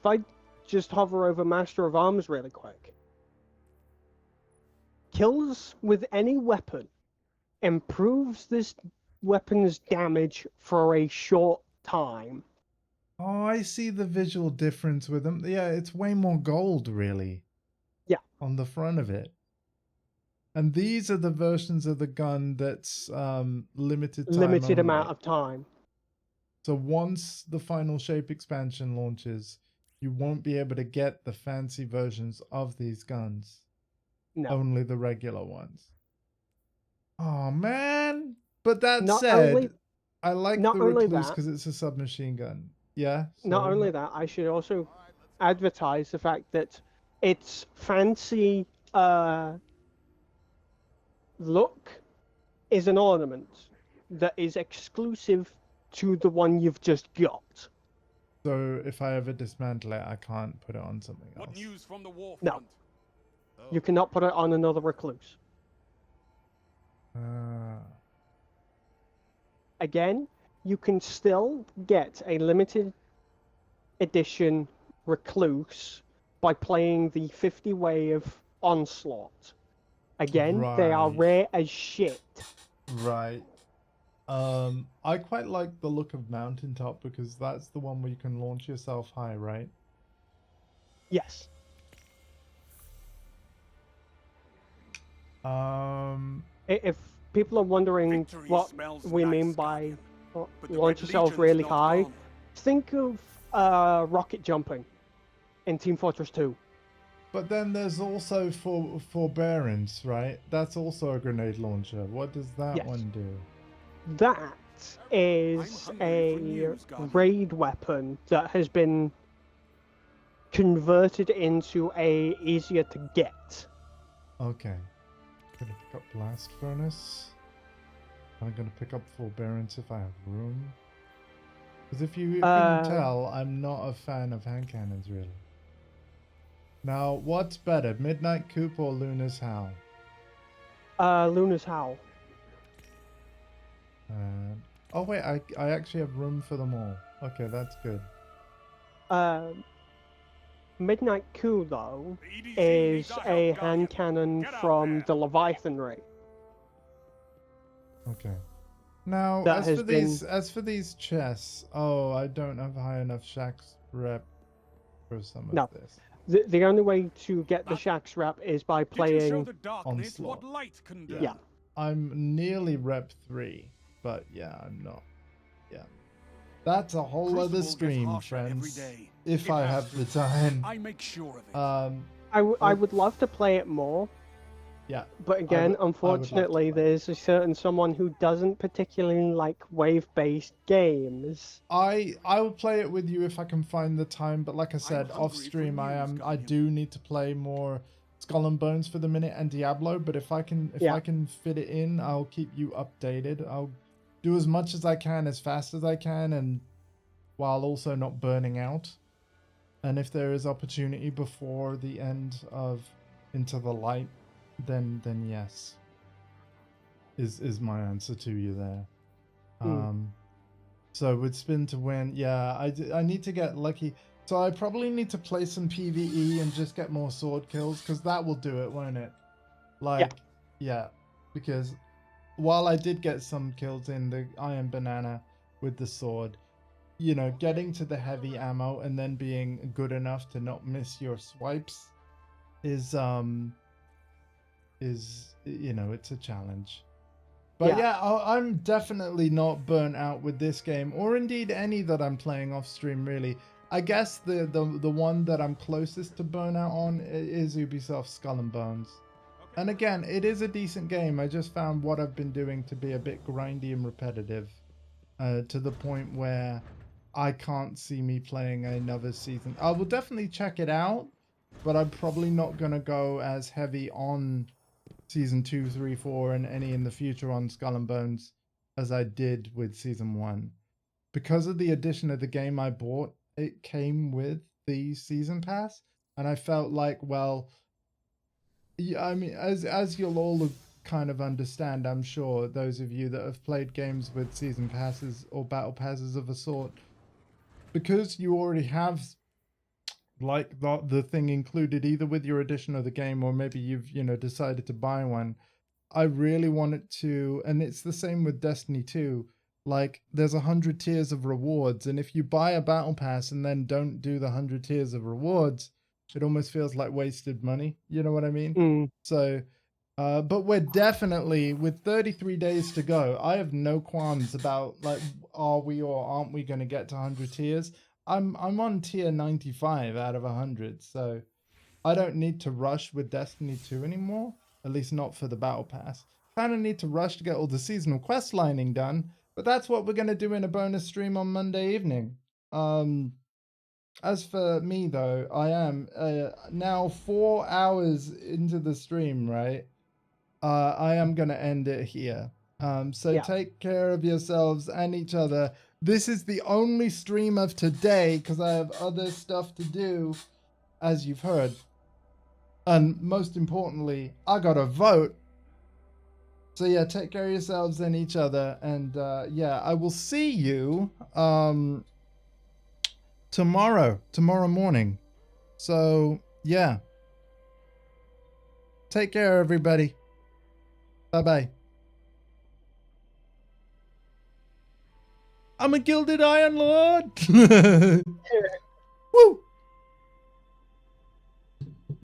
If I just hover over Master of Arms really quick, kills with any weapon improves this weapon's damage for a short time. Oh, I see the visual difference with them. Yeah, it's way more gold, really. Yeah. On the front of it. And these are the versions of the gun that's limited time Limited only. amount of time. So once the final shape expansion launches, you won't be able to get the fancy versions of these guns. No. Only the regular ones. Oh, man. But that Not said, only- I like not the only Recluse that- because it's a submachine gun. Yeah? Not sorry, only that, I should also advertise the fact that its fancy look is an ornament that is exclusive to the one you've just got. So if I ever dismantle it, I can't put it on something else. What news from the war No. front? You cannot put it on another recluse. Again, you can still get a limited edition recluse by playing the 50 wave onslaught. Again, they are Right. rare as shit. Right. I quite like the look of Mountaintop because that's the one where you can launch yourself high, right? Yes. If people are wondering Victory what smells we nice, mean by Guardian, but the launch Red yourself Legion's really not high, gone. think of rocket jumping in Team Fortress 2. But then there's also forbearance, right? That's also a grenade launcher. What does that Yes. one do? That is I'm hungry for a news, Guardian. raid weapon that has been converted into a easier to get. Okay. Gonna pick up Blast Furnace. I'm gonna pick up Forbearance if I have room. Because if you can tell, I'm not a fan of hand cannons, really. Now, what's better, Midnight Coop or Luna's Howl? Luna's Howl. Oh wait, I actually have room for them all. Okay, that's good. Midnight Coup, though, The EDC is needs our help, a Guardian. hand cannon Get out from there. the Leviathan raid. Okay. Now, That as has for these chests, oh, I don't have high enough Shax rep for some of No. this. The only way to get the Shax rep is by Did you show playing. the darkness what Onslaught. light can do? Yeah. I'm nearly rep 3, but yeah, I'm not. Yeah. That's a whole Crucible other gets stream, harsher every friends. day. If It I has have to. the time. I make sure of it. I would love to play it more, Yeah. but again, would love to unfortunately, play. there's a certain someone who doesn't particularly like wave-based games. I will play it with you if I can find the time, but like I said, hungry off for stream I news, I Guardian. do need to play more Skull and Bones for the minute and Diablo, but if I can fit it in, I'll keep you updated. I'll do as much as I can as fast as I can, and while also not burning out. And if there is opportunity before the end of Into the Light, then yes. Is my answer to you there. So with Spin to Win, yeah, I need to get lucky. So I probably need to play some PvE and just get more sword kills, because that will do it, won't it? Like, yeah, because while I did get some kills in the Iron Banana with the sword, you know, getting to the heavy ammo and then being good enough to not miss your swipes is you know, it's a challenge. But yeah, I'm definitely not burnt out with this game, or indeed any that I'm playing off stream, really. I guess the one that I'm closest to burnout on is Ubisoft Skull and Bones. And again, it is a decent game. I just found what I've been doing to be a bit grindy and repetitive, to the point where I can't see me playing another season. I will definitely check it out, but I'm probably not going to go as heavy on season 2, 3, 4, and any in the future on Skull and Bones as I did with season 1. Because of the addition of the game I bought, it came with the season pass, and I felt like, well, yeah, I mean, as you'll all kind of understand, I'm sure, those of you that have played games with season passes or battle passes of a sort, because you already have like the thing included either with your edition of the game, or maybe you've decided to buy one. I really wanted to, and it's the same with Destiny 2. Like, there's 100 tiers of rewards, and if you buy a battle pass and then don't do the 100 tiers of rewards, it almost feels like wasted money. You know what I mean? Mm. So, but we're definitely, with 33 days to go, I have no qualms about, like, are we or aren't we going to get to 100 tiers? I'm on tier 95 out of 100, so I don't need to rush with Destiny 2 anymore, at least not for the battle pass. Kind of need to rush to get all the seasonal quest lining done, but that's what we're going to do in a bonus stream on Monday evening. As for me, though, I am now 4 hours into the stream, right? I am going to end it here. So Yeah. take care of yourselves and each other. This is the only stream of today because I have other stuff to do, as you've heard. And most importantly, I got to vote. So yeah, take care of yourselves and each other. And yeah, I will see you tomorrow morning. So yeah. Take care, everybody. Bye-bye. I'm a Gilded Iron Lord. Woo!